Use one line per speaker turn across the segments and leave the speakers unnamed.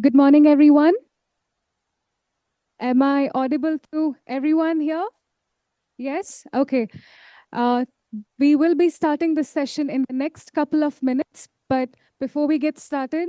Good morning, everyone. Am I audible to everyone here? Yes? Okay. Uh, we will be starting the session in the next couple of minutes. But before we get started,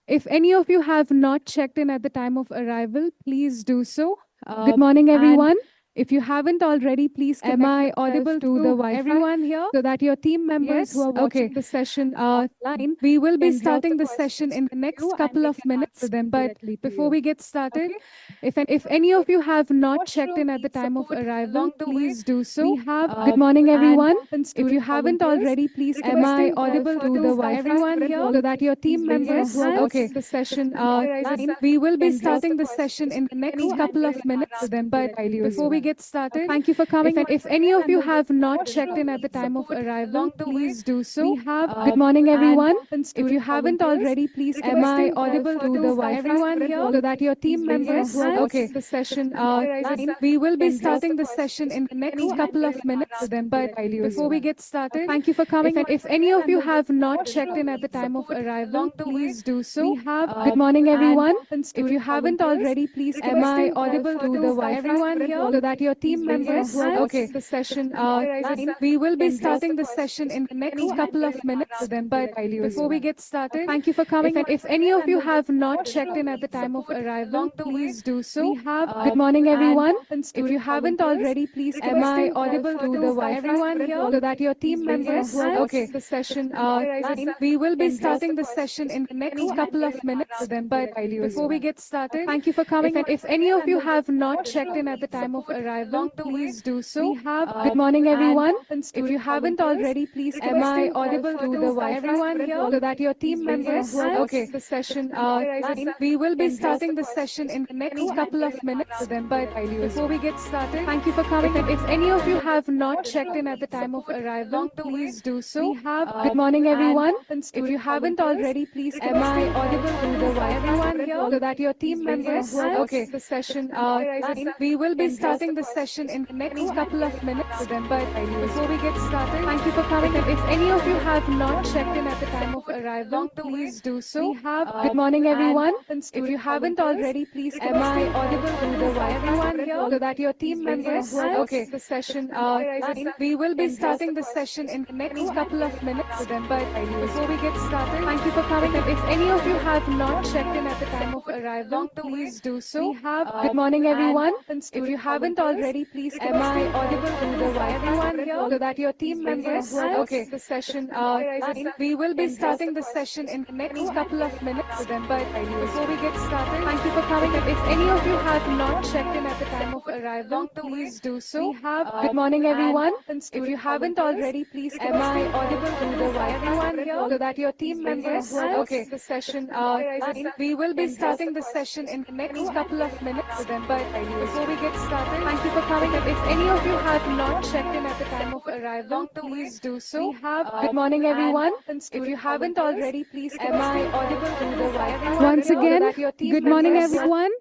if any of you have not checked in at the time of arrival, please do so. Good morning,
And
everyone. If you haven't already, please
am
connect
I
yourself
audible
to the
to
Wi-Fi
everyone here?
so that your team members who
Yes.
are
Okay.
watching the session
Online
we will be
can drop the
starting the session
questions
in
to
the
you
next
and
couple
we
of
can answer
minutes.
them
But
directly to
before
you.
we get started,
Okay.
if any of you have not checked
Washroom
in at the
needs
time of
support
arrival,
along the way.
please do so.
We have
Good morning,
and
everyone. If you
student
haven't
volunteers
already, please am I
requesting
audible
for
to the Wi-Fi
everyone here.
so that your team
Please raise your
members who are
hands.
watching the
The
session,
student organizer
we will be
can drop the
starting the session
questions
in
to
the next
you and
couple
we
of
can
minutes.
answer them
But
directly to
before
you.
we get started,
Okay.
thank you for coming. If
Once
any
again,
of you have not checked
washroom
in at the
needs
time of
support
arrival,
along the way.
please do so.
We have
Good morning,
and
everyone. If you
student
haven't
volunteers
already, please am I
requesting
audible to the
for
Wi-Fi
everyone here.
so that your team
Please raise your
members who are
hands.
watching the
The
session,
student organizer
we will be
can drop the
starting the session
questions
in
to
the next
you and
couple
we
of
can
minutes.
answer them
But
directly to
before
you.
we get started,
Okay.
thank you for coming.
Once
If any
again,
of you have not checked
washroom
in at the
needs
time of
support
arrival,
along the way.
please do
We
so.
have
Good morning,
and
everyone. If you
student
haven't
volunteers
already, please am I
requesting
audible to the
for
Wi-Fi
everyone here.
so that your team
Please raise your
members who are
hands.
watching the
The
session,
student organizer
we will be
can drop the
starting the session
questions
in
to
the next
you and
couple
we
of
can
minutes.
answer them
But
directly to
before
you.
we get started,
Okay.
thank you for coming. If
Once
any of
again,
you have not checked
washroom
in at the
needs
time of
support
arrival,
along the way.
please do
We
so.
have
Good morning,
and
everyone. If you
student
haven't
volunteers
already, please am I
requesting
audible to the
for
Wi-Fi
everyone here.
so that your
Please
team
raise your
members who are
hands.
watching the
The
session,
student organizer
we will be
can drop the
starting the session
questions
in
to
the next
you and
couple
we
of
can
minutes.
answer them
But
directly to
before
you.
we get started,
Okay.
thank you for coming. If
Once
any of
again,
you have not checked
washroom
in at the
needs
time of
support
arrival,
along the way.
please do
We
so.
have
Good morning,
and
everyone. If you
student
haven't
volunteers
already, please am I
requesting
audible to the
for
Wi-Fi
everyone here.
so that your
Please
team
raise your
members who are
hands.
watching the
The
session,
student organizer
we will be
can drop the
starting the session
questions
in
to
the next
you and
couple
we
of
can
minutes.
answer them
But
directly to
before
you.
we get started,
Okay.
thank you for coming. If
Once
any of you
again,
have not checked
washroom
in at the
needs
time of
support
arrival,
along the way.
please do
We
so.
have
Good morning,
and
everyone. If you
student
haven't
volunteers
already, please am I
requesting
audible to the
for
Wi-Fi
everyone here.
so that your
Please
team
raise your
members who are
hands.
watching the
The
session,
student organizer
we will be
can drop the
starting the session
questions
in
to
the next
you and
couple
we
of
can
minutes.
answer them
But
directly to
before
you.
we get started,
Okay.
thank you for coming. If any of you have not checked in
Washroom
at the
needs
time of
support
arrival,
along the way.
please do
We
so.
have
Good morning,
and
everyone. If you
student
haven't
volunteers
already, please am I
requesting
audible to the
for
Wi-Fi
everyone here.
so that your
Please
team
raise your
members who are
hands.
watching the
The
session,
student organizer
we will be
can drop the
starting the session
questions
in
to
the next
you and
couple
we
of
can
minutes.
answer them
But
directly to
before
you.
we get started,
Okay.
thank you for coming. If any of you have not checked
Washroom
in at the
needs
time of
support
arrival,
along the way.
please do
We
so.
have
Good morning,
and
everyone. If you
student
haven't
volunteers
already, please am I
requesting
audible to the
for
Wi-Fi
everyone here.
so that your
Please
team
raise your
members who are
hands.
watching the
The
session,
student organizer
we will be
can drop the
starting the session
questions
in the
to
next
you and
couple
we
of
can
minutes.
answer them
But
directly to
before
you.
we get started,
Okay.
thank you for coming. If any of you have not checked in at the
Needs
time of
support
arrival,
along the way.
please do
We
so.
have
Good morning,
and
everyone. If you
student
haven't
volunteers
already, please am I
requesting
audible to the
for
Wi-Fi
everyone here.
so that your
Please
team
raise your
members who are
hands.
watching the
The
session,
student organizer
we will be
can drop the
starting the session
questions
in the
to you
next
and
couple
we
of
can
minutes.
answer them
But
directly to
before
you.
we get started,
Okay.
thank you for coming. If any of you have not checked in at the time of
Support
arrival,
along the way.
please do
We
so.
have
Good morning,
and
everyone. If you
student
haven't
volunteers
already, please am I
requesting
audible to the
for
Wi-Fi
everyone
once
here.
again? So that your team
Please
Good
raise
morning,
your
everyone.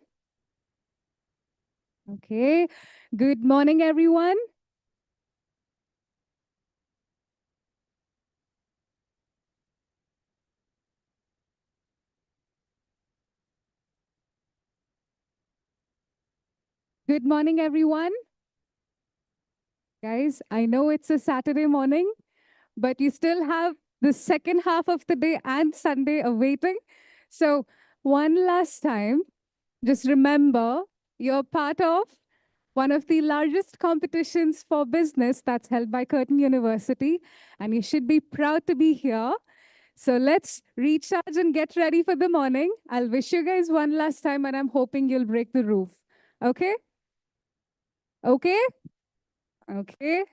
Okay. Good morning, everyone. Good morning, everyone. Guys, I know it's a Saturday morning, but you still have the second half of the day and Sunday awaiting. So, one last time, just remember you're part of one of the largest competitions for business that's held by Curtin University, and you should be proud to be here. So let's recharge and get ready for the morning. I'll wish you guys one last time, and I'm hoping you'll break the roof. Okay? Okay? Okay.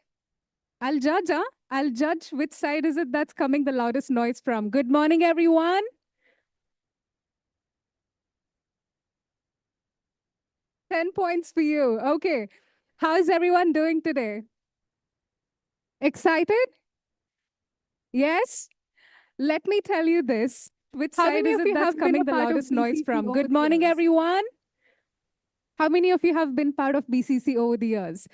I'll judge, huh? I'll judge which side is it that's coming the loudest noise from. Good morning, everyone. 10 points for you. Okay. How's everyone doing today? Excited? Yes? Let me tell you this. Which
How
side
many
is
of
it
you
that's
have been
coming
a
the
part of
loudest noise
BCC
from?
over
Good
the
morning,
years?
everyone. How many of you have been part of BCC over the years?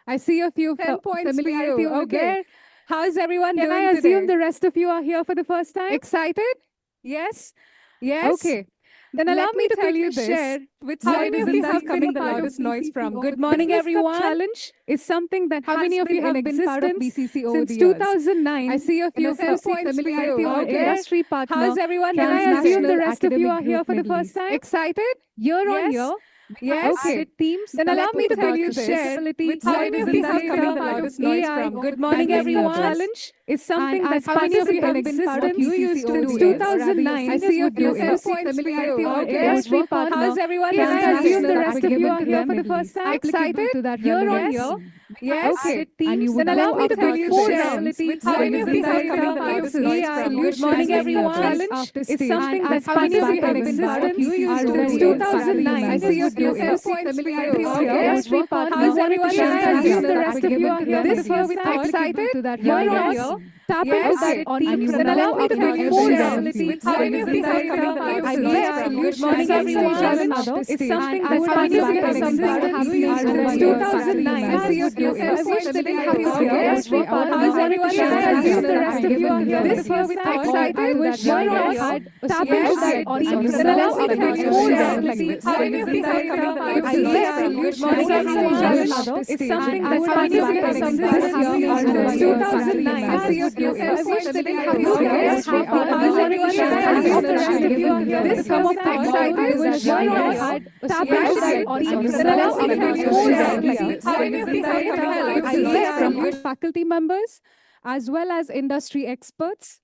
I see a few
10 points for
familiarity
you.
over
Okay.
there. How's everyone
Can
doing
I assume
today?
the rest of you are here for the first time?
Excited? Yes?
Yes.
Okay. Then allow me to tell you this.
Which
How
side
many
is
of you
that
have
coming
been
the
part of
loudest noise
BCC
from?
over
Good
the
morning,
Business Cup
everyone.
Challenge is something that
How
has
many of
been
you
in
have been part of
existence
BCC over
since
the years?
2009.
I see a
in
few
association
points for
with
you.
our
Okay.
industry partner.
How's everyone
Can
doing
I assume
today?
the rest of you are here for the first time?
Excited?
Year on
Yes?
year?
Yes?
Okay.
Teams.
Then allow
Let
me
me
to tell
tell
you
you
this.
this. Which
How
side
many
is
of you
that
have
coming
been
the
part of
loudest noise
AI
from?
over
Good
the
morning,
Business Cup
everyone.
Challenge is something that
How many
has
of you
been in
have been part of
existence
BCC over
since
the years?
2009.
I see a few
in
points for you.
our
Okay.
industry partner.
How's everyone
Can
doing
I assume
today?
the rest of you are here for the first time?
Excited?
Year on
Yes?
year?
Yes?
Okay.
And you
Then allow me to tell you
four
this.
rounds. Which
How
side
many
is
of you
that
have
coming
been
the
part of
loudest noise
AI
from? Good
solutions
morning,
and
everyone.
challenge is something that
How many
has
of you
been
have
in
been part of
existence
BCC
since
over the years?
2009.
I see a few points for you.
Our
Okay.
industry partner.
How's everyone
Can I
doing
assume
today?
the rest of you are here for
This
the
year
first
we
time?
thought excited?
Year on
Yes?
year? Tap
Yes?
into that teams
Then
and
allow me to tell you four rounds.
How many of you have been part of
AI
AI
solutions
solutions
and
and
everyone.
challenge is something that
How many
has
of you
been
have been part of
existence
BCC over
since
the years?
2009.
I see a few
I wish
points
they
for
didn't
you.
have you here.
Okay. How's everyone
Can I
doing
assume
today?
the rest of you are here
This
for
year
the
we
first
thought
time?
excited?
I wish
Year
you
on
had
year?
tap
Yes?
into that teams
Then
and
allow me to tell you four rounds.
How many of you have been part of AI solutions
Morning,
and
everyone.
challenge is something that
How many
has
of you
been
have been
existence
part of
since
BCC
2009.
I see a few
I wish
points
they
for
didn't
you.
have you
Okay.
here.
How's everyone
Can I assume the rest of you are
doing?
here?
This year we thought excited?
I wish you
Year on
had
year?
tap
Yes?
into that teams
Then
and
allow me to tell you four rounds.
How many of you have been part of AI faculty members as well as industry experts?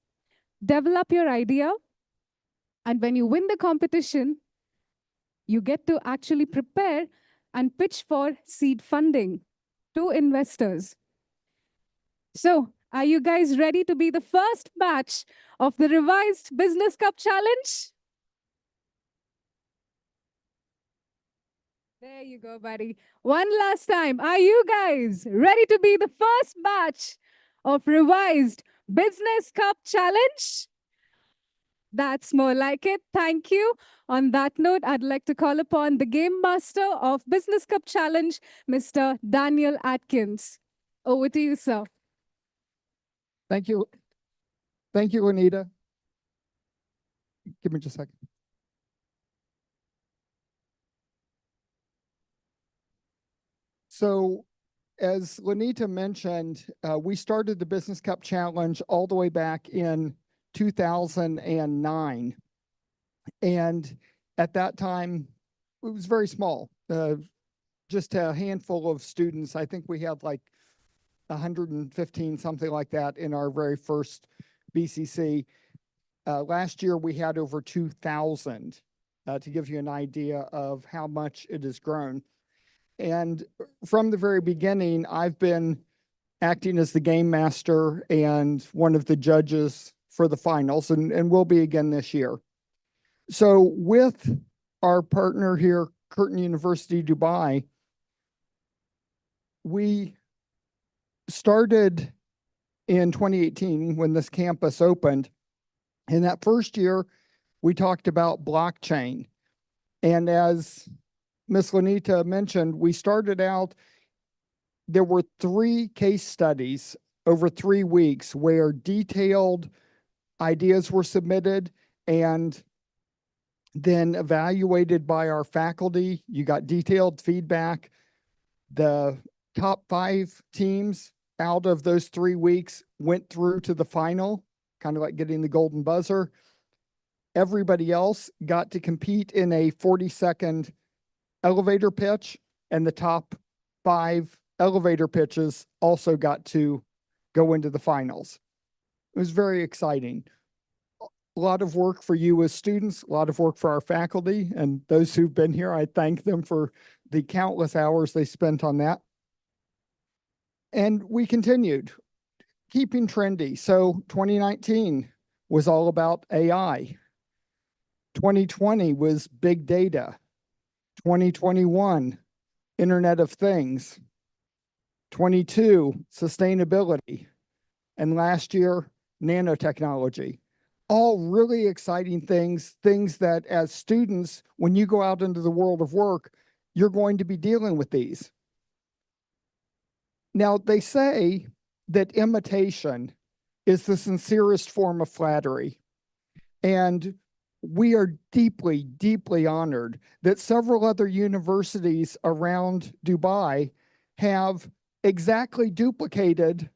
Develop your idea, and when you win the competition, you get to actually prepare and pitch for seed funding to investors. So, are you guys ready to be the first batch of the revised Business Cup Challenge? There you go, buddy. One last time. Are you guys ready to be the first batch of revised Business Cup Challenge? That's more like it. Thank you. On that note, I'd like to call upon the Game Master of Business Cup Challenge, Mr. Daniel Atkins. Over to you, sir.
Thank you. Thank you, Anita. Give me just a second. So, as Lanita mentioned, we started the Business Cup Challenge all the way back in 2009. And at that time, it was very small, just a handful of students. I think we had like 115, something like that, in our very first BCC. Last year, we had over 2,000, to give you an idea of how much it has grown. And from the very beginning, I've been acting as the game master and one of the judges for the finals, and will be again this year. So with our partner here, Curtin University, Dubai, we started in 2018 when this campus opened. In that first year, we talked about blockchain. And as Ms. Lanita mentioned, we started out, there were 3 case studies over 3 weeks where detailed ideas were submitted and then evaluated by our faculty. You got detailed feedback. The top 5 teams out of those 3 weeks went through to the final, kind of like getting the golden buzzer. Everybody else got to compete in a 40-second elevator pitch, and the top 5 elevator pitches also got to go into the finals. It was very exciting. A lot of work for you as students, a lot of work for our faculty, and those who've been here, I thank them for the countless hours they spent on that. And we continued keeping trendy. So 2019 was all about AI. 2020 was big data. 2021, Internet of Things. 22, sustainability. And last year, nanotechnology. All really exciting things that as students, when you go out into the world of work, you're going to be dealing with these. Now, they say that imitation is the sincerest form of flattery. And we are deeply, deeply honored that several other universities around Dubai have exactly duplicated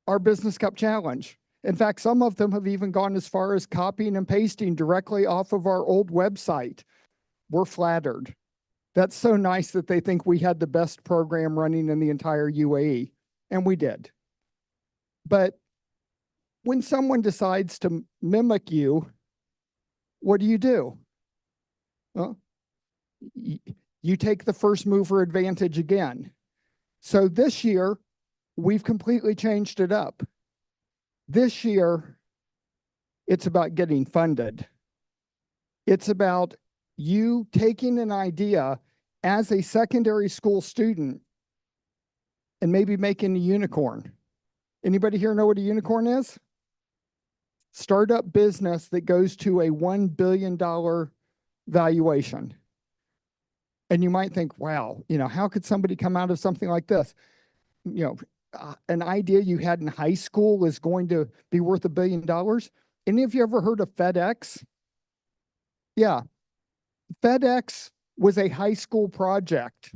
our Business Cup Challenge. In fact, some of them have even gone as far as copying and pasting directly off of our old website. We're flattered. That's so nice that they think we had the best program running in the entire UAE, and we did. But when someone decides to mimic you, what do? Well, you take the first mover advantage again. So this year, we've completely changed it up. This year, it's about getting funded. It's about you taking an idea as a secondary school student and maybe making a unicorn. Anybody here know what a unicorn is? Startup business that goes to a $1 billion valuation. And you might think, wow, how could somebody come out of something like this? An idea you had in high school is going to be worth $1 billion. Any of you ever heard of FedEx? Yeah. FedEx was a high school project.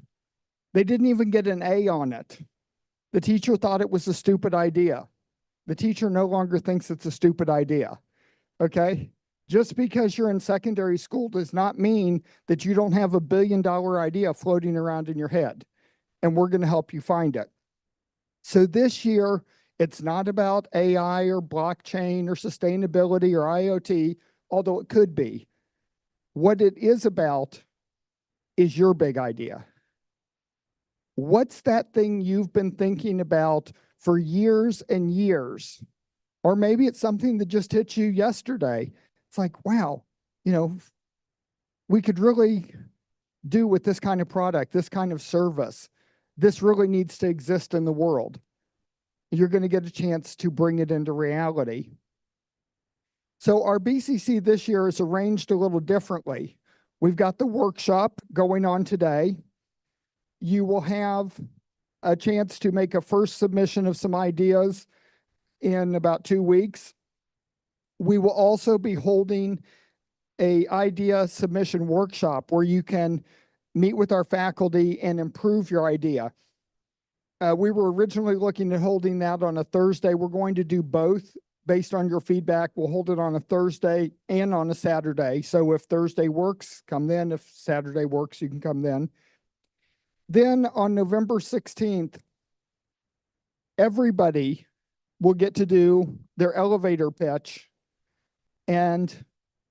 They didn't even get an A on it. The teacher thought it was a stupid idea. The teacher no longer thinks it's a stupid idea. Okay? Just because you're in secondary school does not mean that you don't have $1 billion idea floating around in your head. And we're going to help you find it. So this year, it's not about AI or blockchain or sustainability or IoT, although it could be. What it is about is your big idea. What's that thing you've been thinking about for years and years? Or maybe it's something that just hit you yesterday. It's like, wow, we could really do with this kind of product, this kind of service. This really needs to exist in the world. You're going to get a chance to bring it into reality. So our BCC this year is arranged a little differently. We've got the workshop going on today. You will have a chance to make a first submission of some ideas in about 2 weeks. We will also be holding an idea submission workshop where you can meet with our faculty and improve your idea. We were originally looking at holding that on a Thursday. We're going to do both based on your feedback. We'll hold it on a Thursday and on a Saturday. So if Thursday works, come then. If Saturday works, you can come then. Then on November 16th, everybody will get to do their elevator pitch, and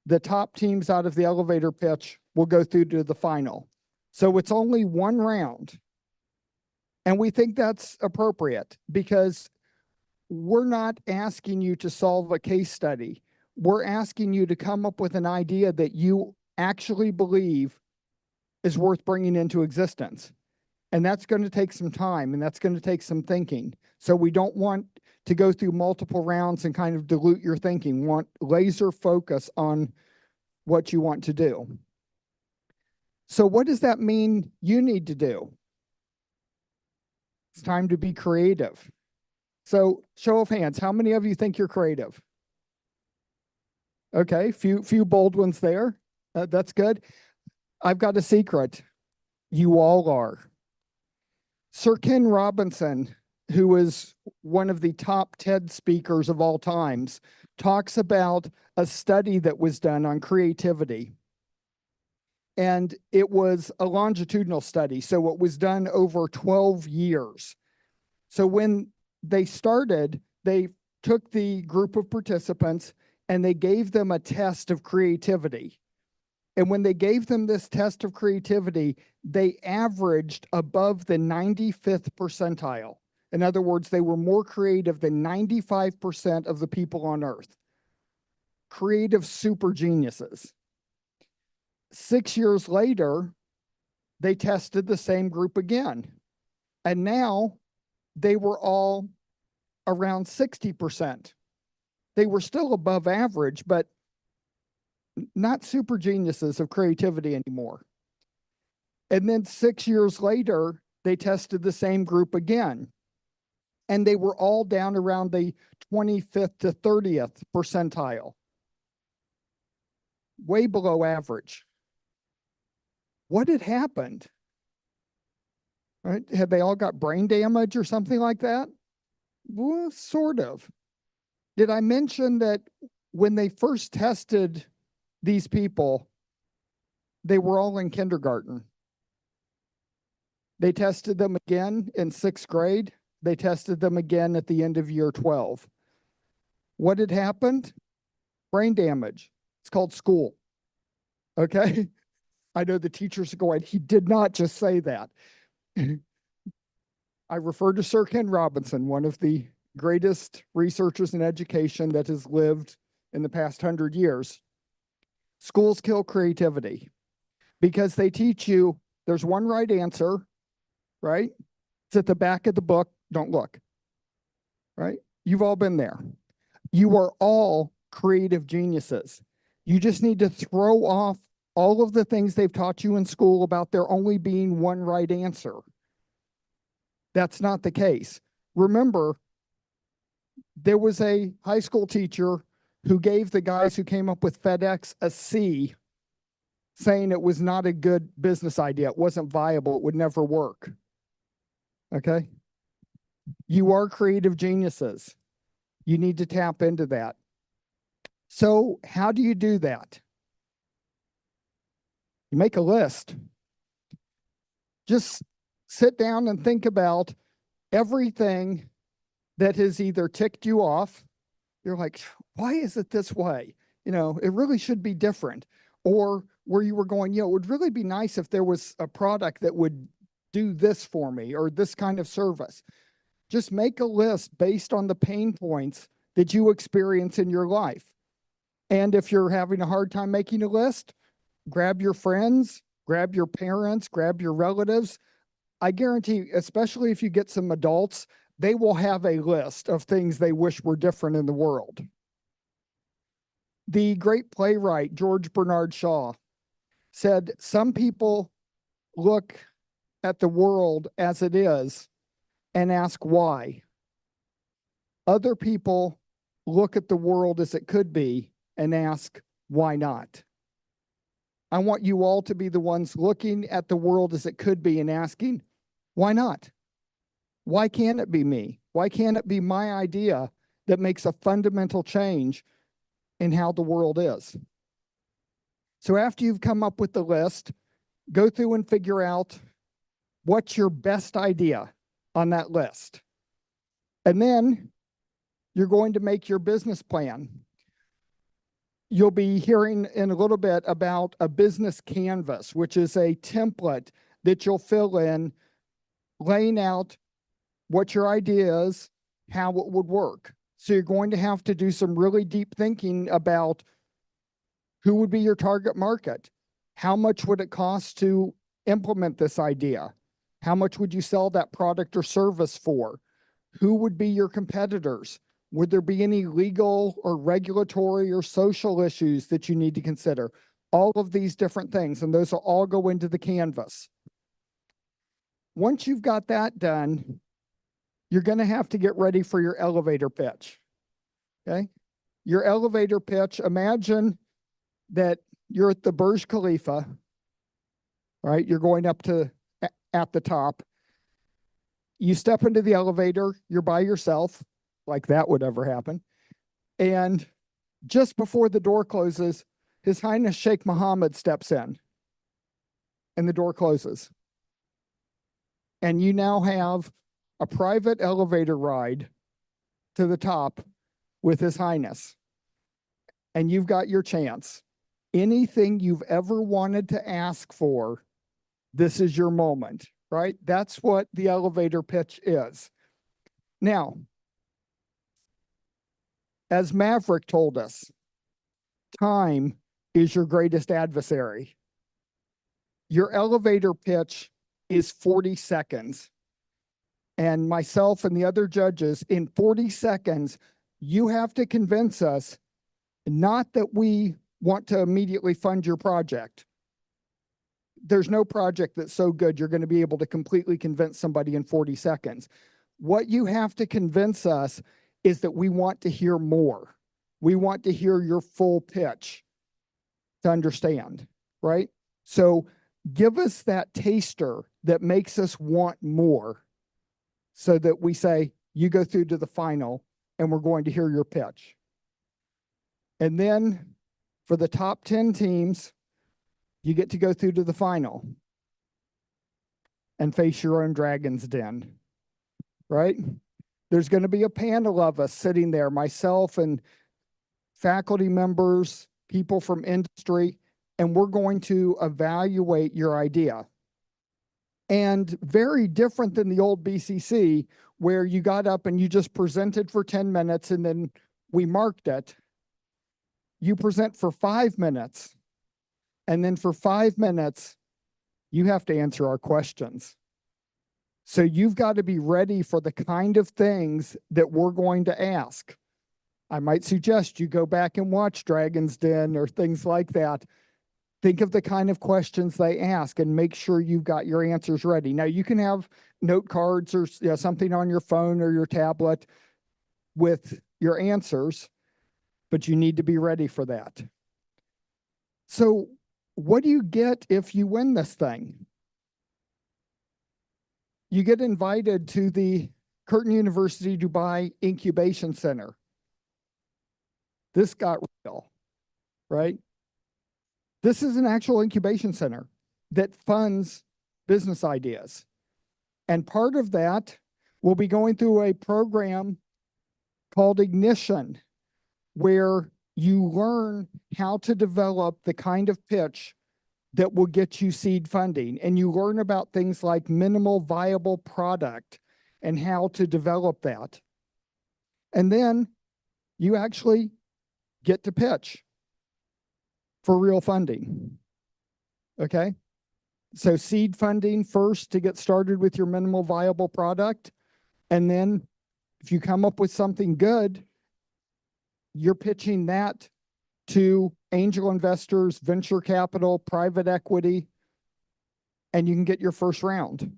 the top teams out of the elevator pitch will go through to the final. So it's only one round. And we think that's appropriate because we're not asking you to solve a case study. We're asking you to come up with an idea that you actually believe is worth bringing into existence. And that's going to take some time, and that's going to take some thinking. So we don't want to go through multiple rounds and kind of dilute your thinking. We want laser focus on what you want to do. So what does that mean you need to do? It's time to be creative. So show of hands, how many of you think you're creative? Okay, few bold ones there. That's good. I've got a secret. You all are. Sir Ken Robinson, who is one of the top TED speakers of all times, talks about a study that was done on creativity. And it was a longitudinal study, so it was done over 12 years. So when they started, they took the group of participants and they gave them a test of creativity. And when they gave them this test of creativity, they averaged above the 95th percentile. In other words, they were more creative than 95% of the people on Earth. Creative super geniuses. 6 years later, they tested the same group again. And now they were all around 60%. They were still above average, but not super geniuses of creativity anymore. And then 6 years later, they tested the same group again. And they were all down around the 25th to 30th percentile. way below average. What had happened? Right? Had they all got brain damage or something like that? Well, sort of. Did I mention that when they first tested these people, they were all in kindergarten? They tested them again in 6th grade. They tested them again at the end of year 12. What had happened? Brain damage. It's called school. Okay? I know the teachers are going, he did not just say that. I refer to Sir Ken Robinson, one of the greatest researchers in education that has lived in the past 100 years. Schools kill creativity because they teach you there's one right answer, right? It's at the back of the book. Don't look, right? You've all been there. You are all creative geniuses. You just need to throw off all of the things they've taught you in school about there only being one right answer. That's not the case. Remember, there was a high school teacher who gave the guys who came up with FedEx a C, saying it was not a good business idea. It wasn't viable. It would never work. Okay? You are creative geniuses. You need to tap into that. So how do you do that? You make a list. Just sit down and think about everything that has either ticked you off. You're like, why is it this way? You know, it really should be different. Or where you were going, you know, it would really be nice if there was a product that would do this for me or this kind of service. Just make a list based on the pain points that you experience in your life. And if you're having a hard time making a list, grab your friends, grab your parents, grab your relatives. I guarantee, especially if you get some adults, they will have a list of things they wish were different in the world. The great playwright George Bernard Shaw said, some people look at the world as it is and ask why. Other people look at the world as it could be and ask, why not? I want you all to be the ones looking at the world as it could be and asking, why not? Why can't it be me? Why can't it be my idea that makes a fundamental change in how the world is? So after you've come up with the list, go through and figure out what's your best idea on that list. And then you're going to make your business plan. You'll be hearing in a little bit about a business canvas, which is a template that you'll fill in, laying out what your idea is, how it would work. So you're going to have to do some really deep thinking about who would be your target market? How much would it cost to implement this idea? How much would you sell that product or service for? Who would be your competitors? Would there be any legal or regulatory or social issues that you need to consider? All of these different things, and those will all go into the canvas. Once you've got that done, you're going to have to get ready for your elevator pitch. Okay? Your elevator pitch, imagine that you're at the Burj Khalifa, right? You're going up to at the top. You step into the elevator, you're by yourself, like that would ever happen. And just before the door closes, His Highness Sheikh Mohammed steps in and the door closes. And you now have a private elevator ride to the top with His Highness. And you've got your chance. Anything you've ever wanted to ask for, this is your moment, right? That's what the elevator pitch is. Now, as Maverick told us, time is your greatest adversary. Your elevator pitch is 40 seconds. And myself and the other judges, in 40 seconds, you have to convince us not that we want to immediately fund your project. There's no project that's so good you're going to be able to completely convince somebody in 40 seconds. What you have to convince us is that we want to hear more. We want to hear your full pitch. to understand, right? So give us that taster that makes us want more so that we say, you go through to the final and we're going to hear your pitch. And then for the top 10 teams, you get to go through to the final and face your own dragon's den, right? There's going to be a panel of us sitting there, myself and faculty members, people from industry, and we're going to evaluate your idea. And very different than the old BCC, where you got up and you just presented for 10 minutes and then we marked it. You present for 5 minutes, and then for 5 minutes, you have to answer our questions. So you've got to be ready for the kind of things that we're going to ask. I might suggest you go back and watch Dragon's Den or things like that. Think of the kind of questions they ask and make sure you've got your answers ready. Now, you can have note cards or something on your phone or your tablet with your answers, but you need to be ready for that. So what do you get if you win this thing? You get invited to the Curtin University Dubai Incubation Center. This got real, right? This is an actual incubation center that funds business ideas. And part of that will be going through a program called Ignition, where you learn how to develop the kind of pitch that will get you seed funding. And you learn about things like minimal viable product and how to develop that. And then you actually get to pitch for real funding. Okay? So seed funding first to get started with your minimal viable product. And then if you come up with something good, you're pitching that to angel investors, venture capital, private equity, and you can get your first round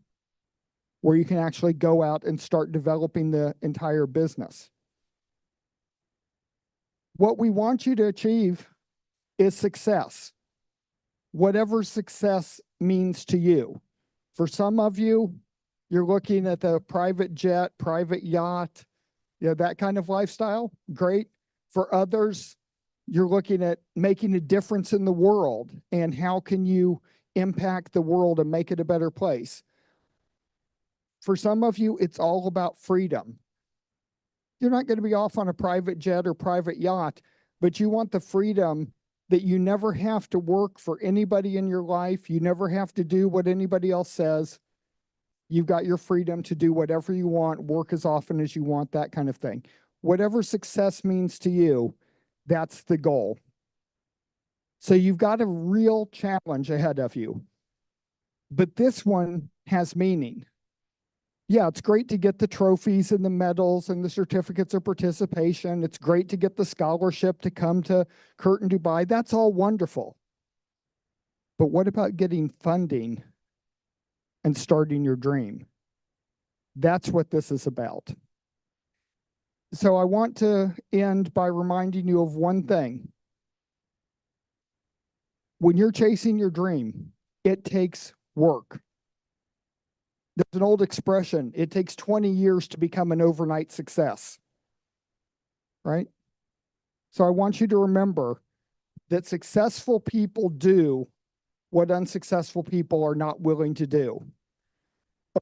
where you can actually go out and start developing the entire business. What we want you to achieve is success, whatever success means to you. For some of you, you're looking at the private jet, private yacht, that kind of lifestyle. Great. For others, you're looking at making a difference in the world and how can you impact the world and make it a better place. For some of you, it's all about freedom. You're not going to be off on a private jet or private yacht, but you want the freedom that you never have to work for anybody in your life. You never have to do what anybody else says. You've got your freedom to do whatever you want, work as often as you want, that kind of thing. Whatever success means to you, that's the goal. So you've got a real challenge ahead of you. But this one has meaning. Yeah, it's great to get the trophies and the medals and the certificates of participation. It's great to get the scholarship to come to Curtin Dubai. That's all wonderful. But what about getting funding and starting your dream? That's what this is about. So I want to end by reminding you of one thing. When you're chasing your dream, it takes work. There's an old expression, it takes 20 years to become an overnight success, right? So I want you to remember that successful people do what unsuccessful people are not willing to do.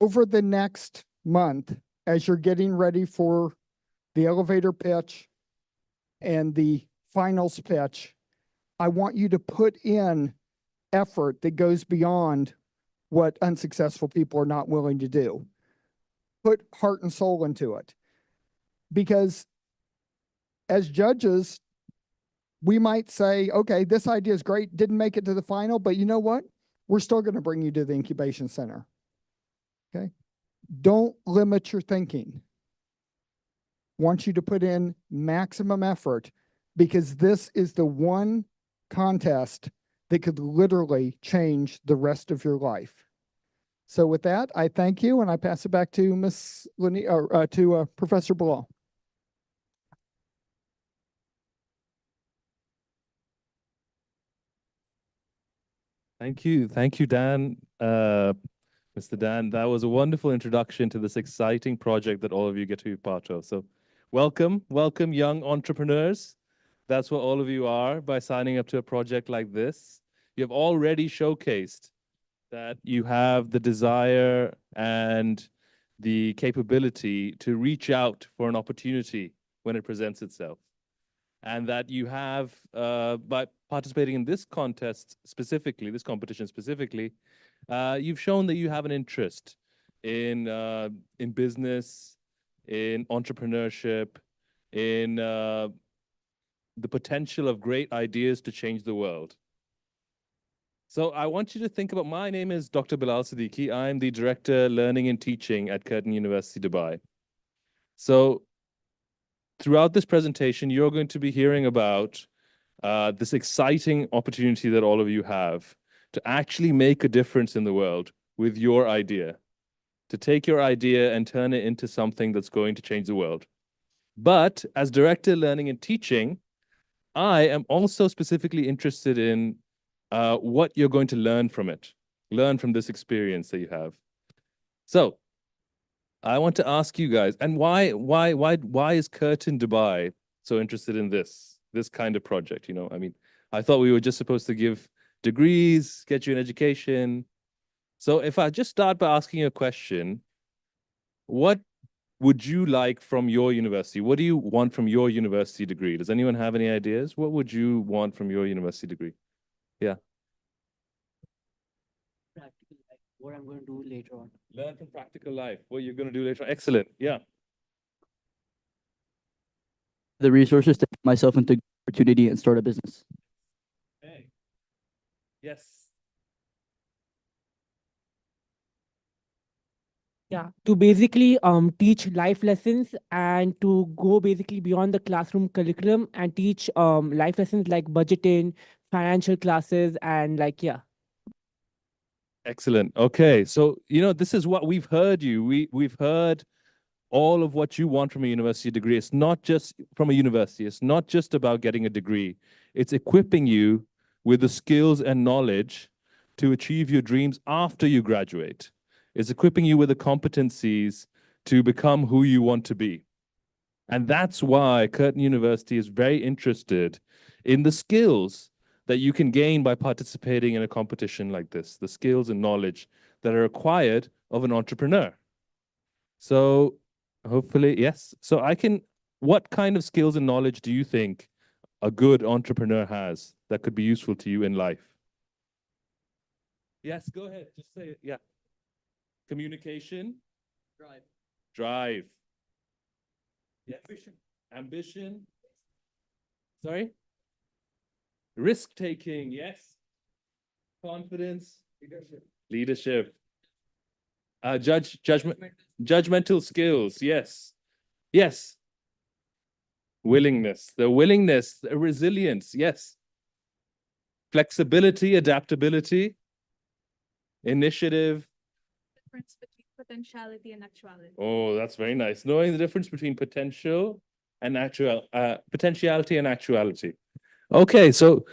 Over the next month, as you're getting ready for the elevator pitch and the finals pitch, I want you to put in effort that goes beyond what unsuccessful people are not willing to do. Put heart and soul into it. Because as judges, we might say, okay, this idea is great, didn't make it to the final, but you know what? We're still going to bring you to the incubation center. Okay? Don't limit your thinking. Want you to put in maximum effort because this is the one contest that could literally change the rest of your life. So with that, I thank you and I pass it back to Ms. Lenny, to Professor Bilal.
Thank you. Thank you, Dan. Mr. Dan, that was a wonderful introduction to this exciting project that all of you get to be part of. So welcome, welcome, young entrepreneurs. That's what all of you are by signing up to a project like this. You have already showcased that you have the desire and the capability to reach out for an opportunity when it presents itself. And that you have, by participating in this contest specifically, this competition specifically, you've shown that you have an interest in business, in entrepreneurship, in the potential of great ideas to change the world. So I want you to think about, my name is Dr. Bilal Siddiqui. I'm the Director Learning and Teaching at Curtin University, Dubai. So throughout this presentation, you're going to be hearing about this exciting opportunity that all of you have to actually make a difference in the world with your idea, to take your idea and turn it into something that's going to change the world. But as Director Learning and Teaching, I am also specifically interested in what you're going to learn from it, learn from this experience that you have. So I want to ask you guys, and why is Curtin Dubai so interested in this kind of project? You know, I mean, I thought we were just supposed to give degrees, get you an education. So if I just start by asking you a question, what would you like from your university? What do you want from your university degree? Does anyone have any ideas? What would you want from your university degree? Yeah.
Practical, like what I'm going to do later on.
Learn from practical life. What you're going to do later on. Excellent. Yeah.
The resources to put myself into opportunity and start a business.
Okay. Yes.
Yeah, to basically teach life lessons and to go basically beyond the classroom curriculum and teach life lessons like budgeting, financial classes, and like yeah.
Excellent. Okay. So, you know, this is what we've heard you. We've heard all of what you want from a university degree. It's not just from a university. It's not just about getting a degree. It's equipping you with the skills and knowledge to achieve your dreams after you graduate. It's equipping you with the competencies to become who you want to be. And that's why Curtin University is very interested in the skills that you can gain by participating in a competition like this, the skills and knowledge that are required of an entrepreneur. So hopefully, yes. So what kind of skills and knowledge do you think a good entrepreneur has that could be useful to you in life? Yes, go ahead. Just say it. Yeah. Communication. Drive. Yes. Ambition. Sorry? Risk taking, yes. Confidence. Leadership. Judgmental skills, yes. Yes. Willingness, the resilience, yes. Flexibility, adaptability, initiative.
Difference between potentiality and actuality.
Oh, that's very nice. Knowing the difference between potentiality and actuality. Okay, so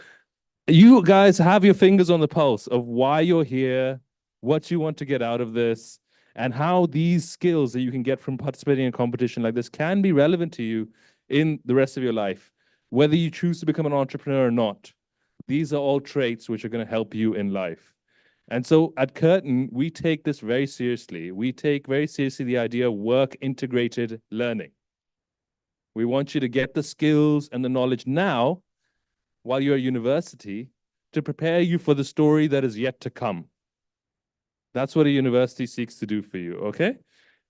you guys have your fingers on the pulse of why you're here, what you want to get out of this, and how these skills that you can get from participating in a competition like this can be relevant to you in the rest of your life, whether you choose to become an entrepreneur or not. These are all traits which are going to help you in life. And so at Curtin, we take this very seriously. We take very seriously the idea of work integrated learning. We want you to get the skills and the knowledge now while you're at university to prepare you for the story that is yet to come. That's what a university seeks to do for you, okay?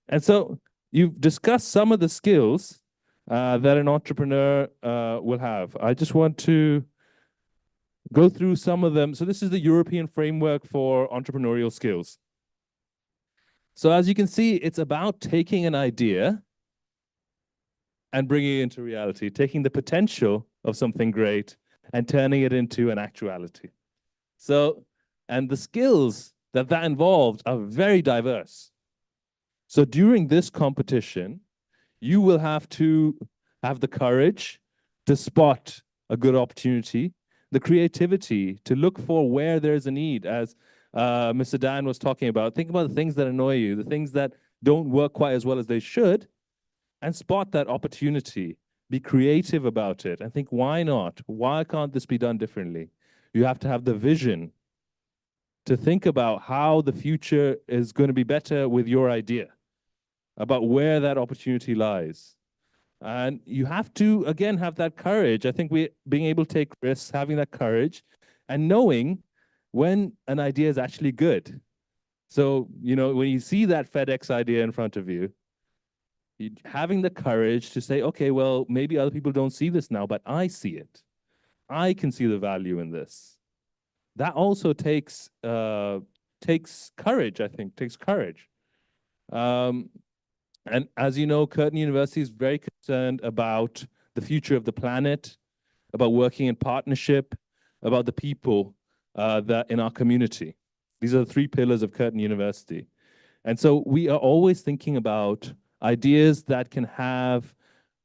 And so you've discussed some of the skills that an entrepreneur will have. I just want to go through some of them. So this is the European framework for entrepreneurial skills. So as you can see, it's about taking an idea and bringing it into reality, taking the potential of something great and turning it into an actuality. So, and the skills that involves are very diverse. So during this competition, you will have to have the courage to spot a good opportunity the creativity to look for where there's a need, as Mr. Dan was talking about. Think about the things that annoy you, the things that don't work quite as well as they should, and spot that opportunity. Be creative about it and think, why not? Why can't this be done differently? You have to have the vision to think about how the future is going to be better with your idea, about where that opportunity lies. And you have to, again, have that courage. I think being able to take risks, having that courage, and knowing when an idea is actually good. So, when you see that FedEx idea in front of you, having the courage to say, okay, well, maybe other people don't see this now, but I see it. I can see the value in this. That also takes courage, I think, takes courage. And as you know, Curtin University is very concerned about the future of the planet, about working in partnership, about the people that in our community. These are the 3 pillars of Curtin University. And so we are always thinking about ideas that can have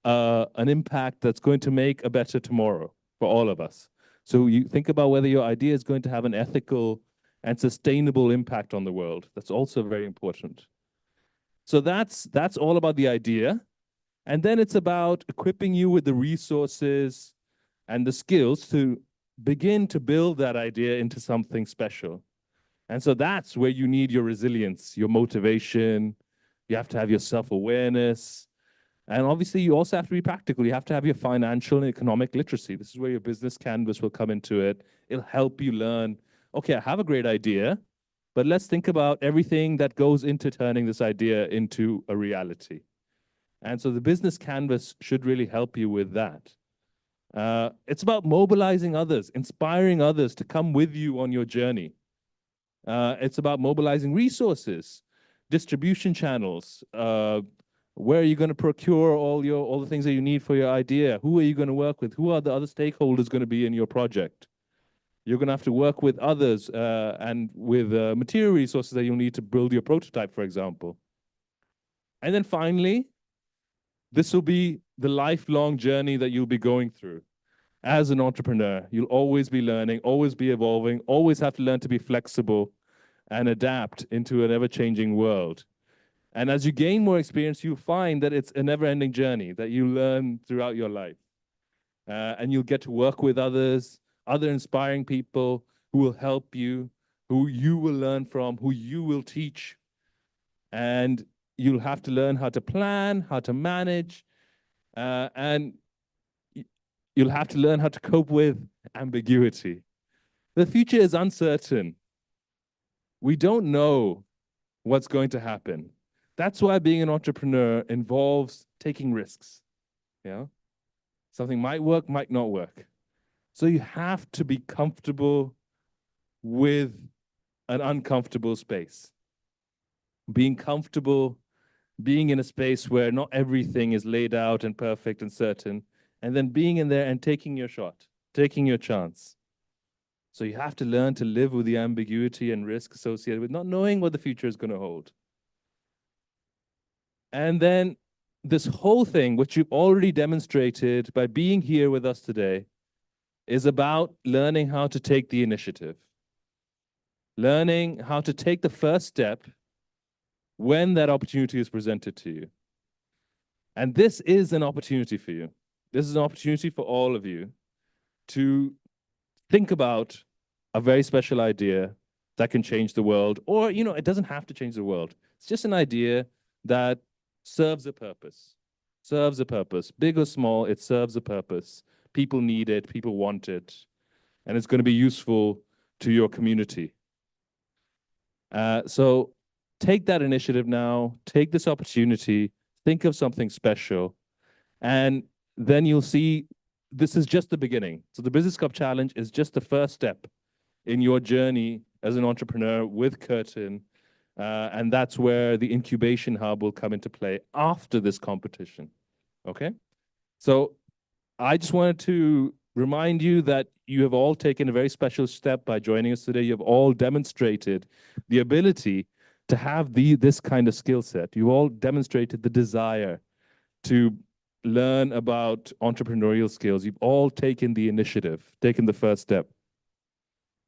an impact that's going to make a better tomorrow for all of us. So you think about whether your idea is going to have an ethical and sustainable impact on the world. That's also very important. So that's all about the idea. And then it's about equipping you with the resources and the skills to begin to build that idea into something special. And so that's where you need your resilience, your motivation. You have to have your self-awareness. And obviously, you also have to be practical. You have to have your financial and economic literacy. This is where your business canvas will come into it. It'll help you learn, okay, I have a great idea, but let's think about everything that goes into turning this idea into a reality. And so the business canvas should really help you with that. It's about mobilizing others, inspiring others to come with you on your journey. It's about mobilizing resources, distribution channels. Where are you going to procure all the things that you need for your idea? Who are you going to work with? Who are the other stakeholders going to be in your project? You're going to have to work with others and with material resources that you'll need to build your prototype, for example. And then finally, this will be the lifelong journey that you'll be going through. As an entrepreneur, you'll always be learning, always be evolving, always have to learn to be flexible and adapt into an ever-changing world. And as you gain more experience, you find that it's a never-ending journey that you learn throughout your life. And you'll get to work with others, other inspiring people who will help you, who you will learn from, who you will teach. And you'll have to learn how to plan, how to manage, and you'll have to learn how to cope with ambiguity. The future is uncertain. We don't know what's going to happen. That's why being an entrepreneur involves taking risks. Something might work, might not work. So you have to be comfortable with an uncomfortable space. Being comfortable, being in a space where not everything is laid out and perfect and certain, and then being in there and taking your shot, taking your chance. So you have to learn to live with the ambiguity and risk associated with not knowing what the future is going to hold. And then this whole thing, which you've already demonstrated by being here with us today, is about learning how to take the initiative. Learning how to take the first step when that opportunity is presented to you. And this is an opportunity for you. This is an opportunity for all of you to think about a very special idea that can change the world. Or, it doesn't have to change the world. It's just an idea that serves a purpose. Serves a purpose. Big or small, it serves a purpose. People need it. People want it. And it's going to be useful to your community. So take that initiative now. Take this opportunity. Think of something special. And then you'll see this is just the beginning. So the Business Cup Challenge is just the first step in your journey as an entrepreneur with Curtin. And that's where the incubation hub will come into play after this competition. Okay? So I just wanted to remind you that you have all taken a very special step by joining us today. You have all demonstrated the ability to have this kind of skill set. You all demonstrated the desire to learn about entrepreneurial skills. You've all taken the initiative, taken the first step.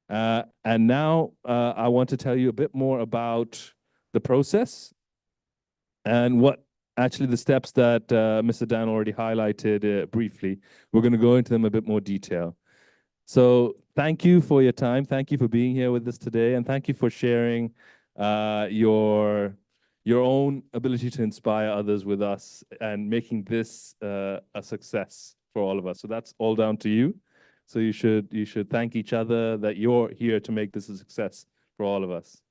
And now I want to tell you a bit more about the process and what actually the steps that Mr. Dan already highlighted briefly. We're going to go into them a bit more detail. So thank you for your time. Thank you for being here with us today. And thank you for sharing your own ability to inspire others with us and making this a success for all of us. So that's all down to you. So you should thank each other that you're here to make this a success for all of us.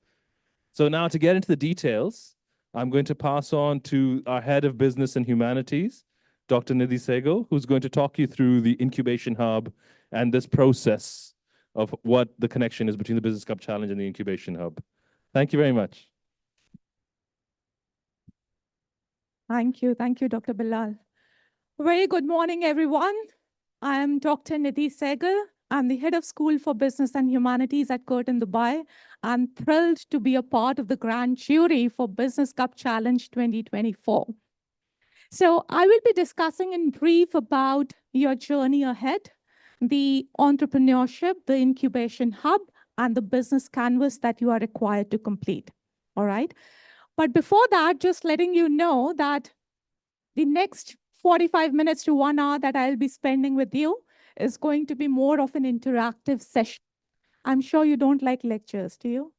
So now to get into the details, I'm going to pass on to our head of business and humanities, Dr. Nidhi Sehgal, who's going to talk you through the incubation hub and this process of what the connection is between the Business Cup Challenge and the incubation hub. Thank you very much.
Thank you, Dr. Bilal. Very good morning, everyone. I am Dr. Nidhi Sehgal. I'm the head of School for Business and Humanities at Curtin Dubai. I'm thrilled to be a part of the grand jury for Business Cup Challenge 2024. So I will be discussing in brief about your journey ahead, the entrepreneurship, the incubation hub, and the business canvas that you are required to complete. All right. But before that, just letting you know that the next 45 minutes to 1 hour that I'll be spending with you is going to be more of an interactive session. I'm sure you don't like lectures, do you?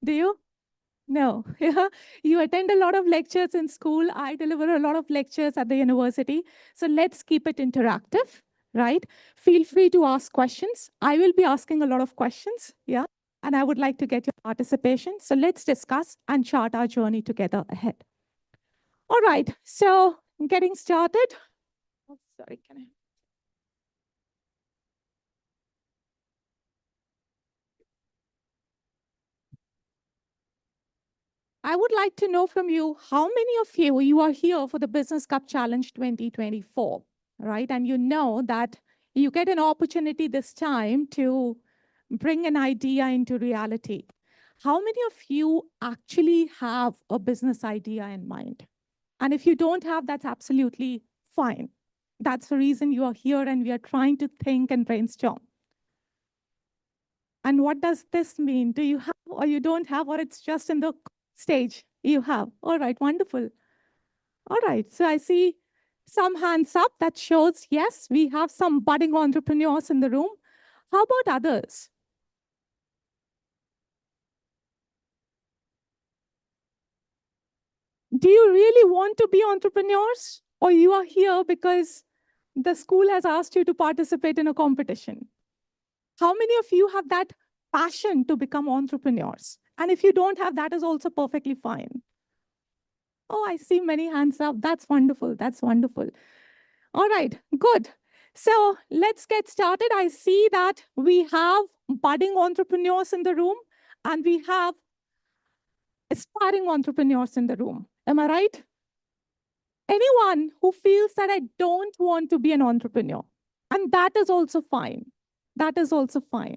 Do you? No. You attend a lot of lectures in school. I deliver a lot of lectures at the university. So let's keep it interactive, right? Feel free to ask questions. I will be asking a lot of questions, yeah? And I would like to get your participation. So let's discuss and chart our journey together ahead. All right, so getting started. Oh, sorry, can I would like to know from you, how many of you are here for the Business Cup Challenge 2024, right? And you know that you get an opportunity this time to bring an idea into reality. How many of you actually have a business idea in mind? And if you don't have, that's absolutely fine. That's the reason you are here and we are trying to think and brainstorm. And what does this mean? Do you have or you don't have, or it's just in the stage you have? All right, wonderful. All right, so I see some hands up that shows, yes, we have some budding entrepreneurs in the room. How about others? Do you really want to be entrepreneurs, or you are here because the school has asked you to participate in a competition? How many of you have that passion to become entrepreneurs? And if you don't have, that is also perfectly fine. Oh, I see many hands up. That's wonderful. That's wonderful. All right, good. So let's get started. I see that we have budding entrepreneurs in the room and we have aspiring entrepreneurs in the room. Am I right? Anyone who feels that I don't want to be an entrepreneur, and that is also fine. That is also fine.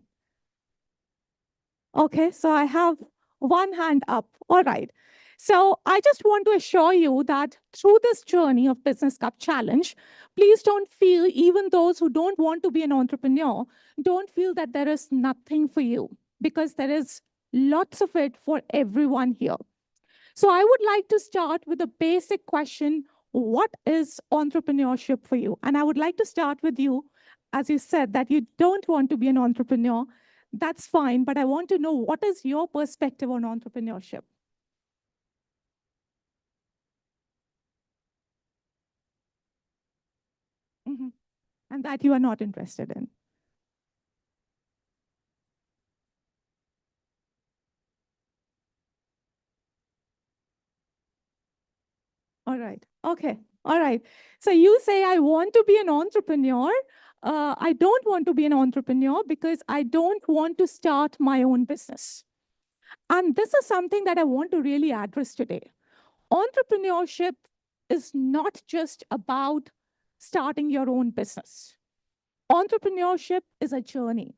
Okay, so I have one hand up. All right. So I just want to assure you that through this journey of Business Cup Challenge, please don't feel, even those who don't want to be an entrepreneur, don't feel that there is nothing for you, because there is lots of it for everyone here. So I would like to start with a basic question. What is entrepreneurship for you? And I would like to start with you. As you said that you don't want to be an entrepreneur, that's fine, but I want to know, what is your perspective on entrepreneurship? Mhm. And that you are not interested in. All right. Okay. All right. So you say, I want to be an entrepreneur. I don't want to be an entrepreneur because I don't want to start my own business. And this is something that I want to really address today. Entrepreneurship is not just about starting your own business. Entrepreneurship is a journey.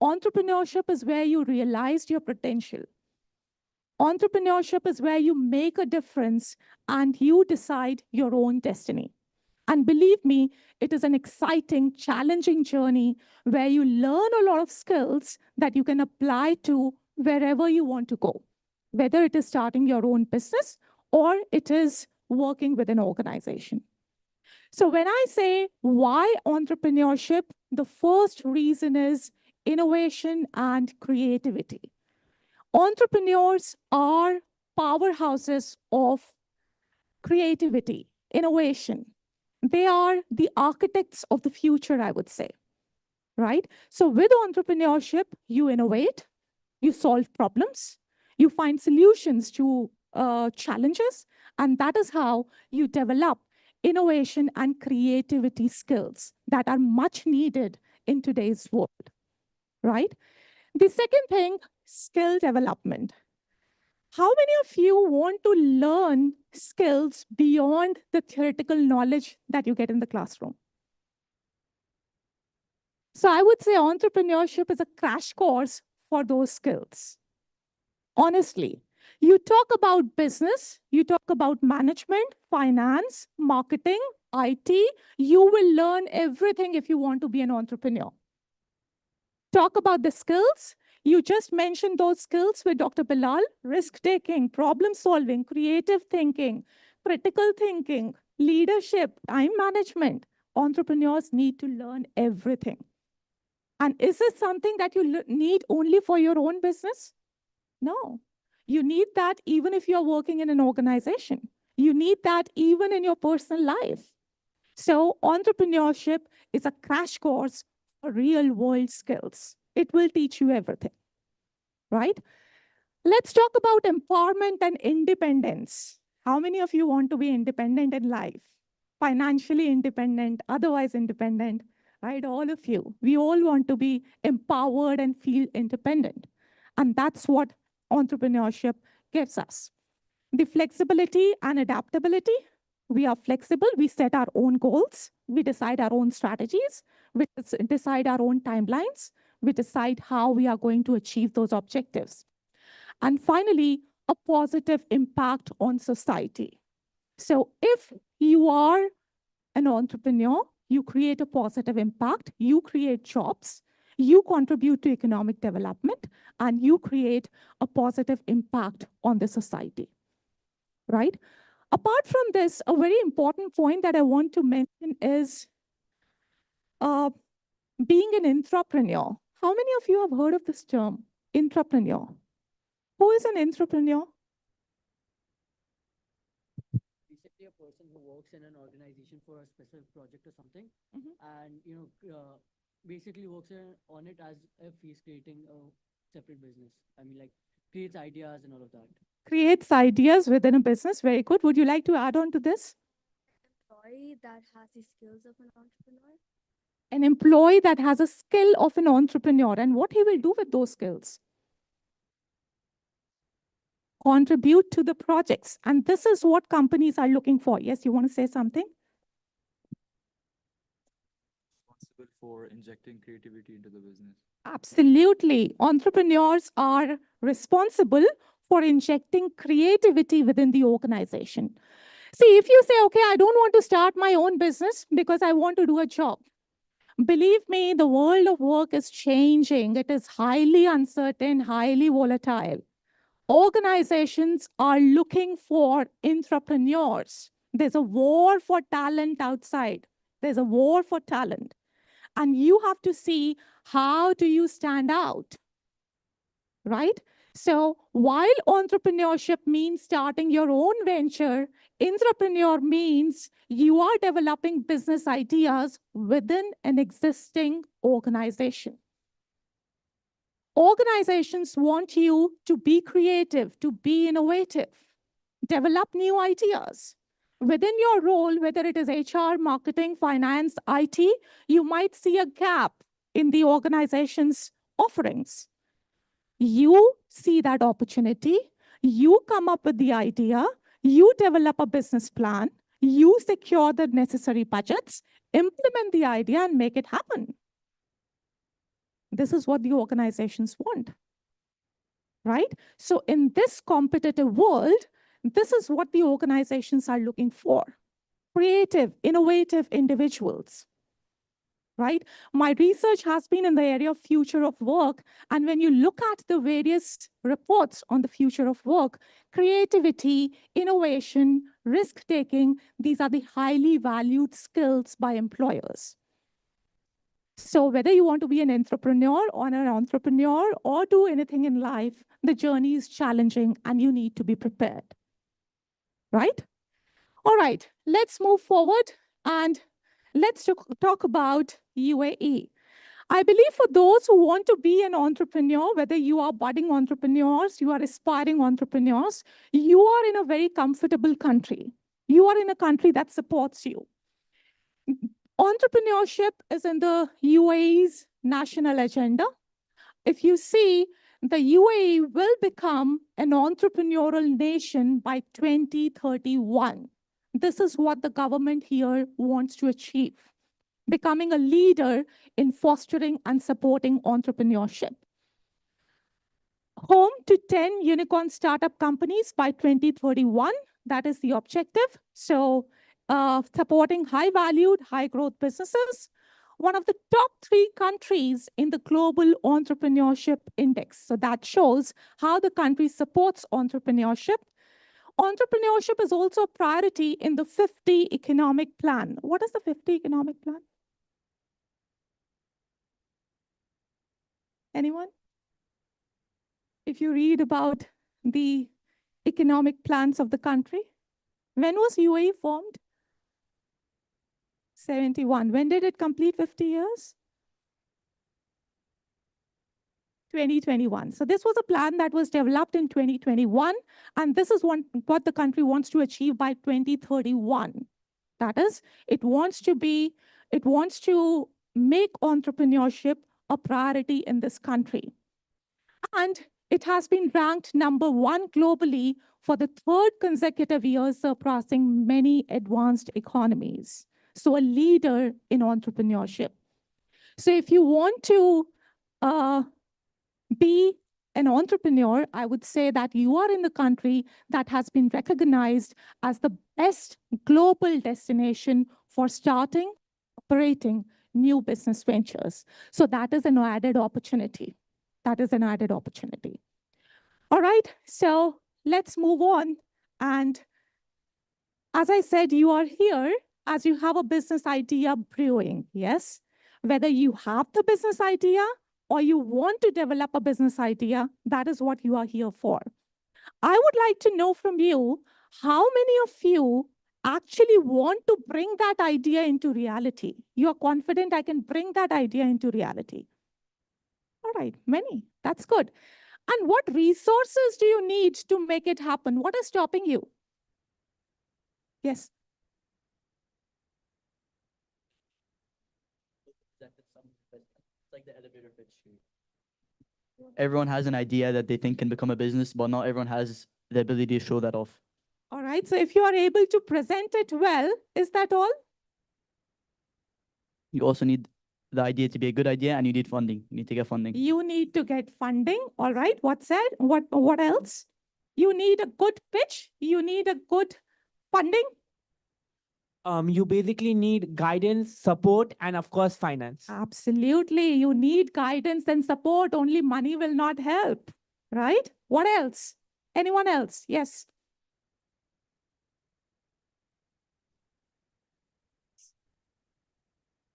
Entrepreneurship is where you realized your potential. Entrepreneurship is where you make a difference and you decide your own destiny. And believe me, it is an exciting, challenging journey where you learn a lot of skills that you can apply to wherever you want to go, whether it is starting your own business or it is working with an organization. So when I say why entrepreneurship, the first reason is innovation and creativity. Entrepreneurs are powerhouses of creativity, innovation. They are the architects of the future, I would say, right? So with entrepreneurship, you innovate, you solve problems, you find solutions to challenges, and that is how you develop innovation and creativity skills that are much needed in today's world, right? The second thing, skill development. How many of you want to learn skills beyond the theoretical knowledge that you get in the classroom? So I would say entrepreneurship is a crash course for those skills. Honestly, you talk about business, you talk about management, finance, marketing, IT, you will learn everything if you want to be an entrepreneur. Talk about the skills. You just mentioned those skills with Dr. Bilal: risk taking, problem solving, creative thinking, critical thinking, leadership, time management. Entrepreneurs need to learn everything. And is this something that you need only for your own business? No. You need that even if you're working in an organization. You need that even in your personal life. So entrepreneurship is a crash course for real world skills. It will teach you everything, right? Let's talk about empowerment and independence. How many of you want to be independent in life? Financially independent, otherwise independent, right? All of you. We all want to be empowered and feel independent. And that's what entrepreneurship gives us. The flexibility and adaptability. We are flexible. We set our own goals. We decide our own strategies. We decide our own timelines. We decide how we are going to achieve those objectives. And finally, a positive impact on society. So if you are an entrepreneur, you create a positive impact, you create jobs, you contribute to economic development, and you create a positive impact on the society, right? Apart from this, a very important point that I want to mention is being an entrepreneur. How many of you have heard of this term, entrepreneur? Who is an entrepreneur?
Basically, a person who works in an organization for a specific project or something, and basically works on it as if he's creating a separate business. I mean, like creates ideas and all of that.
Creates ideas within a business. Very good. Would you like to add on to this?
Employee that has the skills of an entrepreneur.
An employee that has a skill of an entrepreneur, and what he will do with those skills? Contribute to the projects. And this is what companies are looking for. Yes, you want to say something?
Responsible for injecting creativity into the business.
Absolutely. Entrepreneurs are responsible for injecting creativity within the organization. See, if you say, okay, I don't want to start my own business because I want to do a job. Believe me, the world of work is changing. It is highly uncertain, highly volatile. Organizations are looking for entrepreneurs. There's a war for talent outside. There's a war for talent. And you have to see, how do you stand out, right? So while entrepreneurship means starting your own venture, entrepreneur means you are developing business ideas within an existing organization. Organizations want you to be creative, to be innovative, develop new ideas. Within your role, whether it is HR, marketing, finance, IT, you might see a gap in the organization's offerings. You see that opportunity, you come up with the idea, you develop a business plan, you secure the necessary budgets, implement the idea, and make it happen. This is what the organizations want. right? So in this competitive world, this is what the organizations are looking for: creative, innovative individuals, right? My research has been in the area of future of work. And when you look at the various reports on the future of work, creativity, innovation, risk-taking, these are the highly valued skills by employers. So whether you want to be an entrepreneur or do anything in life, the journey is challenging and you need to be prepared, right? All right, let's move forward and let's talk about UAE. I believe for those who want to be an entrepreneur, whether you are budding entrepreneurs, you are aspiring entrepreneurs, you are in a very comfortable country. You are in a country that supports you. Entrepreneurship is in the UAE's national agenda. If you see, the UAE will become an entrepreneurial nation by 2031. This is what the government here wants to achieve, becoming a leader in fostering and supporting entrepreneurship. Home to 10 unicorn startup companies by 2031. That is the objective. So supporting high-valued, high-growth businesses. One of the top 3 countries in the Global Entrepreneurship Index. So that shows how the country supports entrepreneurship. Entrepreneurship is also a priority in the 50 economic plan. What is the 50 economic plan? Anyone? If you read about the economic plans of the country, when was UAE formed? 71. When did it complete 50 years? 2021. So this was a plan that was developed in 2021, and this is what the country wants to achieve by 2031. That is, it wants to make entrepreneurship a priority in this country. And it has been ranked #1 globally for the 3rd consecutive year, surpassing many advanced economies. So a leader in entrepreneurship. So if you want to be an entrepreneur, I would say that you are in the country that has been recognized as the best global destination for starting, operating new business ventures. So that is an added opportunity. That is an added opportunity. All right, so let's move on. And as I said, you are here as you have a business idea brewing, yes? Whether you have the business idea or you want to develop a business idea, that is what you are here for. I would like to know from you, how many of you actually want to bring that idea into reality? You are confident I can bring that idea into reality. All right, many. That's good. And what resources do you need to make it happen? What is stopping you? Yes.
It's like the elevator pitch. Everyone has an idea that they think can become a business, but not everyone has the ability to show that off.
All right, so if you are able to present it well, is that all?
You also need the idea to be a good idea, and you need funding. You need to get funding.
You need to get funding. All right, what's that? What else? You need a good pitch. You need a good funding.
You basically need guidance, support, and of course, finance.
Absolutely. You need guidance and support. Only money will not help, right? What else? Anyone else? Yes.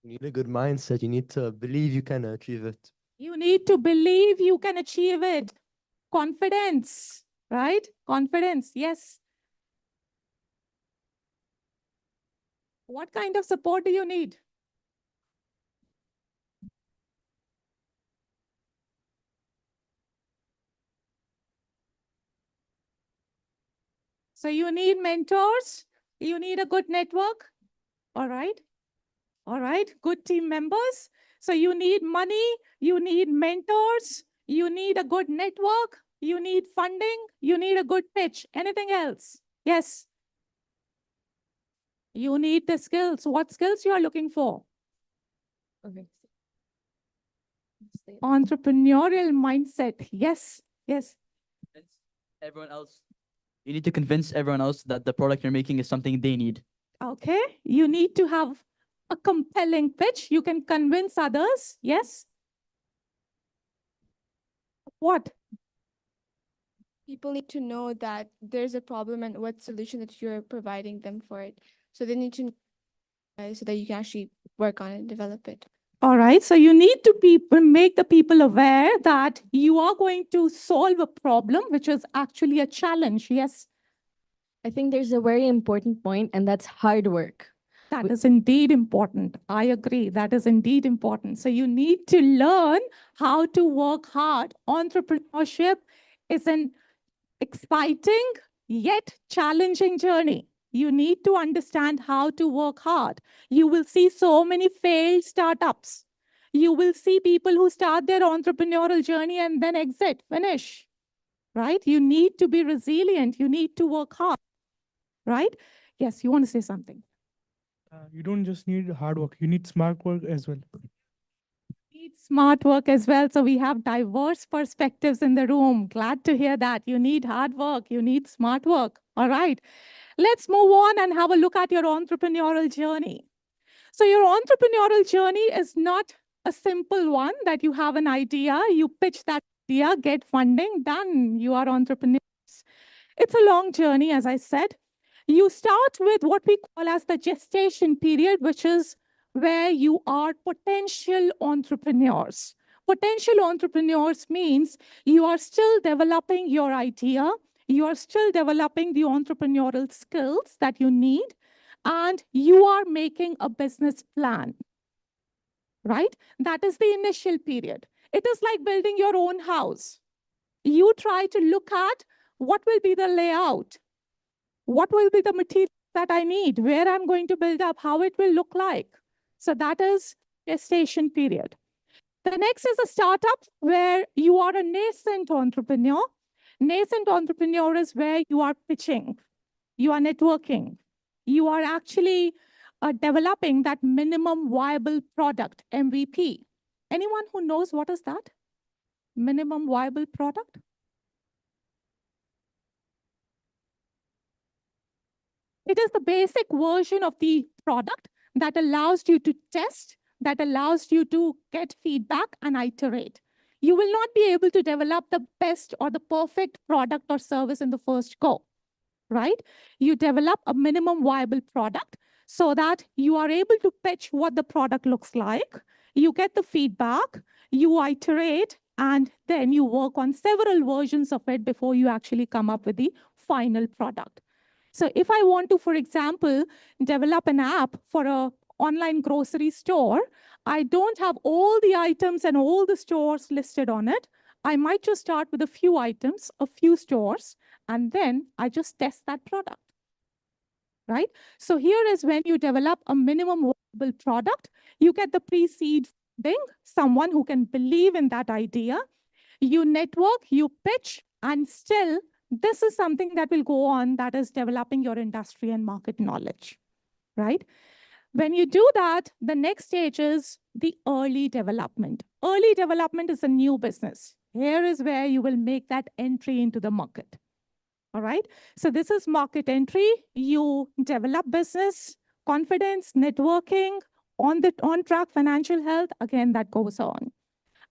You need a good mindset. You need to believe you can achieve it.
You need to believe you can achieve it. Confidence, right? Confidence, yes. What kind of support do you need? So you need mentors. You need a good network. All right. All right. Good team members. So you need money. You need mentors. You need a good network. You need funding. You need a good pitch. Anything else? Yes. You need the skills. What skills you are looking for?
Okay.
Entrepreneurial mindset. Yes. Yes.
everyone else. You need to convince everyone else that the product you're making is something they need.
Okay, you need to have a compelling pitch. You can convince others. Yes. What?
People need to know that there's a problem and what solution that you're providing them for it. So they need to know so that you can actually work on it, develop it.
All right. So you need to make the people aware that you are going to solve a problem, which is actually a challenge. Yes.
I think there's a very important point, and that's hard work.
That is indeed important. I agree. That is indeed important. So you need to learn how to work hard. Entrepreneurship is an exciting yet challenging journey. You need to understand how to work hard. You will see so many failed startups. You will see people who start their entrepreneurial journey and then exit, finish, right? You need to be resilient. You need to work hard, right? Yes, you want to say something.
You don't just need hard work, you need smart work as well.
Need smart work as well. So we have diverse perspectives in the room. Glad to hear that. You need hard work. You need smart work. All right. Let's move on and have a look at your entrepreneurial journey. So your entrepreneurial journey is not a simple one that you have an idea, you pitch that idea, get funding, done. You are entrepreneurs. It's a long journey, as I said. You start with what we call as the gestation period, which is where you are potential entrepreneurs. Potential entrepreneurs means you are still developing your idea, you are still developing the entrepreneurial skills that you need, and you are making a business plan, right? That is the initial period. It is like building your own house. You try to look at what will be the layout, what will be the material that I need, where I'm going to build up, how it will look like. So that is gestation period. The next is a startup where you are a nascent entrepreneur. Nascent entrepreneur is where you are pitching, you are networking, you are actually developing that minimum viable product, MVP. Anyone who knows what is that? Minimum viable product? It is the basic version of the product that allows you to test, that allows you to get feedback and iterate. You will not be able to develop the best or the perfect product or service in the first go, right? You develop a minimum viable product so that you are able to pitch what the product looks like. You get the feedback, you iterate, and then you work on several versions of it before you actually come up with the final product. So if I want to, for example, develop an app for an online grocery store, I don't have all the items and all the stores listed on it. I might just start with a few items, a few stores, and then I just test that product, right? So here is when you develop a minimum viable product. You get the pre-seed funding, someone who can believe in that idea. You network, you pitch, and still this is something that will go on, that is developing your industry and market knowledge, right? When you do that, the next stage is the early development. Early development is a new business. Here is where you will make that entry into the market. All right. So this is market entry. You develop business, confidence, networking, on track financial health. Again, that goes on.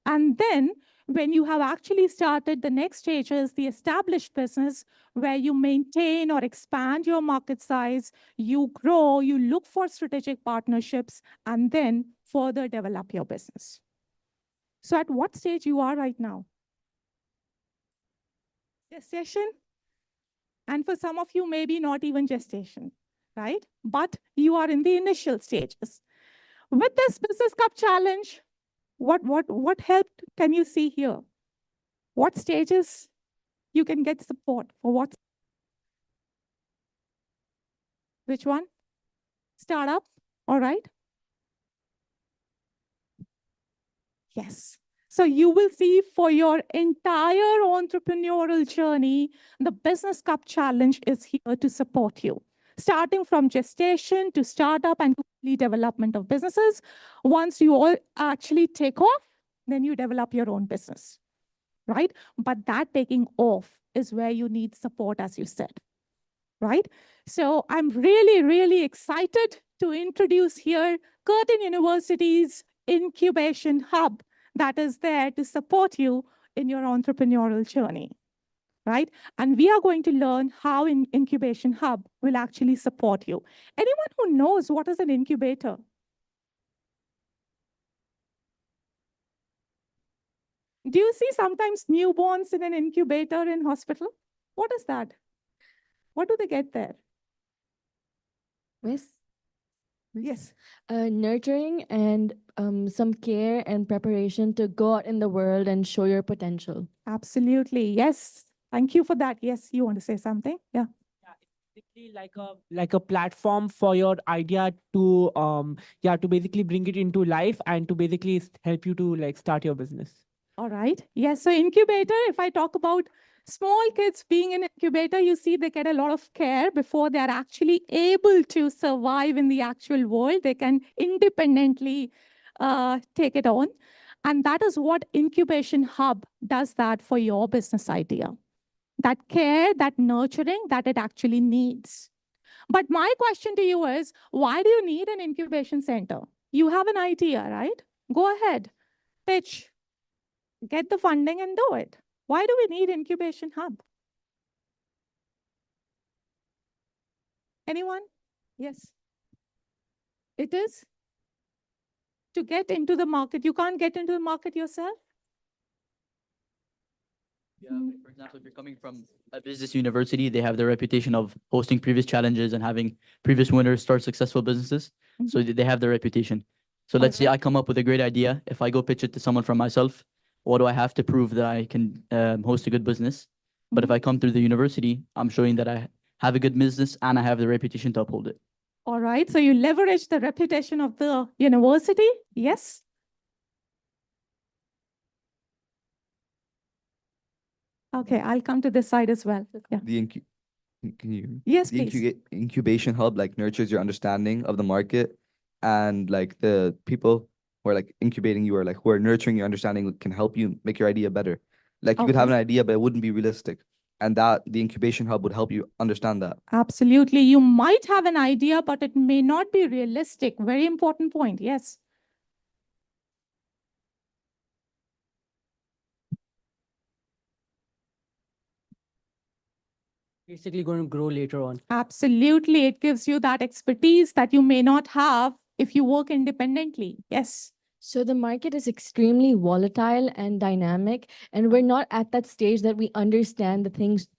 And then when you have actually started, the next stage is the established business where you maintain or expand your market size, you grow, you look for strategic partnerships, and then further develop your business. So at what stage you are right now? Gestation? And for some of you, maybe not even gestation, right? But you are in the initial stages. With this Business Cup Challenge, what help can you see here? What stages you can get support for what? Which one? Startup, all right? Yes. So you will see for your entire entrepreneurial journey, the Business Cup Challenge is here to support you. Starting from gestation to startup and to development of businesses. Once you all actually take off, then you develop your own business, right? But that taking off is where you need support, as you said, right? So I'm really, really excited to introduce here Curtin University's Incubation Hub that is there to support you in your entrepreneurial journey, right? And we are going to learn how Incubation Hub will actually support you. Anyone who knows what is an incubator? Do you see sometimes newborns in an incubator in hospital? What is that? What do they get there?
Miss?
Yes.
Nurturing and some care and preparation to go out in the world and show your potential.
Absolutely. Yes. Thank you for that. Yes, you want to say something? Yeah.
Basically like a platform for your idea to to basically bring it into life and to basically help you to like start your business.
All right. Yes. So incubator, if I talk about small kids being in incubator, you see they get a lot of care before they're actually able to survive in the actual world. They can independently take it on. And that is what Incubation Hub does that for your business idea. That care, that nurturing that it actually needs. But my question to you is, why do you need an incubation center? You have an idea, right? Go ahead, pitch, get the funding and do it. Why do we need Incubation Hub? Anyone? Yes. It is to get into the market. You can't get into the market yourself.
Yeah, like, for example, if you're coming from a business university, they have the reputation of hosting previous challenges and having previous winners start successful businesses. So they have their reputation. So let's say I come up with a great idea. If I go pitch it to someone from myself, what do I have to prove that I can host a good business? But if I come through the university, I'm showing that I have a good business and I have the reputation to uphold it.
All right. So you leverage the reputation of the university. Yes. Okay, I'll come to this side as well. Yeah.
Can you?
Yes,
The
please.
incubation hub like nurtures your understanding of the market, and like the people who are like incubating you or like who are nurturing your understanding can help you make your idea better. Like you could have an idea, but it wouldn't be realistic, and that the incubation hub would help you understand that.
Absolutely. You might have an idea, but it may not be realistic. Very important point. Yes.
Basically going to grow later on.
Absolutely. It gives you that expertise that you may not have if you work independently. Yes.
So the market is extremely volatile and dynamic, and we're not at that stage that we understand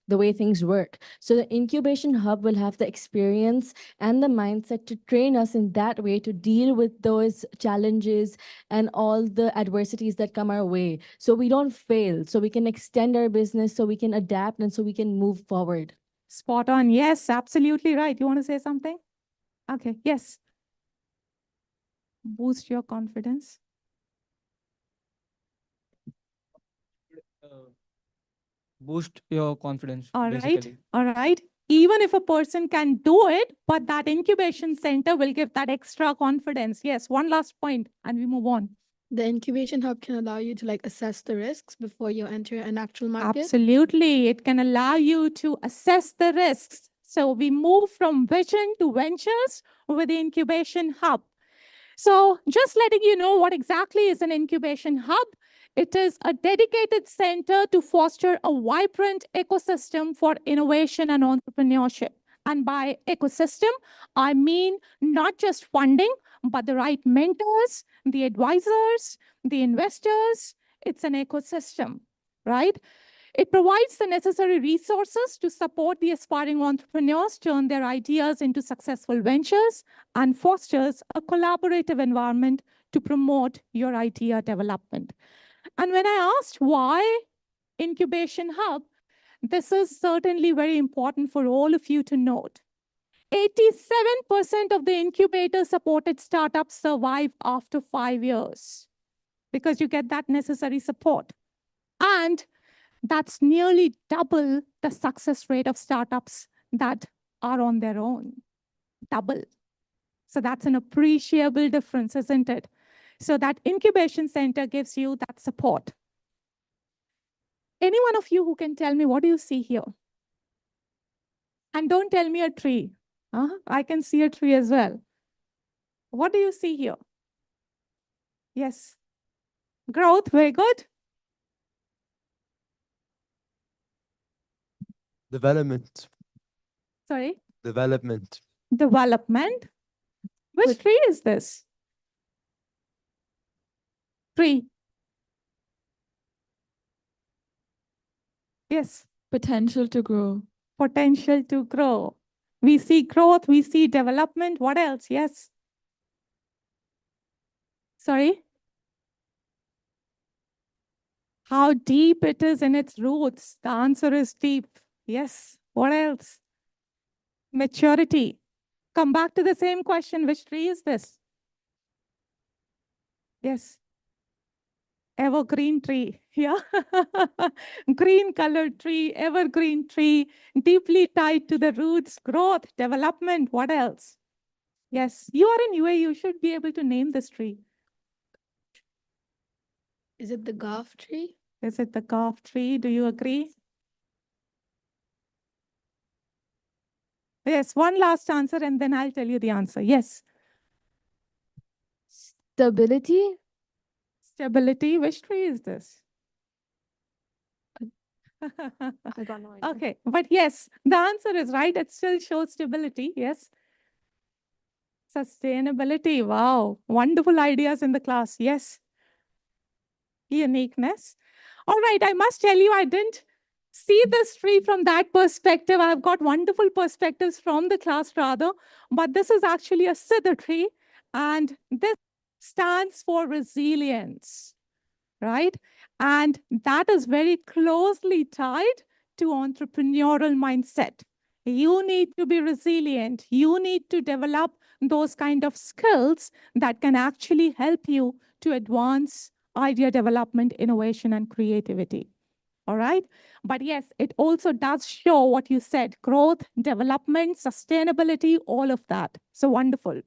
the way things work. So the incubation hub will have the experience and the mindset to train us in that way to deal with those challenges and all the adversities that come our way. So we don't fail, so we can extend our business, so we can adapt, and so we can move forward.
Spot on. Yes, absolutely right. You want to say something? Okay. Yes. Boost your confidence.
Boost your confidence.
All right.
Basically.
All right. Even if a person can do it, but that incubation center will give that extra confidence. Yes. One last point, and we move on.
The incubation hub can allow you to like assess the risks before you enter an actual market.
Absolutely. It can allow you to assess the risks. So we move from vision to ventures with the incubation hub. So just letting you know what exactly is an incubation hub. It is a dedicated center to foster a vibrant ecosystem for innovation and entrepreneurship. And by ecosystem, I mean not just funding, but the right mentors, the advisors, the investors. It's an ecosystem, right? It provides the necessary resources to support the aspiring entrepreneurs turn their ideas into successful ventures and fosters a collaborative environment to promote your idea development. And when I asked why Incubation Hub, this is certainly very important for all of you to note. 87% of the incubator-supported startups survive after 5 years because you get that necessary support. And that's nearly double the success rate of startups that are on their own. Double. So that's an appreciable difference, isn't it? So that incubation center gives you that support. Any one of you who can tell me, what do you see here? And don't tell me a tree. I can see a tree as well. What do you see here? Yes. Growth, very good.
Development.
Sorry?
Development.
Development. Which tree is this? Tree. Yes.
Potential to grow.
Potential to grow. We see growth, we see development. What else? Yes. Sorry? How deep it is in its roots. The answer is deep. Yes. What else? Maturity. Come back to the same question. Which tree is this? Yes. Evergreen tree. Yeah. Green colored tree, evergreen tree, deeply tied to the roots, growth, development. What else? Yes. You are in UAE. You should be able to name this tree.
Is it the golf tree?
Is it the golf tree? Do you agree? Yes. One last answer and then I'll tell you the answer. Yes.
Stability.
Stability. Which tree is this?
I got no idea.
Okay, but yes, the answer is right. It still shows stability. Yes. Sustainability. Wow. Wonderful ideas in the class. Yes. Uniqueness. All right. I must tell you, I didn't see this tree from that perspective. I've got wonderful perspectives from the class rather, but this is actually a cedar tree, and this stands for resilience, right? And that is very closely tied to entrepreneurial mindset. You need to be resilient. You need to develop those kind of skills that can actually help you to advance idea development, innovation, and creativity. All right. But yes, it also does show what you said, growth, development, sustainability, all of that. So wonderful.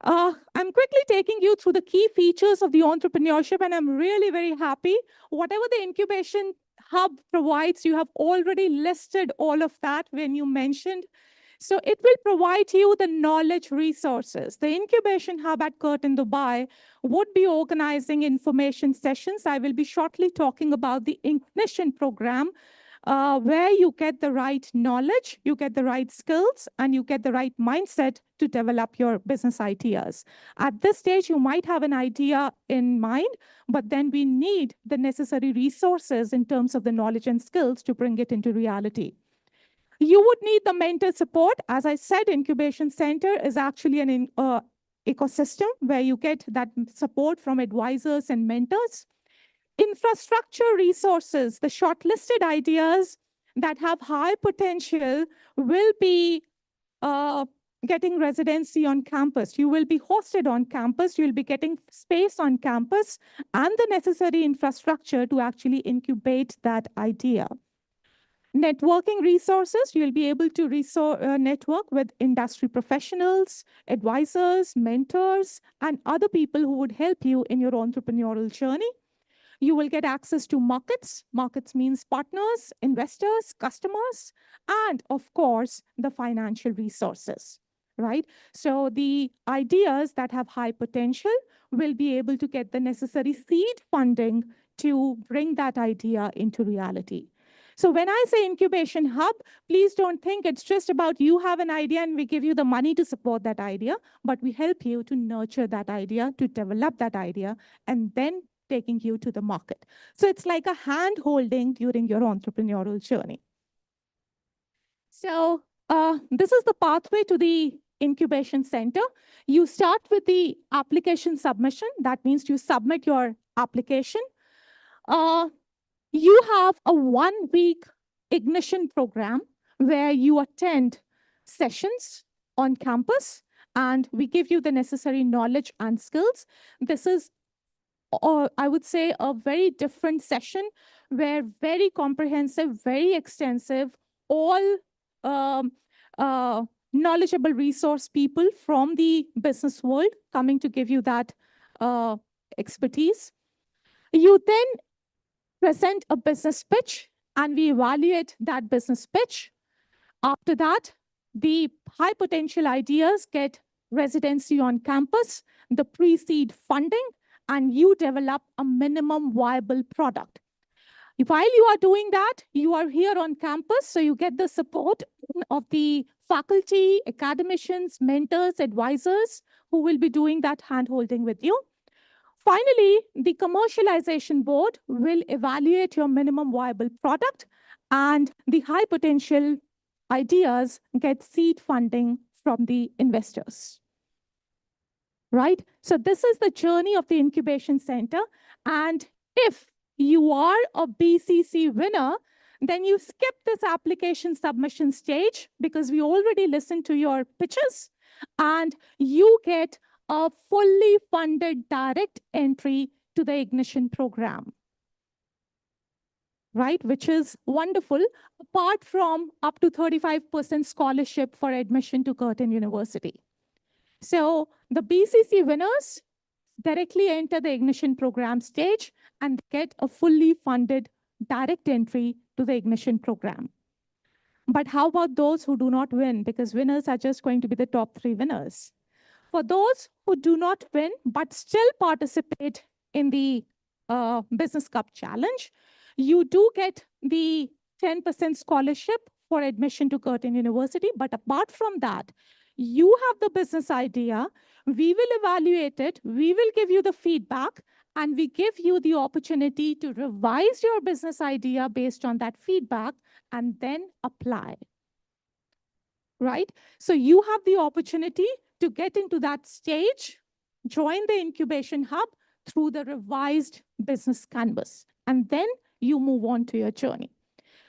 I'm quickly taking you through the key features of the entrepreneurship, and I'm really very happy. Whatever the incubation hub provides, you have already listed all of that when you mentioned. So it will provide you the knowledge resources. The incubation hub at Curtin Dubai would be organizing information sessions. I will be shortly talking about the ignition program, where you get the right knowledge, you get the right skills, and you get the right mindset to develop your business ideas. At this stage, you might have an idea in mind, but then we need the necessary resources in terms of the knowledge and skills to bring it into reality. You would need the mentor support. As I said, Incubation Center is actually an ecosystem where you get that support from advisors and mentors. Infrastructure resources, the shortlisted ideas that have high potential will be getting residency on campus. You will be hosted on campus. You'll be getting space on campus and the necessary infrastructure to actually incubate that idea. Networking resources, you'll be able to network with industry professionals, advisors, mentors, and other people who would help you in your entrepreneurial journey. You will get access to markets. Markets means partners, investors, customers, and of course, the financial resources, right? So the ideas that have high potential will be able to get the necessary seed funding to bring that idea into reality. So when I say incubation hub, please don't think it's just about you have an idea and we give you the money to support that idea, but we help you to nurture that idea, to develop that idea, and then taking you to the market. So it's like a hand holding during your entrepreneurial journey. So this is the pathway to the incubation center. You start with the application submission. That means you submit your application. You have a 1-week ignition program where you attend sessions on campus and we give you the necessary knowledge and skills. This is, I would say, a very different session where very comprehensive, very extensive, all knowledgeable resource people from the business world coming to give you that expertise. You then present a business pitch, and we evaluate that business pitch. After that, the high potential ideas get residency on campus, the pre-seed funding, and you develop a minimum viable product. While you are doing that, you are here on campus, so you get the support of the faculty, academicians, mentors, advisors who will be doing that hand-holding with you. Finally, the commercialization board will evaluate your minimum viable product, and the high potential ideas get seed funding from the investors. Right? So this is the journey of the incubation center. And if you are a BCC winner, then you skip this application submission stage because we already listened to your pitches, and you get a fully funded direct entry to the Ignition program, right? Which is wonderful, apart from up to 35% scholarship for admission to Curtin University. So the BCC winners directly enter the Ignition program stage and get a fully funded direct entry to the Ignition program. But how about those who do not win? Because winners are just going to be the top 3 winners. For those who do not win, but still participate in the Business Cup Challenge, you do get the 10% scholarship for admission to Curtin University. But apart from that, you have the business idea, we will evaluate it, we will give you the feedback, and we give you the opportunity to revise your business idea based on that feedback and then apply. Right? So you have the opportunity to get into that stage, join the incubation hub through the revised business canvas, and then you move on to your journey.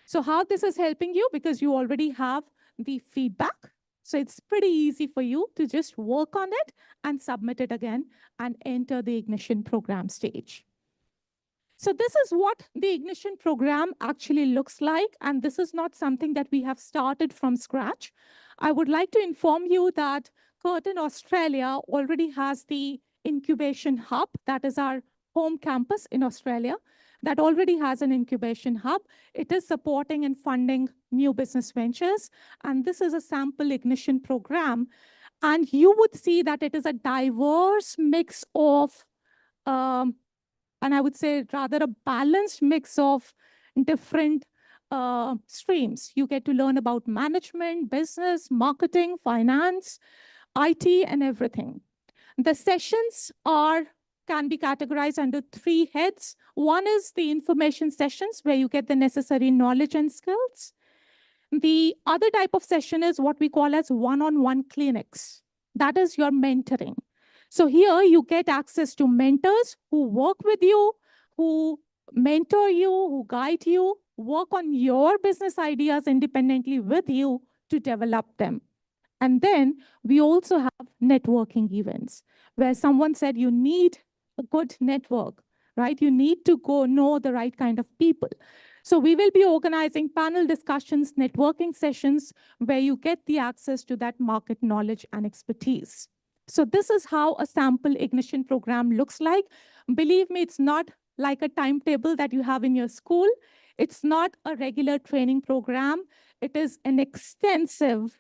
So how this is helping you, because you already have the feedback. So it's pretty easy for you to just work on it and submit it again and enter the Ignition program stage. So this is what the Ignition program actually looks like. And this is not something that we have started from scratch. I would like to inform you that Curtin, Australia already has the incubation hub. That is our home campus in Australia that already has an incubation hub. It is supporting and funding new business ventures. And this is a sample Ignition program. And you would see that it is a diverse mix of and I would say rather a balanced mix of different streams. You get to learn about management, business, marketing, finance, IT, and everything. The sessions can be categorized under 3 heads. One is the information sessions, where you get the necessary knowledge and skills. The other type of session is what we call as one-on-one clinics. That is your mentoring. So here you get access to mentors who work with you, who mentor you, who guide you, work on your business ideas independently with you to develop them. And then we also have networking events where someone said you need a good network, right? You need to go know the right kind of people. So we will be organizing panel discussions, networking sessions where you get the access to that market knowledge and expertise. So this is how a sample Ignition program looks like. Believe me, it's not like a timetable that you have in your school. It's not a regular training program. It is an extensive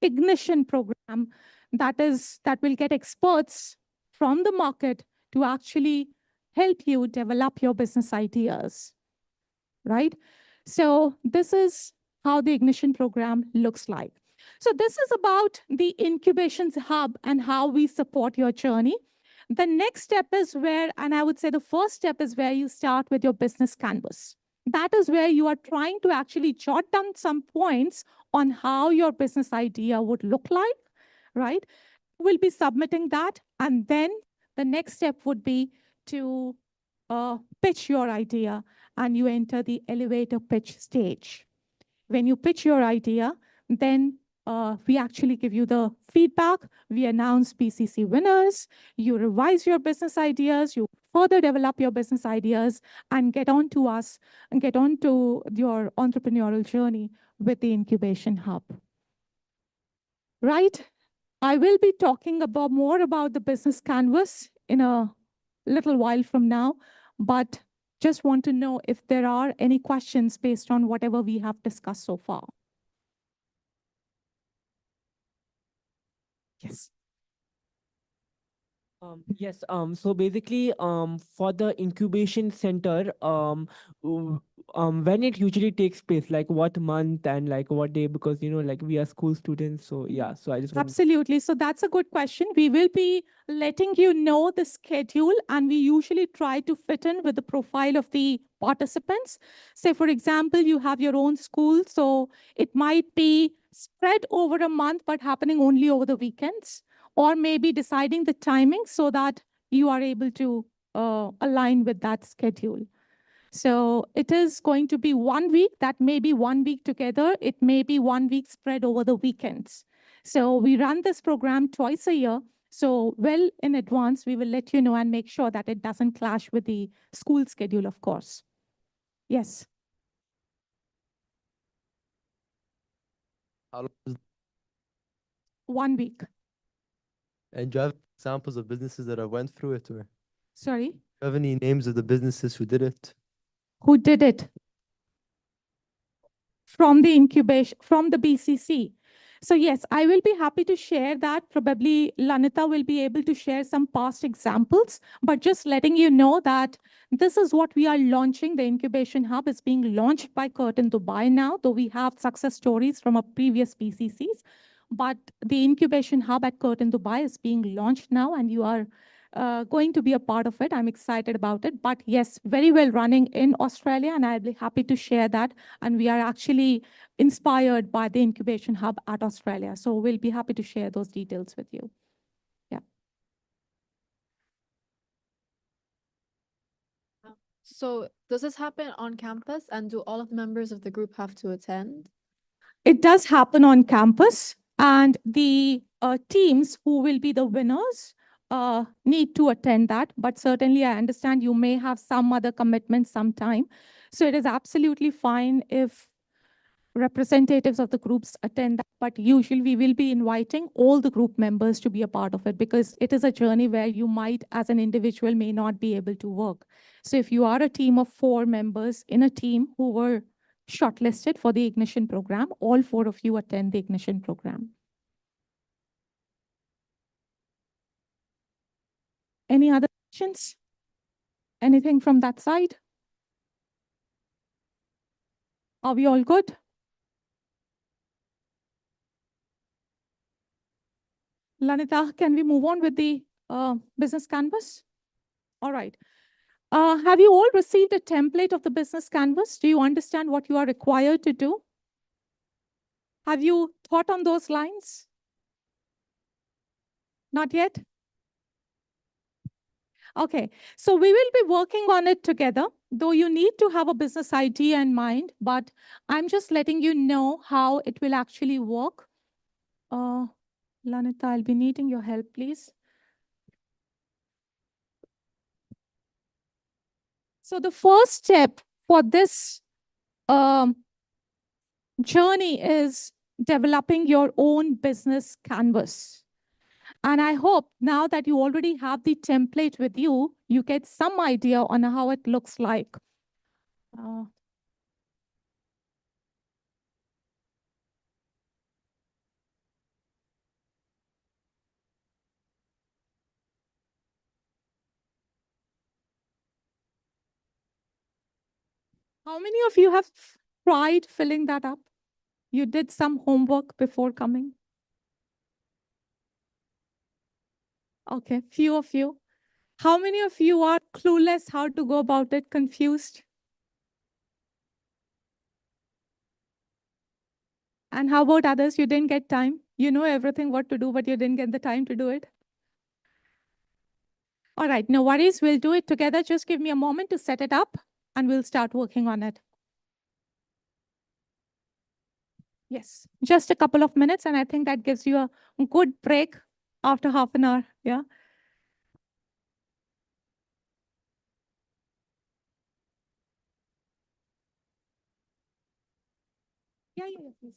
Ignition program that will get experts from the market to actually help you develop your business ideas, right? So this is how the Ignition program looks like. So this is about the incubations hub and how we support your journey. The next step is where, and I would say the first step is where you start with your business canvas. That is where you are trying to actually jot down some points on how your business idea would look like, right? We'll be submitting that. And then the next step would be to pitch your idea, and you enter the elevator pitch stage. When you pitch your idea, then we actually give you the feedback. We announce BCC winners. You revise your business ideas. You further develop your business ideas and get on to us and get on to your entrepreneurial journey with the Incubation Hub. Right? I will be talking more about the business canvas in a little while from now, but just want to know if there are any questions based on whatever we have discussed so far. Yes.
Yes, so basically, for the incubation center, when it usually takes place, like what month and like what day, because like we are school students, so yeah, so I just want.
Absolutely. So that's a good question. We will be letting you know the schedule, and we usually try to fit in with the profile of the participants. Say, for example, you have your own school, so it might be spread over a month, but happening only over the weekends, or maybe deciding the timing so that you are able to align with that schedule. So it is going to be 1 week. That may be 1 week together. It may be 1 week spread over the weekends. So we run this program twice a year. So well in advance, we will let you know and make sure that it doesn't clash with the school schedule, of course. Yes.
How long is-
1 week.
And do you have examples of businesses that have went through it, or do
Sorry.
you have any names of the businesses who did it?
Who did it? From the incubation, from the BCC. So yes, I will be happy to share that. Probably Lanita will be able to share some past examples, but just letting you know that this is what we are launching. The incubation hub is being launched by Curtin Dubai now, though we have success stories from our previous BCCs. But the incubation hub at Curtin Dubai is being launched now, and you are going to be a part of it. I'm excited about it. But yes, very well running in Australia, and I'll be happy to share that. And we are actually inspired by the incubation hub at Australia. So we'll be happy to share those details with you. Yeah.
So does this happen on campus, and do all of the members of the group have to attend?
It does happen on campus, and the teams who will be the winners need to attend that. But certainly, I understand you may have some other commitments sometime. So it is absolutely fine if representatives of the groups attend that, but usually we will be inviting all the group members to be a part of it, because it is a journey where you might, as an individual, may not be able to work. So if you are a team of 4 members in a team who were shortlisted for the Ignition program, all 4 of you attend the Ignition program. Any other questions? Anything from that side? Are we all good? Lanita, can we move on with the business canvas? All right. Have you all received a template of the business canvas? Do you understand what you are required to do? Have you thought on those lines? Not yet? Okay, so we will be working on it together, though you need to have a business idea in mind, but I'm just letting you know how it will actually work. Lanita, I'll be needing your help, please. So the first step for this journey is developing your own business canvas. And I hope now that you already have the template with you, you get some idea on how it looks like. How many of you have tried filling that up? You did some homework before coming? Okay, few of you. How many of you are clueless how to go about it, confused? And how about others? You didn't get time. You know everything what to do, but you didn't get the time to do it. All right, no worries. We'll do it together. Just give me a moment to set it up and we'll start working on it. Yes, just a couple of minutes. And I think that gives you a good break after half an hour. Yeah. Yeah, please.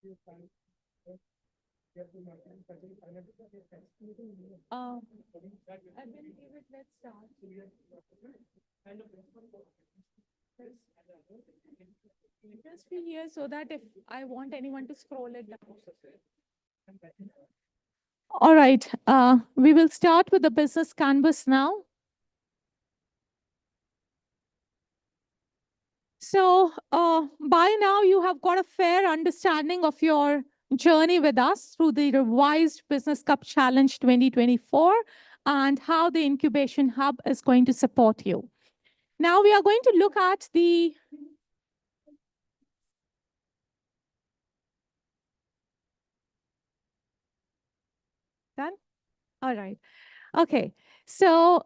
I believe it, let's start. Just be here so that if I want anyone to scroll it down. All right, we will start with the business canvas now. So by now you have got a fair understanding of your journey with us through the revised Business Cup Challenge 2024 and how the Incubation Hub is going to support you. Now we are going to look at the done. All right. Okay. So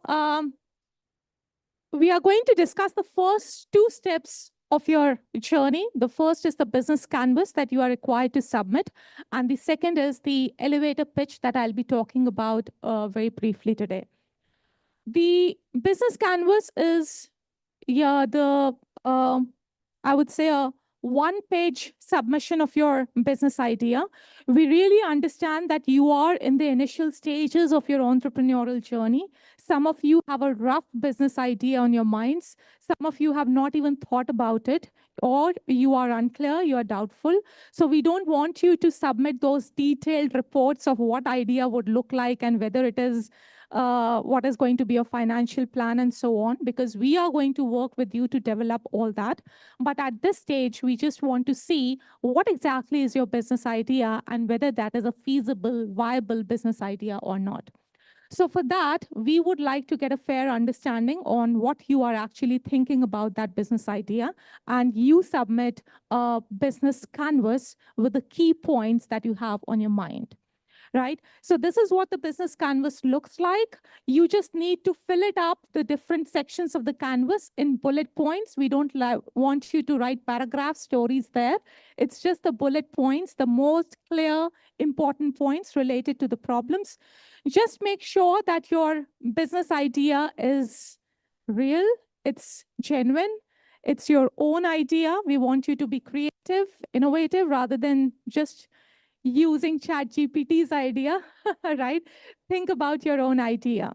we are going to discuss the first two steps of your journey. The first is the business canvas that you are required to submit. And the second is the elevator pitch that I'll be talking about very briefly today. The business canvas is, yeah, I would say a one-page submission of your business idea. We really understand that you are in the initial stages of your entrepreneurial journey. Some of you have a rough business idea on your minds. Some of you have not even thought about it, or you are unclear, you are doubtful. So we don't want you to submit those detailed reports of what idea would look like and whether it is what is going to be a financial plan and so on, because we are going to work with you to develop all that. But at this stage, we just want to see what exactly is your business idea and whether that is a feasible, viable business idea or not. So for that, we would like to get a fair understanding on what you are actually thinking about that business idea. And you submit a business canvas with the key points that you have on your mind. Right? So this is what the business canvas looks like. You just need to fill it up, the different sections of the canvas in bullet points. We don't want you to write paragraph stories there. It's just the bullet points, the most clear, important points related to the problems. Just make sure that your business idea is real, it's genuine, it's your own idea. We want you to be creative, innovative, rather than just using ChatGPT's idea, right? Think about your own idea.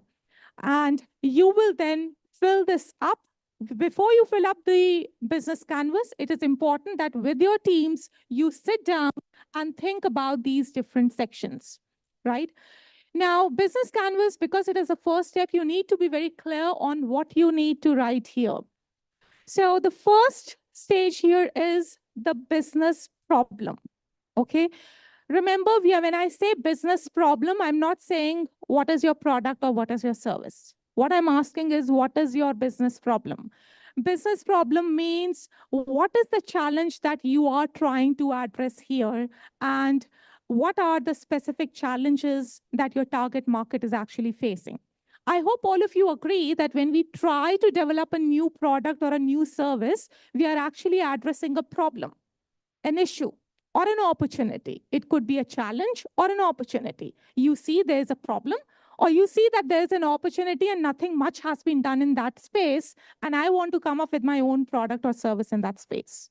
And you will then fill this up. Before you fill up the business canvas, it is important that with your teams, you sit down and think about these different sections, right? Now, business canvas, because it is the first step, you need to be very clear on what you need to write here. So the first stage here is the business problem, okay? Remember, when I say business problem, I'm not saying what is your product or what is your service. What I'm asking is, what is your business problem? Business problem means what is the challenge that you are trying to address here, and what are the specific challenges that your target market is actually facing? I hope all of you agree that when we try to develop a new product or a new service, we are actually addressing a problem, an issue, or an opportunity. It could be a challenge or an opportunity. You see there's a problem, or you see that there's an opportunity and nothing much has been done in that space, and I want to come up with my own product or service in that space,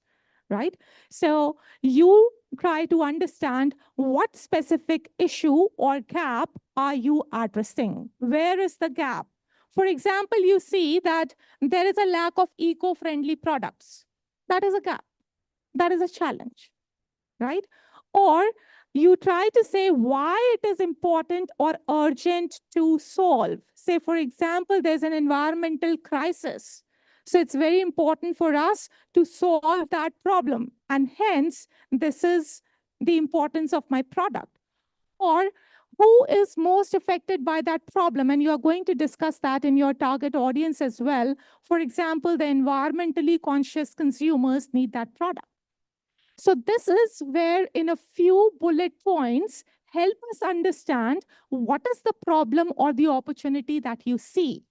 right? So you try to understand what specific issue or gap are you addressing? Where is the gap? For example, you see that there is a lack of eco-friendly products. That is a gap. That is a challenge, right? Or you try to say why it is important or urgent to solve. Say, for example, there's an environmental crisis. So it's very important for us to solve that problem. And hence, this is the importance of my product. Or who is most affected by that problem? And you're going to discuss that in your target audience as well. For example, the environmentally conscious consumers need that product. So this is where, in a few bullet points, help us understand what is the problem or the opportunity that you see.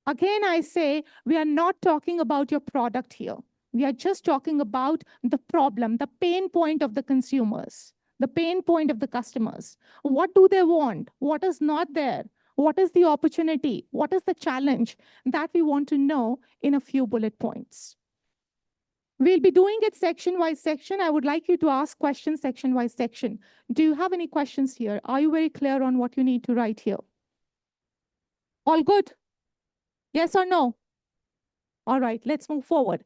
Again, I say, we are not talking about your product here. We are just talking about the problem, the pain point of the consumers, the pain point of the customers. What do they want? What is not there? What is the opportunity? What is the challenge that we want to know in a few bullet points? We'll be doing it section by section. I would like you to ask questions section by section. Do you have any questions here? Are you very clear on what you need to write here? All good? Yes or no? All right, let's move forward.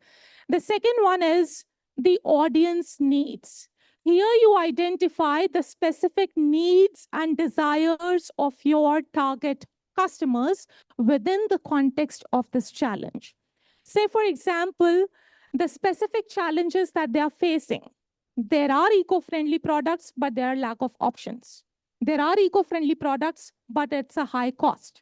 The second one is the audience needs. Here you identify the specific needs and desires of your target customers within the context of this challenge. Say, for example, the specific challenges that they are facing. There are eco-friendly products, but there are lack of options. There are eco-friendly products, but it's a high cost.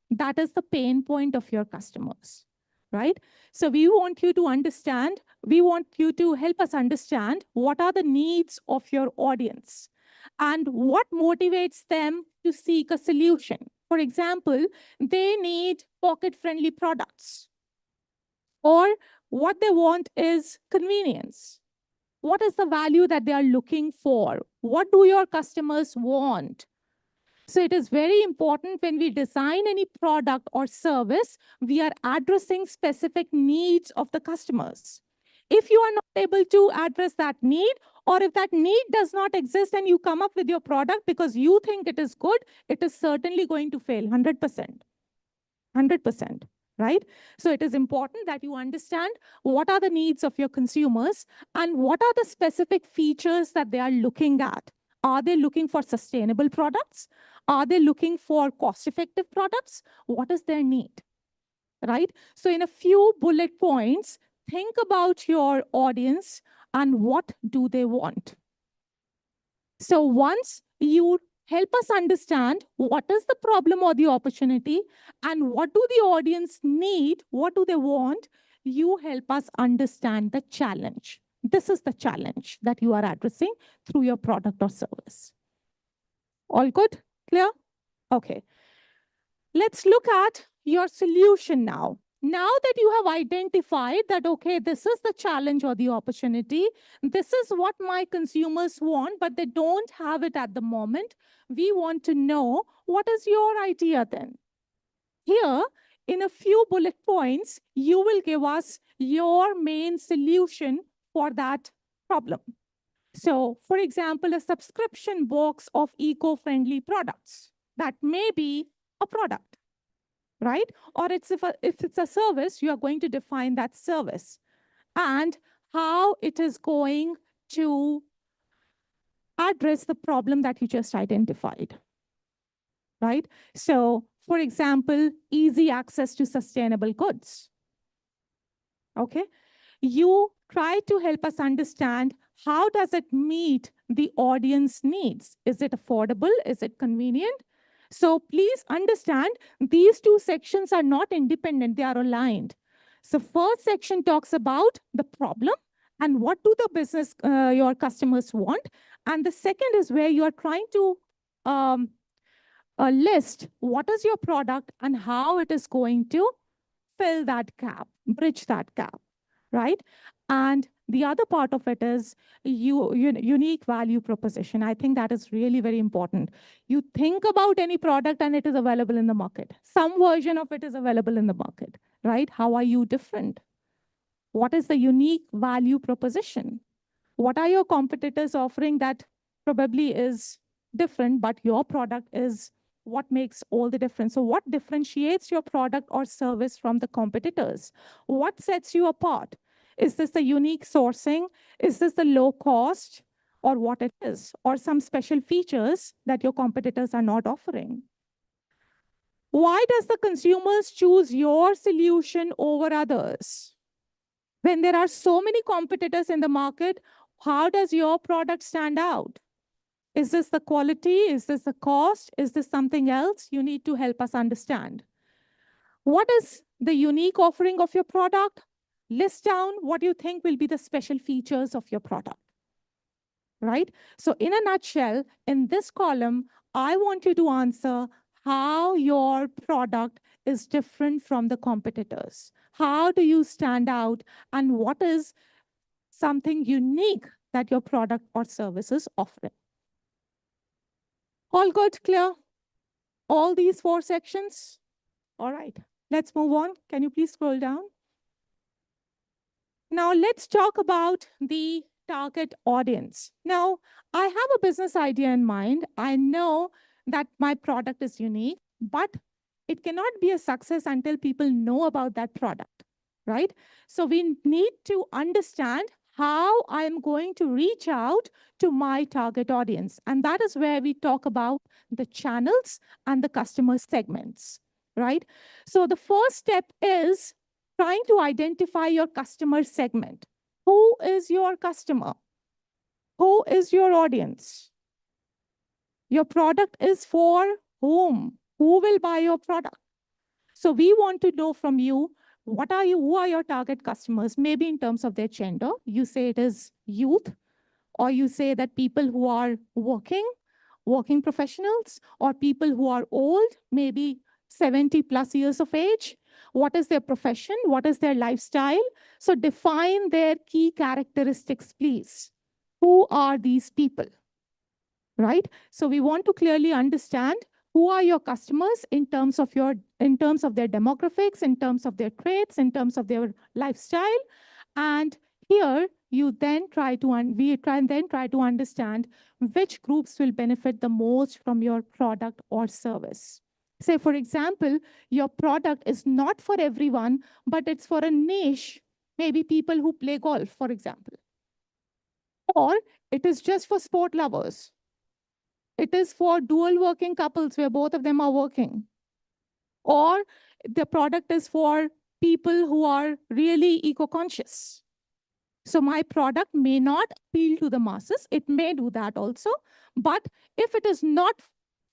That is the pain point of your customers, right? So we want you to understand, we want you to help us understand what are the needs of your audience and what motivates them to seek a solution. For example, they need pocket-friendly products, or what they want is convenience. What is the value that they are looking for? What do your customers want? So it is very important when we design any product or service, we are addressing specific needs of the customers. If you are not able to address that need, or if that need does not exist and you come up with your product because you think it is good, it is certainly going to fail 100%. 100%, right? So it is important that you understand what are the needs of your consumers and what are the specific features that they are looking at. Are they looking for sustainable products? Are they looking for cost-effective products? What is their need, right? So in a few bullet points, think about your audience and what do they want. So once you help us understand what is the problem or the opportunity and what do the audience need, what do they want, you help us understand the challenge. This is the challenge that you are addressing through your product or service. All good? Clear? Okay. Let's look at your solution now. Now that you have identified that, okay, this is the challenge or the opportunity, this is what my consumers want, but they don't have it at the moment. We want to know, what is your idea then? Here, in a few bullet points, you will give us your main solution for that problem. So, for example, a subscription box of eco-friendly products. That may be a product, right? Or if it's a service, you are going to define that service and how it is going to address the problem that you just identified, right? So, for example, easy access to sustainable goods. Okay, you try to help us understand how does it meet the audience needs? Is it affordable? Is it convenient? So please understand, these two sections are not independent, they are aligned. So first section talks about the problem and what do the business, your customers want. And the second is where you are trying to list what is your product and how it is going to fill that gap, bridge that gap, right? And the other part of it is unique value proposition. I think that is really very important. You think about any product and it is available in the market. Some version of it is available in the market, right? How are you different? What is the unique value proposition? What are your competitors offering that probably is different, but your product is what makes all the difference? So what differentiates your product or service from the competitors? What sets you apart? Is this the unique sourcing? Is this the low cost? Or what it is? Or some special features that your competitors are not offering? Why does the consumers choose your solution over others? When there are so many competitors in the market, how does your product stand out? Is this the quality? Is this the cost? Is this something else? You need to help us understand. What is the unique offering of your product? List down what you think will be the special features of your product, right? So in a nutshell, in this column, I want you to answer how your product is different from the competitors. How do you stand out? And what is something unique that your product or service is offering? All good, clear? All these 4 sections? All right, let's move on. Can you please scroll down? Now let's talk about the target audience. Now, I have a business idea in mind. I know that my product is unique, but it cannot be a success until people know about that product, right? So we need to understand how I'm going to reach out to my target audience. And that is where we talk about the channels and the customer segments, right? So the first step is trying to identify your customer segment. Who is your customer? Who is your audience? Your product is for whom? Who will buy your product? So we want to know from you, who are your target customers? Maybe in terms of their gender, you say it is youth, or you say that people who are working professionals, or people who are old, maybe 70 plus years of age. What is their profession? What is their lifestyle? So define their key characteristics, please. Who are these people, right? So we want to clearly understand who are your customers in terms of their demographics, in terms of their traits, in terms of their lifestyle. And here you then try to understand which groups will benefit the most from your product or service. Say, for example, your product is not for everyone, but it's for a niche, maybe people who play golf, for example. Or it is just for sport lovers. It is for dual working couples where both of them are working. Or the product is for people who are really eco-conscious. So my product may not appeal to the masses. It may do that also. But if it is not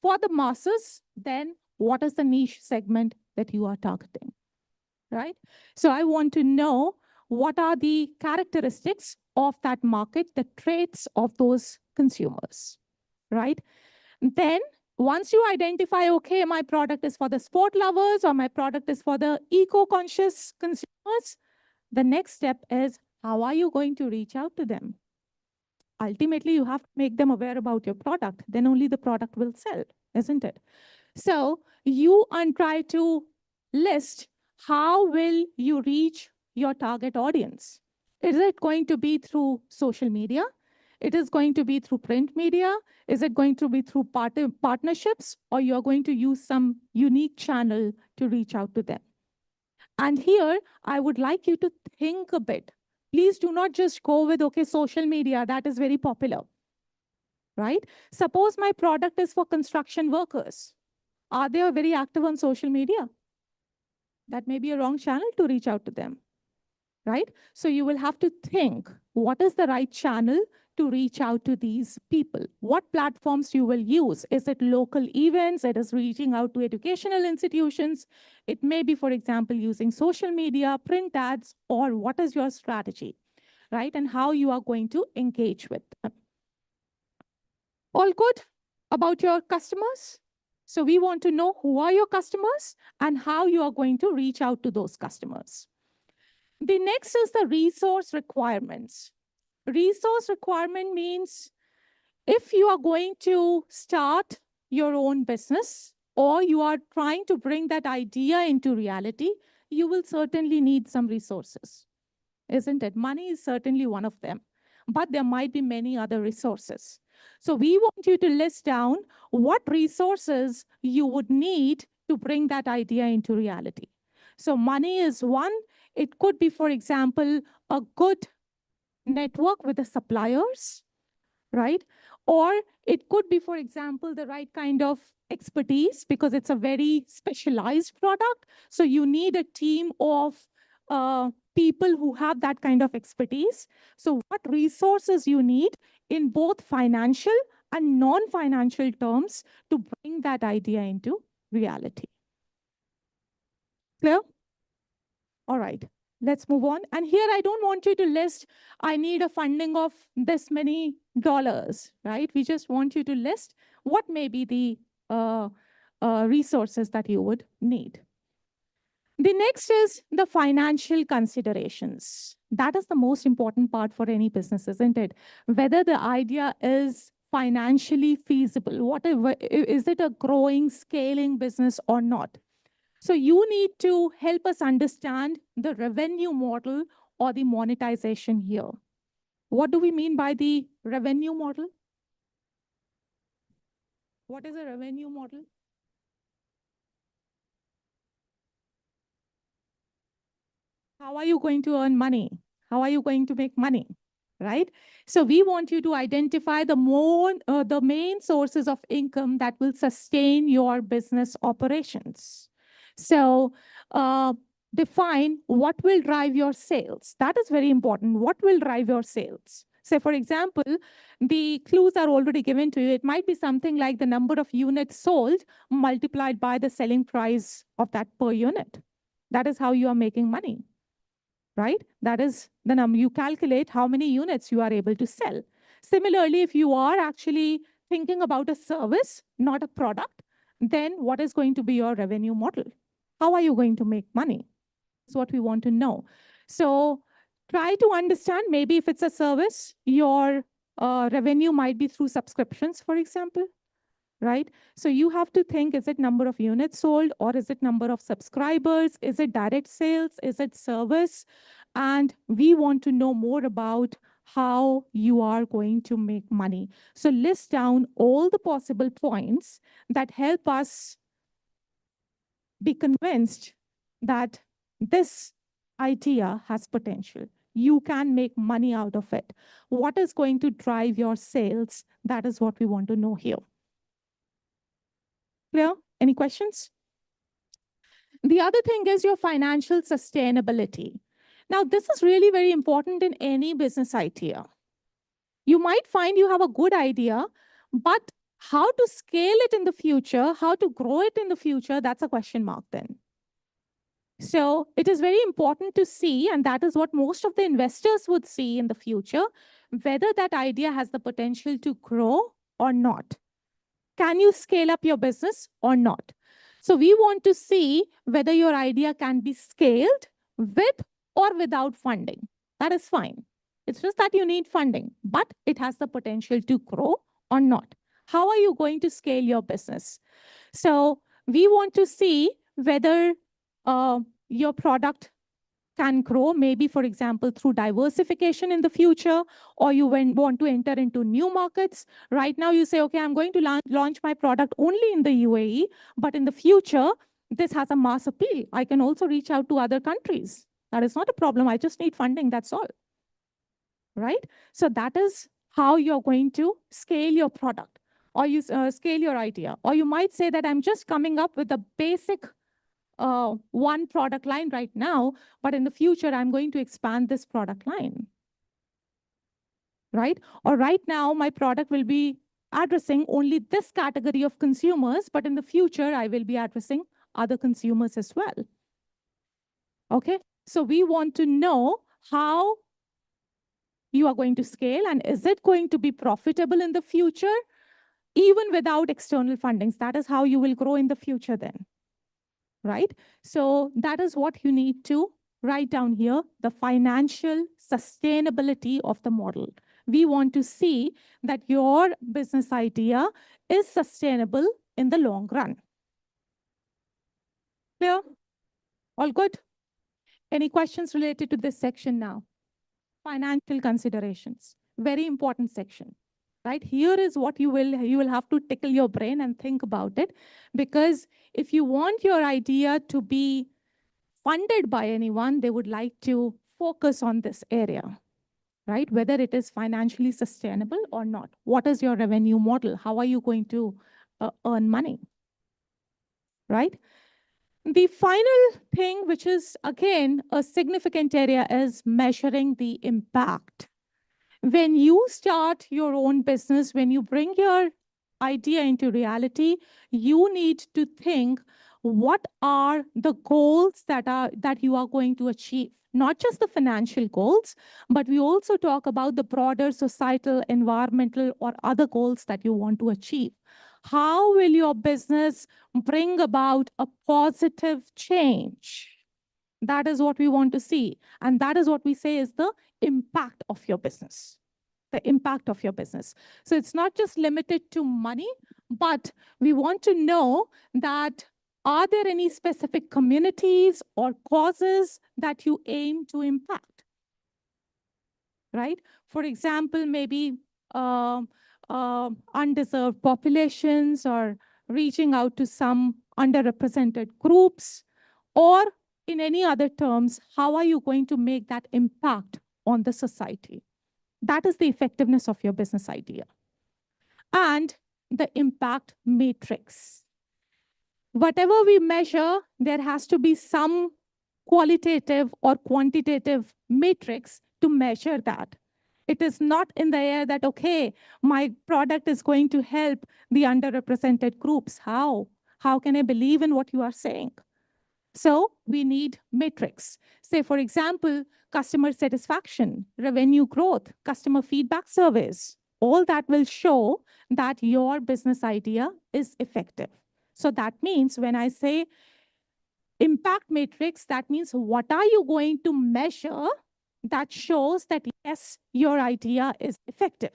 for the masses, then what is the niche segment that you are targeting, right? So I want to know what are the characteristics of that market, the traits of those consumers, right? Then once you identify, okay, my product is for the sport lovers or my product is for the eco-conscious consumers, the next step is, how are you going to reach out to them? Ultimately, you have to make them aware about your product. Then only the product will sell, isn't it? So you try to list how will you reach your target audience. Is it going to be through social media? It is going to be through print media? Is it going to be through partnerships? Or you're going to use some unique channel to reach out to them? And here, I would like you to think a bit. Please do not just go with, okay, social media, that is very popular, right? Suppose my product is for construction workers. Are they very active on social media? That may be a wrong channel to reach out to them, right? So you will have to think, what is the right channel to reach out to these people? What platforms you will use? Is it local events? It is reaching out to educational institutions. It may be, for example, using social media, print ads, or what is your strategy, right? And how you are going to engage with them. All good about your customers? So we want to know who are your customers and how you are going to reach out to those customers. The next is the resource requirements. Resource requirement means if you are going to start your own business or you are trying to bring that idea into reality, you will certainly need some resources, isn't it? Money is certainly one of them, but there might be many other resources. So we want you to list down what resources you would need to bring that idea into reality. So money is one. It could be, for example, a good network with the suppliers, right? Or it could be, for example, the right kind of expertise because it's a very specialized product. So you need a team of people who have that kind of expertise. So what resources you need in both financial and non-financial terms to bring that idea into reality. Clear? All right, let's move on. And here I don't want you to list, I need a funding of this many dollars, right? We just want you to list what may be the resources that you would need. The next is the financial considerations. That is the most important part for any business, isn't it? Whether the idea is financially feasible, whatever, is it a growing, scaling business or not? So you need to help us understand the revenue model or the monetization here. What do we mean by the revenue model? What is a revenue model? How are you going to earn money? How are you going to make money? Right? So we want you to identify the main sources of income that will sustain your business operations. So define what will drive your sales. That is very important. What will drive your sales? Say, for example, the clues are already given to you. It might be something like the number of units sold multiplied by the selling price of that per unit. That is how you are making money, right? That is the number. You calculate how many units you are able to sell. Similarly, if you are actually thinking about a service, not a product, then what is going to be your revenue model? How are you going to make money? That's what we want to know. So try to understand, maybe if it's a service, your revenue might be through subscriptions, for example, right? So you have to think, is it number of units sold, or is it number of subscribers? Is it direct sales? Is it service? And we want to know more about how you are going to make money. So list down all the possible points that help us be convinced that this idea has potential. You can make money out of it. What is going to drive your sales? That is what we want to know here. Clear? Any questions? The other thing is your financial sustainability. Now, this is really very important in any business idea. You might find you have a good idea, but how to scale it in the future, how to grow it in the future, that's a question mark then. So it is very important to see, and that is what most of the investors would see in the future, whether that idea has the potential to grow or not. Can you scale up your business or not? So we want to see whether your idea can be scaled with or without funding. That is fine. It's just that you need funding, but it has the potential to grow or not. How are you going to scale your business? So we want to see whether your product can grow, maybe, for example, through diversification in the future, or you want to enter into new markets. Right now, you say, okay, I'm going to launch my product only in the UAE, but in the future, this has a mass appeal. I can also reach out to other countries. That is not a problem. I just need funding. That's all. Right? So that is how you're going to scale your product, or you scale your idea. Or you might say that I'm just coming up with a basic one product line right now, but in the future, I'm going to expand this product line, right? Or right now, my product will be addressing only this category of consumers, but in the future, I will be addressing other consumers as well. Okay, so we want to know how you are going to scale, and is it going to be profitable in the future, even without external fundings? That is how you will grow in the future then. Right? So that is what you need to write down here, the financial sustainability of the model. We want to see that your business idea is sustainable in the long run. Clear? All good? Any questions related to this section now? Financial considerations, very important section. Right? Here is what you will have to tickle your brain and think about it, because if you want your idea to be funded by anyone, they would like to focus on this area, right? Whether it is financially sustainable or not. What is your revenue model? How are you going to earn money, right? The final thing, which is again a significant area, is measuring the impact. When you start your own business, when you bring your idea into reality, you need to think, what are the goals that you are going to achieve? Not just the financial goals, but we also talk about the broader societal, environmental, or other goals that you want to achieve. How will your business bring about a positive change? That is what we want to see. And that is what we say is the impact of your business. The impact of your business. So it's not just limited to money, but we want to know that, are there any specific communities or causes that you aim to impact? right? For example, maybe undeserved populations or reaching out to some underrepresented groups, or in any other terms, how are you going to make that impact on the society? That is the effectiveness of your business idea. And the impact matrix. Whatever we measure, there has to be some qualitative or quantitative matrix to measure that. It is not in the air that, okay, my product is going to help the underrepresented groups. How? How can I believe in what you are saying? So we need metrics. Say, for example, customer satisfaction, revenue growth, customer feedback surveys. All that will show that your business idea is effective. So that means when I say impact matrix, that means what are you going to measure that shows that, yes, your idea is effective.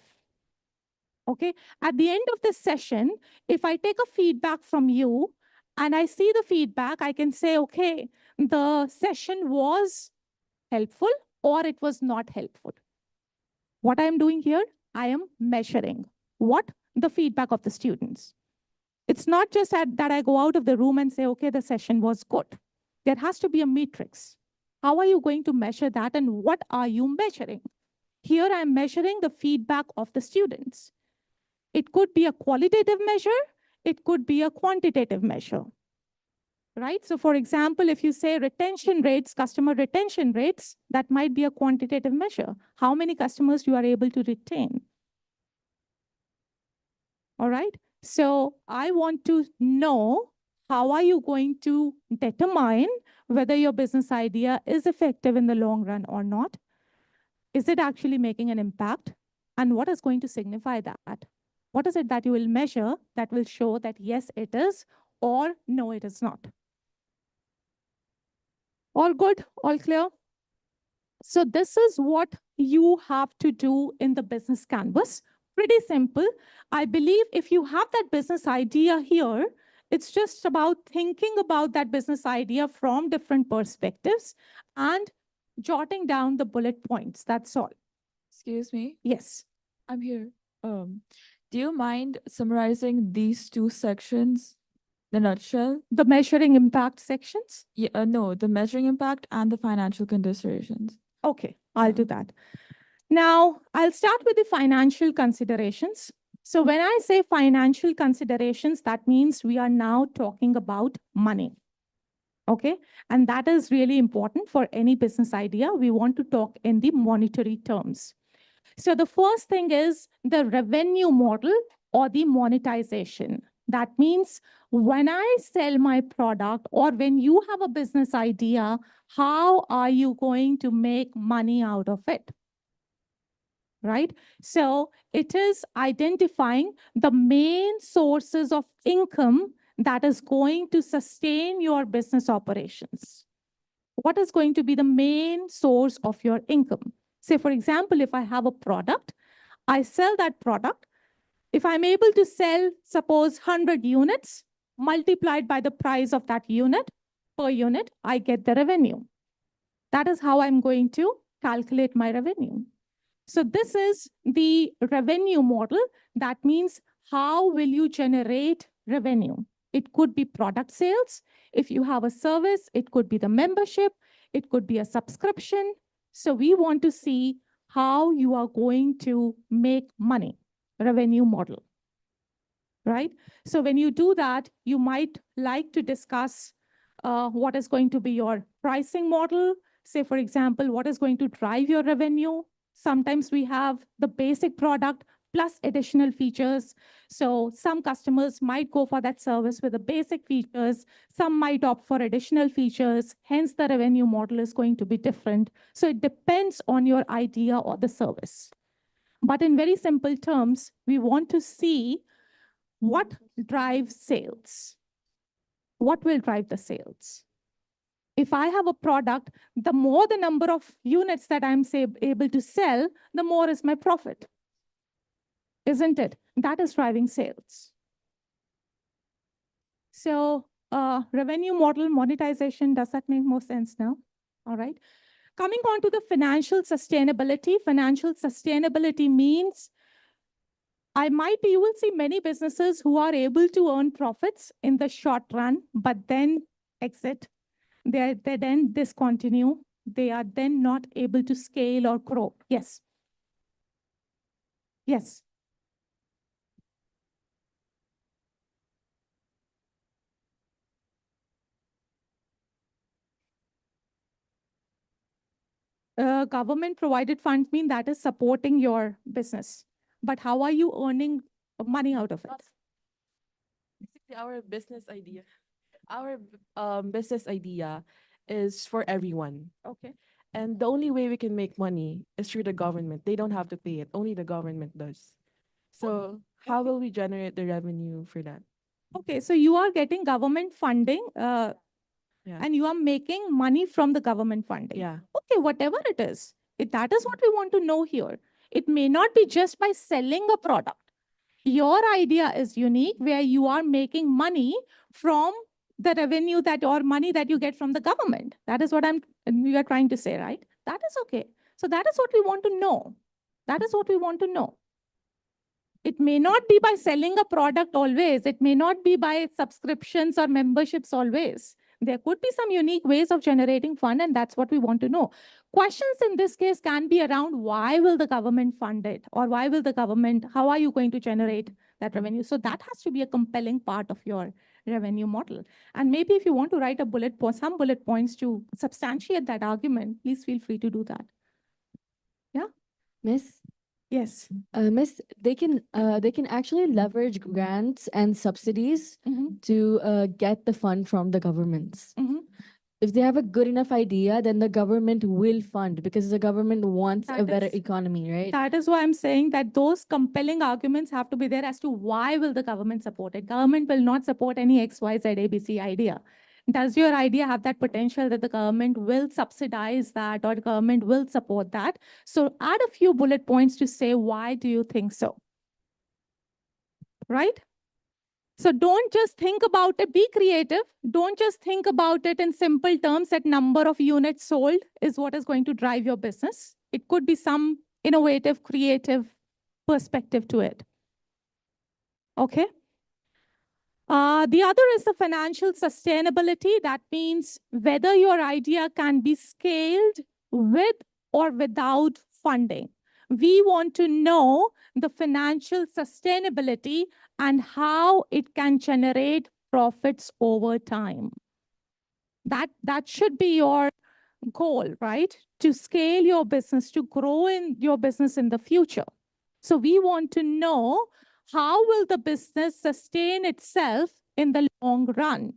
Okay. At the end of the session, if I take a feedback from you and I see the feedback, I can say, okay, the session was helpful or it was not helpful. What I am doing here, I am measuring what? The feedback of the students. It's not just that I go out of the room and say, okay, the session was good. There has to be a matrix. How are you going to measure that and what are you measuring? Here I'm measuring the feedback of the students. It could be a qualitative measure. It could be a quantitative measure, right? So for example, if you say retention rates, customer retention rates, that might be a quantitative measure. How many customers you are able to retain? All right. So I want to know, how are you going to determine whether your business idea is effective in the long run or not? Is it actually making an impact? And what is going to signify that? What is it that you will measure that will show that yes, it is, or no, it is not? All good? All clear? So this is what you have to do in the business canvas. Pretty simple. I believe if you have that business idea here, it's just about thinking about that business idea from different perspectives and jotting down the bullet points. That's all.
Excuse me.
Yes.
I'm here. Do you mind summarizing these two sections in a nutshell?
The measuring impact sections?
Yeah, no, the measuring impact and the financial considerations.
Okay, I'll do that. Now, I'll start with the financial considerations. So when I say financial considerations, that means we are now talking about money. Okay, and that is really important for any business idea. We want to talk in the monetary terms. So the first thing is the revenue model or the monetization. That means when I sell my product or when you have a business idea, how are you going to make money out of it? Right? So it is identifying the main sources of income that is going to sustain your business operations. What is going to be the main source of your income? Say, for example, if I have a product, I sell that product. If I'm able to sell, suppose 100 units multiplied by the price of that unit, per unit, I get the revenue. That is how I'm going to calculate my revenue. So this is the revenue model. That means how will you generate revenue? It could be product sales. If you have a service, it could be the membership. It could be a subscription. So we want to see how you are going to make money, revenue model, right? So when you do that, you might like to discuss what is going to be your pricing model. Say, for example, what is going to drive your revenue? Sometimes we have the basic product plus additional features. So some customers might go for that service with the basic features. Some might opt for additional features. Hence, the revenue model is going to be different. So it depends on your idea or the service. But in very simple terms, we want to see what drives sales. What will drive the sales? If I have a product, the more the number of units that I'm able to sell, the more is my profit. Isn't it? That is driving sales. So revenue model monetization, does that make more sense now? All right. Coming on to the financial sustainability means you will see many businesses who are able to earn profits in the short run, but then exit. They then discontinue. They are then not able to scale or grow. Yes. Yes. Government provided funds mean that is supporting your business. But how are you earning money out of it?
Basically, our business idea is for everyone.
Okay.
And the only way we can make money is through the government. They don't have to pay it. Only the government does. So how will we generate the revenue for that?
Okay, so you are getting government funding
Yeah.
and you are making money from the government funding.
Yeah.
Okay, whatever it is, that is what we want to know here. It may not be just by selling a product. Your idea is unique where you are making money from the revenue or money that you get from the government. That is what we are trying to say, right? That is okay. So that is what we want to know. That is what we want to know. It may not be by selling a product always. It may not be by subscriptions or memberships always. There could be some unique ways of generating fund, and that's what we want to know. Questions in this case can be around why will the government fund it? Or how are you going to generate that revenue? So that has to be a compelling part of your revenue model. And maybe if you want to write some bullet points to substantiate that argument, please feel free to do that. Yeah?
Miss?
Yes.
Miss, they can actually leverage grants and subsidies to get the fund from the governments. If they have a good enough idea, then the government will fund because the government wants a better economy, right?
That is why I'm saying that those compelling arguments have to be there as to why will the government support it. Government will not support any XYZ ABC idea. Does your idea have that potential that the government will subsidize that or the government will support that? So add a few bullet points to say, why do you think so? Right? So don't just think about it, be creative. Don't just think about it in simple terms that number of units sold is what is going to drive your business. It could be some innovative, creative perspective to it. Okay? The other is the financial sustainability. That means whether your idea can be scaled with or without funding. We want to know the financial sustainability and how it can generate profits over time. That should be your goal, right? To scale your business, to grow in your business in the future. So we want to know how will the business sustain itself in the long run?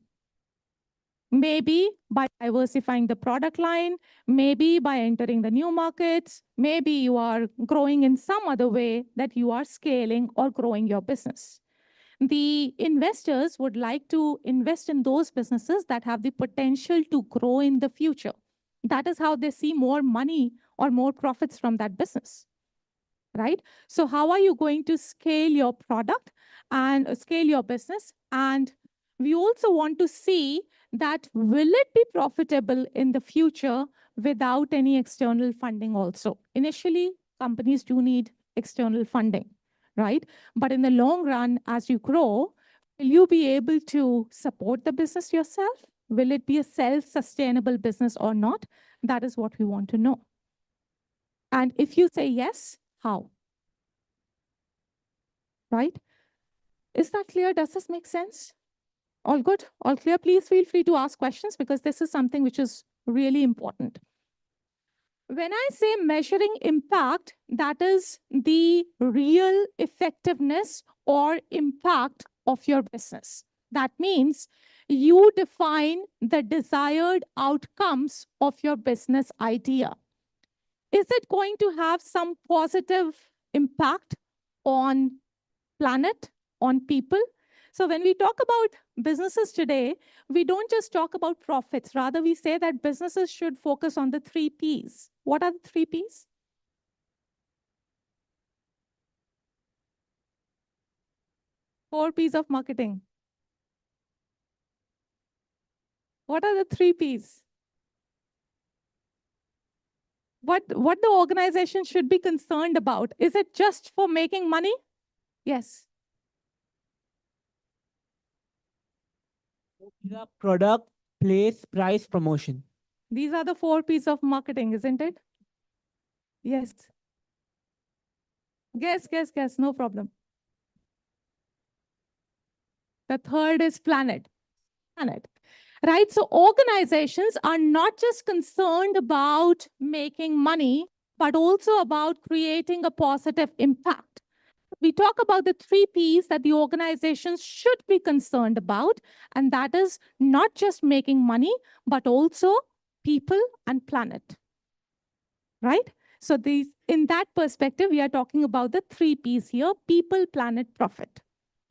Maybe by diversifying the product line, maybe by entering the new markets, maybe you are growing in some other way that you are scaling or growing your business. The investors would like to invest in those businesses that have the potential to grow in the future. That is how they see more money or more profits from that business. Right? So how are you going to scale your product and scale your business? And we also want to see that will it be profitable in the future without any external funding also. Initially, companies do need external funding, right? But in the long run, as you grow, will you be able to support the business yourself? Will it be a self-sustainable business or not? That is what we want to know. And if you say yes, how? Right? Is that clear? Does this make sense? All good? All clear? Please feel free to ask questions because this is something which is really important. When I say measuring impact, that is the real effectiveness or impact of your business. That means you define the desired outcomes of your business idea. Is it going to have some positive impact on planet, on people? So when we talk about businesses today, we don't just talk about profits. Rather, we say that businesses should focus on the 3 Ps. What are the 3 Ps? Four Ps of marketing. What are the 3 Ps? what the organization should be concerned about? Is it just for making money? Yes.
Product, place, price, promotion.
These are the 4 P's of marketing, isn't it? Yes. Guess. No problem. The third is planet. Right? So organizations are not just concerned about making money, but also about creating a positive impact. We talk about the 3 P's that the organizations should be concerned about, and that is not just making money, but also people and planet. Right? So in that perspective, we are talking about the 3 P's here: people, planet, profit.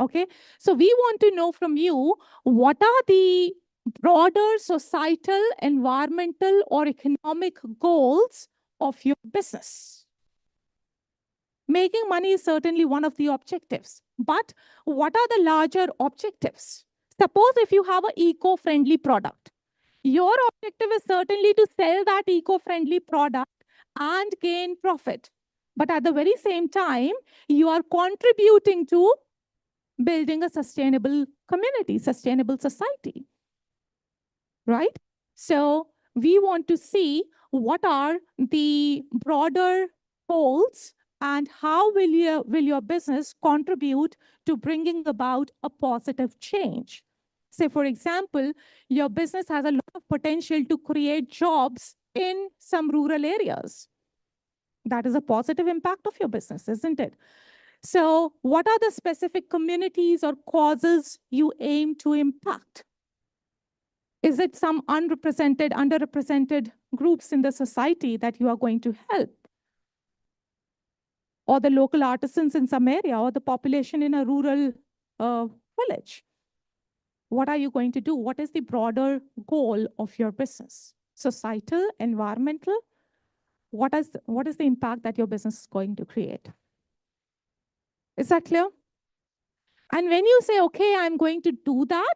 Okay, so we want to know from you, what are the broader societal, environmental, or economic goals of your business? Making money is certainly one of the objectives, but what are the larger objectives? Suppose if you have an eco-friendly product, your objective is certainly to sell that eco-friendly product and gain profit. But at the very same time, you are contributing to building a sustainable community, sustainable society, right? So we want to see what are the broader goals and how will your business contribute to bringing about a positive change. Say, for example, your business has a lot of potential to create jobs in some rural areas. That is a positive impact of your business, isn't it? So what are the specific communities or causes you aim to impact? Is it some underrepresented groups in the society that you are going to help? Or the local artisans in some area, or the population in a rural village? What are you going to do? What is the broader goal of your business? Societal, environmental? What is the impact that your business is going to create? Is that clear? And when you say, okay, I'm going to do that,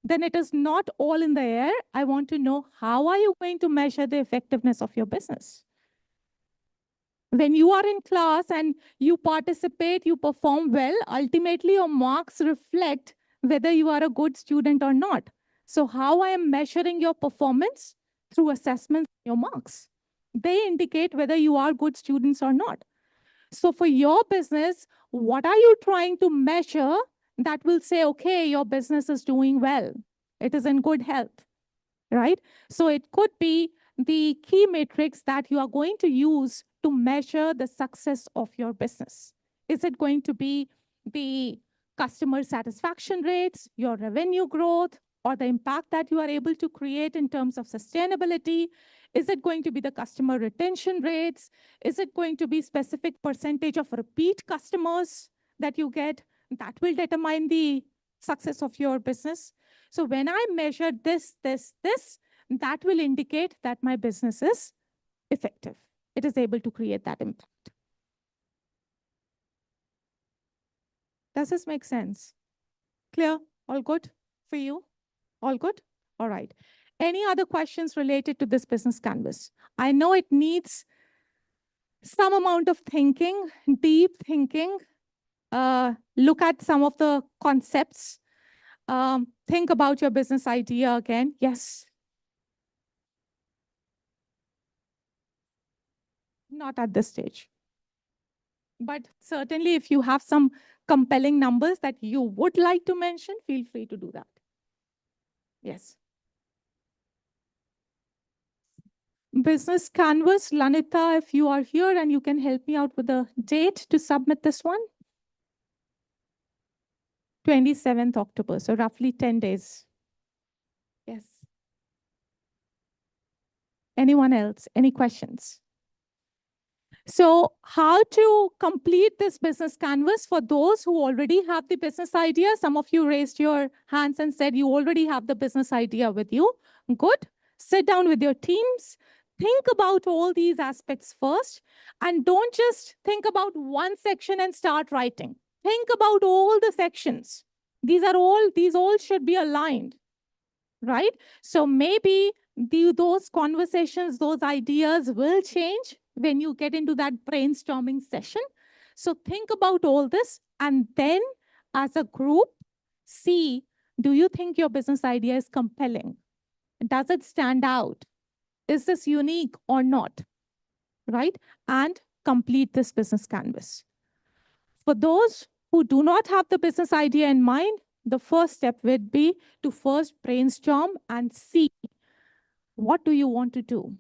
then it is not all in the air. I want to know, how are you going to measure the effectiveness of your business? When you are in class and you participate, you perform well, ultimately your marks reflect whether you are a good student or not. So how I am measuring your performance? Through assessments, your marks. They indicate whether you are good students or not. So for your business, what are you trying to measure that will say, okay, your business is doing well, it is in good health, right? So it could be the key metrics that you are going to use to measure the success of your business. Is it going to be the customer satisfaction rates, your revenue growth, or the impact that you are able to create in terms of sustainability? Is it going to be the customer retention rates? Is it going to be specific percentage of repeat customers that you get? That will determine the success of your business. So when I measure this, that will indicate that my business is effective. It is able to create that impact. Does this make sense? Clear? All good for you? All good? All right. Any other questions related to this business canvas? I know it needs some amount of thinking, deep thinking. Look at some of the concepts. Think about your business idea again. Yes. Not at this stage. But certainly, if you have some compelling numbers that you would like to mention, feel free to do that. Yes. Business canvas, Lanita, if you are here and you can help me out with the date to submit this one. 27th October, so roughly 10 days. Yes. Anyone else? Any questions? So how to complete this business canvas for those who already have the business idea? Some of you raised your hands and said you already have the business idea with you. Good. Sit down with your teams. Think about all these aspects first, and don't just think about one section and start writing. Think about all the sections. These all should be aligned, right? So maybe those conversations, those ideas will change when you get into that brainstorming session. So think about all this, and then as a group, see, do you think your business idea is compelling? Does it stand out? Is this unique or not? Right? And complete this business canvas. For those who do not have the business idea in mind, the first step would be to first brainstorm and see, what do you want to do?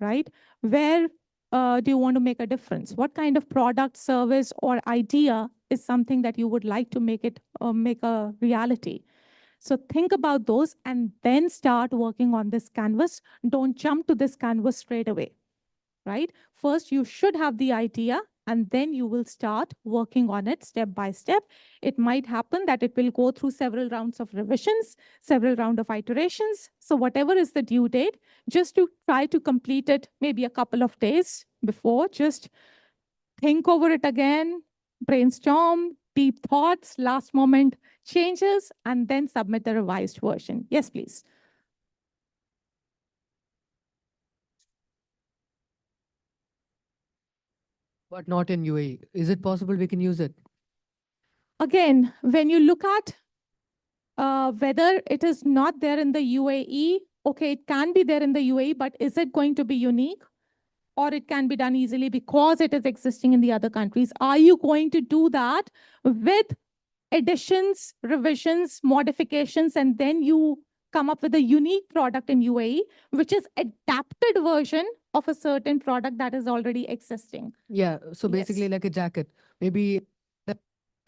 Right? Where do you want to make a difference? What kind of product, service, or idea is something that you would like to make a reality? So think about those and then start working on this canvas. Don't jump to this canvas straight away, right? First, you should have the idea, and then you will start working on it step by step. It might happen that it will go through several rounds of revisions, several rounds of iterations. So whatever is the due date, just to try to complete it maybe a couple of days before, just think over it again, brainstorm, deep thoughts, last moment changes, and then submit the revised version. Yes, please.
But not in UAE. Is it possible we can use it?
Again, when you look at whether it is not there in the UAE, okay, it can be there in the UAE, but is it going to be unique? Or it can be done easily because it is existing in the other countries. Are you going to do that with additions, revisions, modifications, and then you come up with a unique product in UAE, which is adapted version of a certain product that is already existing?
Yeah. So basically like a jacket. Maybe like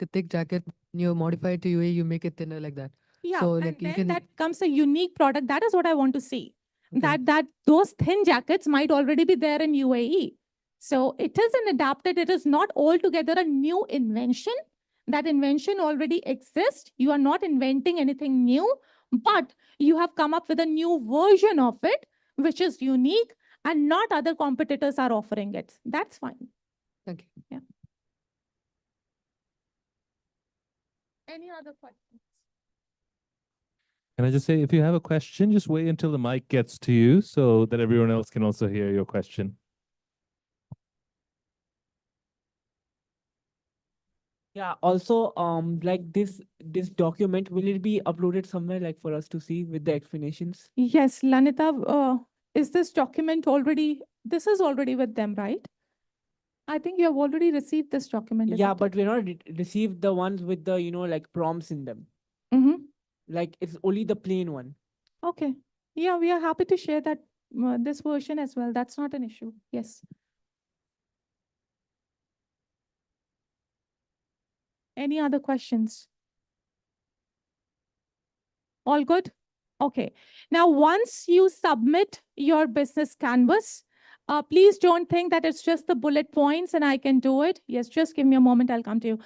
a thick jacket, you modify it to UAE, you make it thinner like that.
Yeah,
So
and
like you
then
can.
that comes a unique product. That is what I want to see. That those thin jackets might already be there in UAE. So it is an adapted, it is not altogether a new invention. That invention already exists. You are not inventing anything new, but you have come up with a new version of it, which is unique, and not other competitors are offering it. That's fine.
Thank you.
Yeah. Any other questions?
Can I just say, if you have a question, just wait until the mic gets to you so that everyone else can also hear your question.
Yeah, also, like this document, will it be uploaded somewhere like for us to see with the explanations?
Yes, Lanita, is this document already, this is already with them, right? I think you have already received this document.
Yeah, but we're not received the ones with the, like prompts in them.
Mm-hmm.
Like it's only the plain one.
Okay. Yeah, we are happy to share that this version as well. That's not an issue. Yes. Any other questions? All good? Okay. Now, once you submit your business canvas, please don't think that it's just the bullet points and I can do it. Yes, just give me a moment. I'll come to you.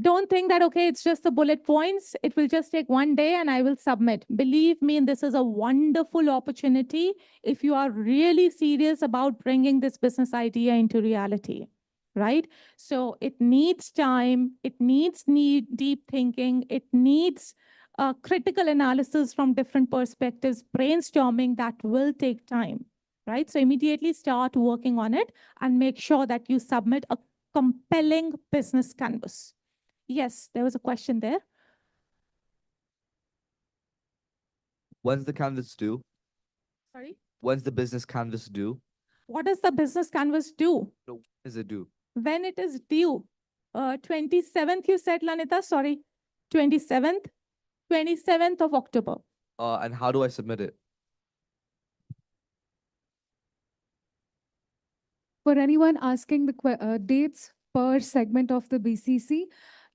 Don't think that, okay, it's just the bullet points. It will just take one day and I will submit. Believe me, this is a wonderful opportunity if you are really serious about bringing this business idea into reality, right? So it needs time. It needs deep thinking. It needs critical analysis from different perspectives, brainstorming that will take time, right? So immediately start working on it and make sure that you submit a compelling business canvas. Yes, there was a question there.
When's the canvas due?
Sorry?
When's the business canvas due?
What does the business canvas do?
No, when is it due?
When it is due? 27th, you said, Lanita? Sorry. 27th? 27th of October.
And how do I submit it?
For anyone asking the dates per segment of the BCC,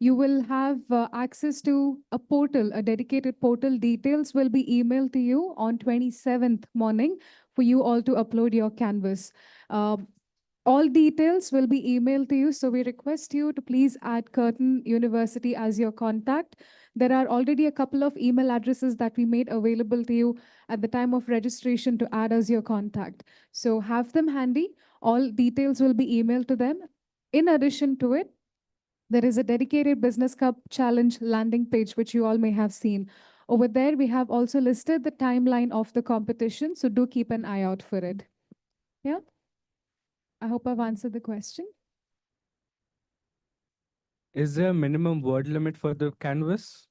you will have access to a portal, a dedicated portal. Details will be emailed to you on 27th morning for you all to upload your canvas. All details will be emailed to you. So we request you to please add Curtin University as your contact. There are already a couple of email addresses that we made available to you at the time of registration to add as your contact. So have them handy. All details will be emailed to them. In addition to it, there is a dedicated Business Cup Challenge landing page, which you all may have seen. Over there, we have also listed the timeline of the competition, so do keep an eye out for it. Yeah? I hope I've answered the question.
Is there a minimum word limit for the canvas?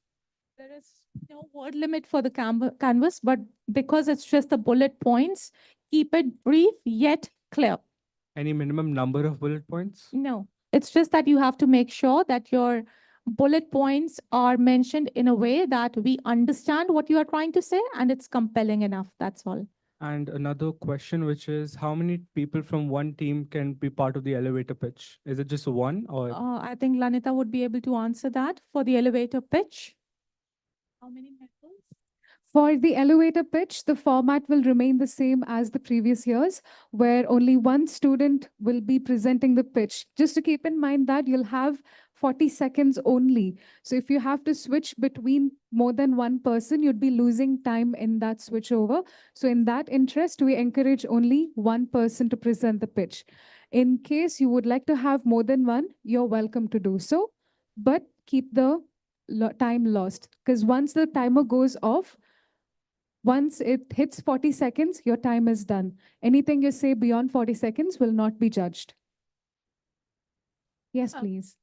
There is no word limit for the canvas, but because it's just the bullet points, keep it brief yet clear.
Any minimum number of bullet points?
No, it's just that you have to make sure that your bullet points are mentioned in a way that we understand what you are trying to say and it's compelling enough. That's all.
And another question, which is how many people from one team can be part of the elevator pitch? Is it just one or?
I think Lanita would be able to answer that for the elevator pitch. How many members?
For the elevator pitch, the format will remain the same as the previous years, where only one student will be presenting the pitch. Just to keep in mind that you'll have 40 seconds only. So if you have to switch between more than one person, you'd be losing time in that switch over. So in that interest, we encourage only one person to present the pitch. In case you would like to have more than one, you're welcome to do so, but keep the time lost, because once the timer goes off, once it hits 40 seconds, your time is done. Anything you say beyond 40 seconds will not be judged. Yes, please.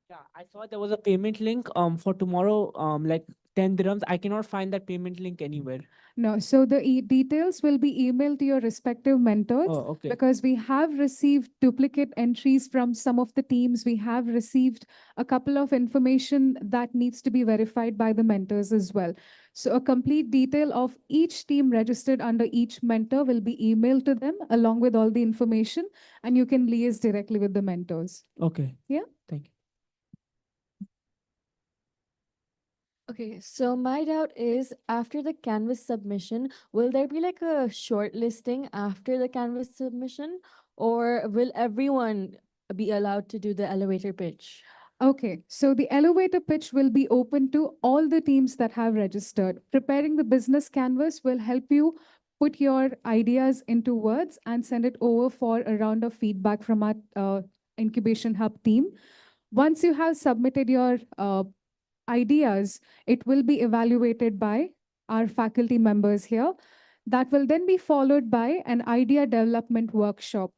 Yeah, I saw there was a payment link for tomorrow, like 10 dirhams. I cannot find that payment link anywhere.
No, so the details will be emailed to your respective mentors,
Oh, okay.
because we have received duplicate entries from some of the teams. We have received a couple of information that needs to be verified by the mentors as well. So a complete detail of each team registered under each mentor will be emailed to them along with all the information, and you can liaise directly with the mentors.
Okay.
Yeah.
Thank you.
Okay, so my doubt is after the Canvas submission, will there be like a short listing after the Canvas submission, or will everyone be allowed to do the elevator pitch?
Okay, so the elevator pitch will be open to all the teams that have registered. Preparing the business canvas will help you put your ideas into words and send it over for a round of feedback from our incubation hub team. Once you have submitted your ideas, it will be evaluated by our faculty members here. That will then be followed by an idea development workshop.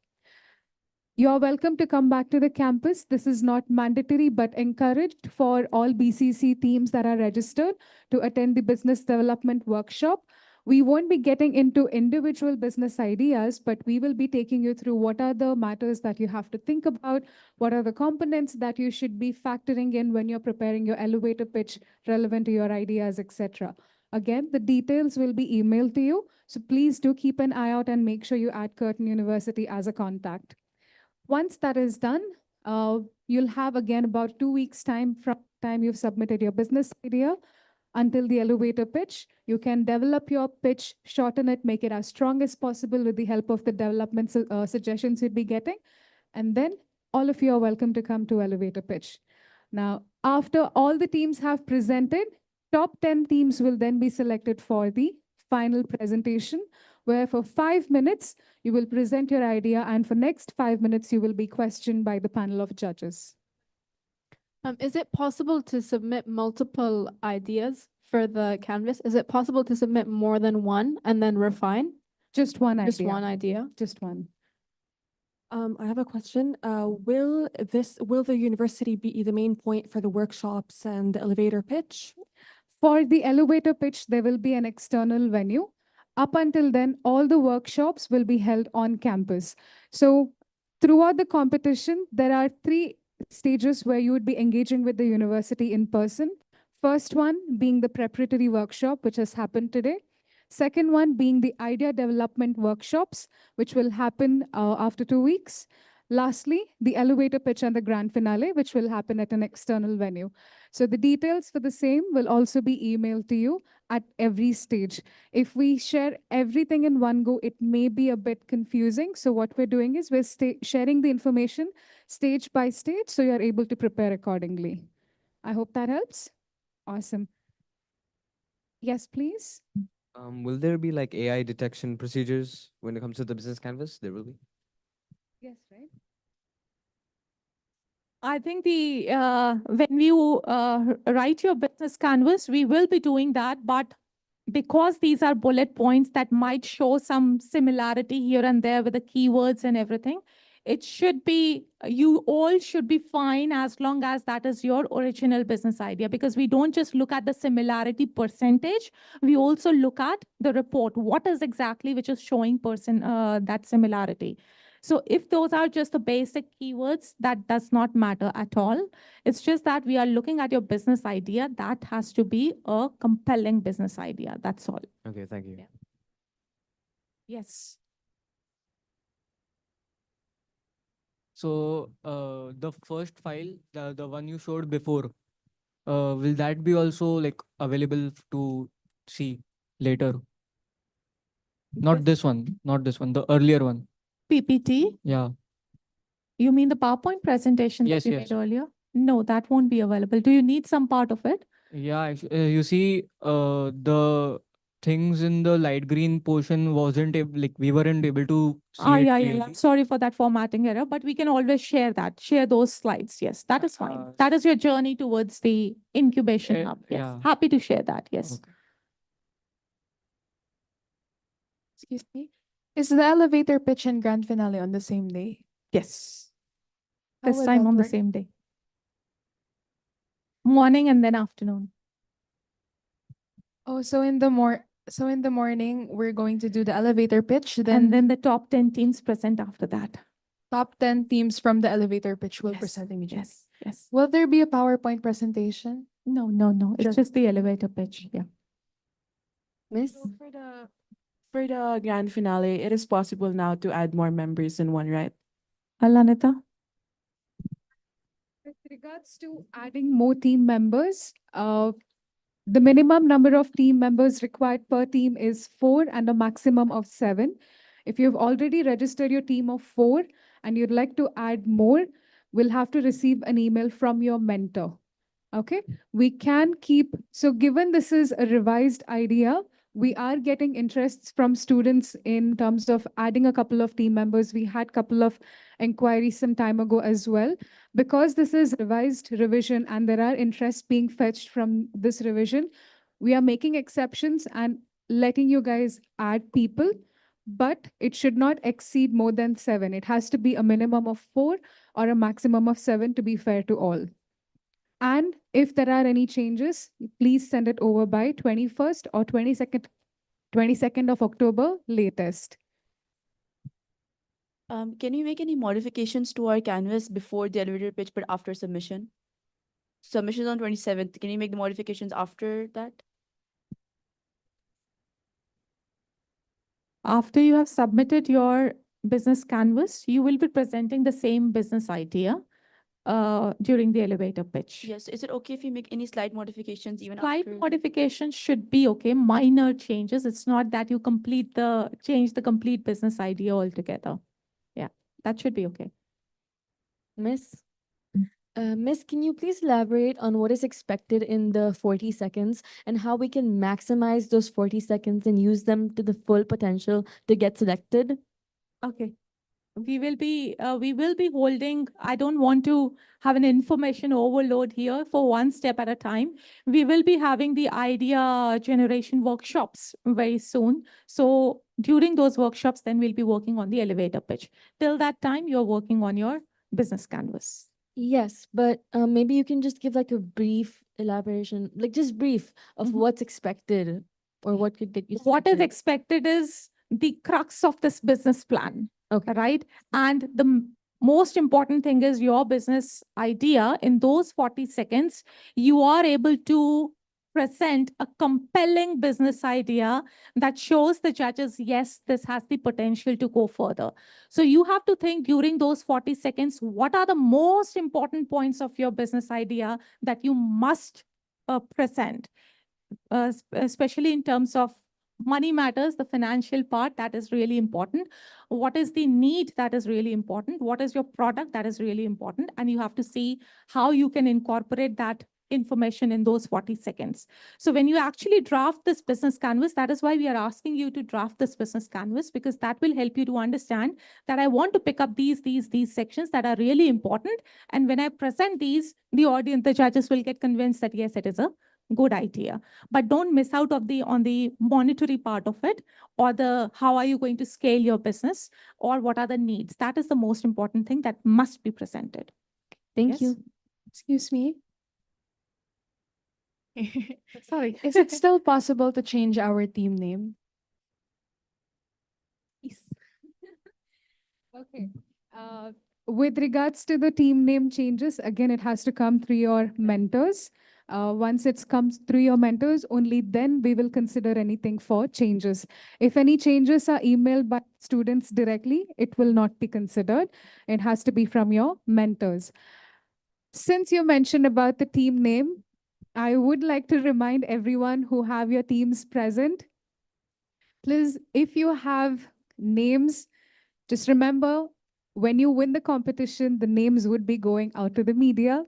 You are welcome to come back to the campus. This is not mandatory, but encouraged for all BCC teams that are registered to attend the business development workshop. We won't be getting into individual business ideas, but we will be taking you through what are the matters that you have to think about, what are the components that you should be factoring in when you're preparing your elevator pitch relevant to your ideas, etc. Again, the details will be emailed to you, so please do keep an eye out and make sure you add Curtin University as a contact. Once that is done, you'll have again about 2 weeks time from time you've submitted your business idea until the elevator pitch. You can develop your pitch, shorten it, make it as strong as possible with the help of the development suggestions you'd be getting. And then all of you are welcome to come to elevator pitch. Now, after all the teams have presented, top 10 teams will then be selected for the final presentation, where for 5 minutes, you will present your idea, and for next 5 minutes, you will be questioned by the panel of judges.
Is it possible to submit multiple ideas for the canvas? Is it possible to submit more than one and then refine?
Just one idea.
Just one idea?
Just one.
I have a question. Will the university be the main point for the workshops and the elevator pitch?
For the elevator pitch, there will be an external venue. Up until then, all the workshops will be held on campus. So throughout the competition, there are 3 stages where you would be engaging with the university in person. First one being the preparatory workshop, which has happened today. Second one being the idea development workshops, which will happen after 2 weeks. Lastly, the elevator pitch and the grand finale, which will happen at an external venue. So the details for the same will also be emailed to you at every stage. If we share everything in one go, it may be a bit confusing. So what we're doing is we're sharing the information stage by stage, so you're able to prepare accordingly. I hope that helps. Awesome. Yes, please.
Will there be like AI detection procedures when it comes to the business canvas? There will be.
Yes, right.
I think when you write your business canvas, we will be doing that, but because these are bullet points that might show some similarity here and there with the keywords and everything, it should be, you all should be fine as long as that is your original business idea, because we don't just look at the similarity percentage, we also look at the report, what is exactly which is showing that similarity. So if those are just the basic keywords, that does not matter at all. It's just that we are looking at your business idea. That has to be a compelling business idea. That's all.
Okay, thank you.
Yes.
So the first file, the one you showed before, will that be also like available to see later? Not this one, not this one, the earlier one.
PPT?
Yeah.
You mean the PowerPoint presentation
Yes,
that you
yes.
made earlier? No, that won't be available. Do you need some part of it?
Yeah, you see, the things in the light green portion wasn't able, like we weren't able to see it
Yeah.
clearly.
Sorry for that formatting error, but we can always share that, share those slides. Yes, that is fine. That is your journey towards the incubation hub. Yes,
yeah.
happy to share that. Yes.
Excuse me. Is the elevator pitch and grand finale on the same day?
Yes.
How
This
would
time
that
on the
work?
same day. Morning and then afternoon.
Oh, so in the morning we're going to do the elevator pitch,
And then the top 10 teams present after that.
top 10 teams from the elevator pitch will
Yes,
present immediately.
Yes.
Will there be a PowerPoint presentation?
No. It's just the elevator pitch. Yeah.
Miss?
So for the grand finale, it is possible now to add more members in one, right?
Alanita? With regards to adding more team members, the minimum number of team members required per team is 4 and a maximum of 7. If you've already registered your team of 4 and you'd like to add more, we'll have to receive an email from your mentor. Okay, we can keep, so given this is a revised idea, we are getting interests from students in terms of adding a couple of team members. We had a couple of inquiries some time ago as well. Because this is revised revision and there are interests being fetched from this revision, we are making exceptions and letting you guys add people, but it should not exceed more than 7. It has to be a minimum of 4 or a maximum of 7 to be fair to all. And if there are any changes, please send it over by 21st or 22nd of October latest.
Can we make any modifications to our canvas before the elevator pitch, but after submission? Submission is on 27th. Can you make the modifications after that?
After you have submitted your business canvas, you will be presenting the same business idea during the elevator pitch.
Yes. Is it okay if we make any slight modifications even
Slight
after?
modifications should be okay, minor changes. It's not that you change the complete business idea altogether. Yeah, that should be okay.
Miss? Miss, can you please elaborate on what is expected in the 40 seconds and how we can maximize those 40 seconds and use them to the full potential to get selected?
Okay. We will be holding, I don't want to have an information overload here, for one step at a time. We will be having the idea generation workshops very soon. So during those workshops, then we'll be working on the elevator pitch. Till that time, you're working on your business canvas.
Yes, but maybe you can just give like a brief elaboration, like just brief of what's expected or what could get you
What is
selected.
expected is the crux of this business plan. Okay. Right. And the most important thing is your business idea. In those 40 seconds, you are able to present a compelling business idea that shows the judges, yes, this has the potential to go further. So you have to think during those 40 seconds, what are the most important points of your business idea that you must present, especially in terms of money matters, the financial part, that is really important. What is the need? That is really important. What is your product? That is really important. And you have to see how you can incorporate that information in those 40 seconds. So when you actually draft this business canvas, that is why we are asking you to draft this business canvas, because that will help you to understand that I want to pick up these sections that are really important. And when I present these, the audience, the judges will get convinced that yes, it is a good idea. But don't miss out on the monetary part of it, or the how are you going to scale your business, or what are the needs. That is the most important thing that must be presented.
Thank
Yes?
you.
Excuse me.
Sorry.
Is it still possible to change our team name?
Yes.
Okay. With regards to the team name changes, again, it has to come through your mentors. Once it comes through your mentors, only then we will consider anything for changes. If any changes are emailed by students directly, it will not be considered. It has to be from your mentors. Since you mentioned about the team name, I would like to remind everyone who have your teams present, please, if you have names, just remember, when you win the competition, the names would be going out to the media.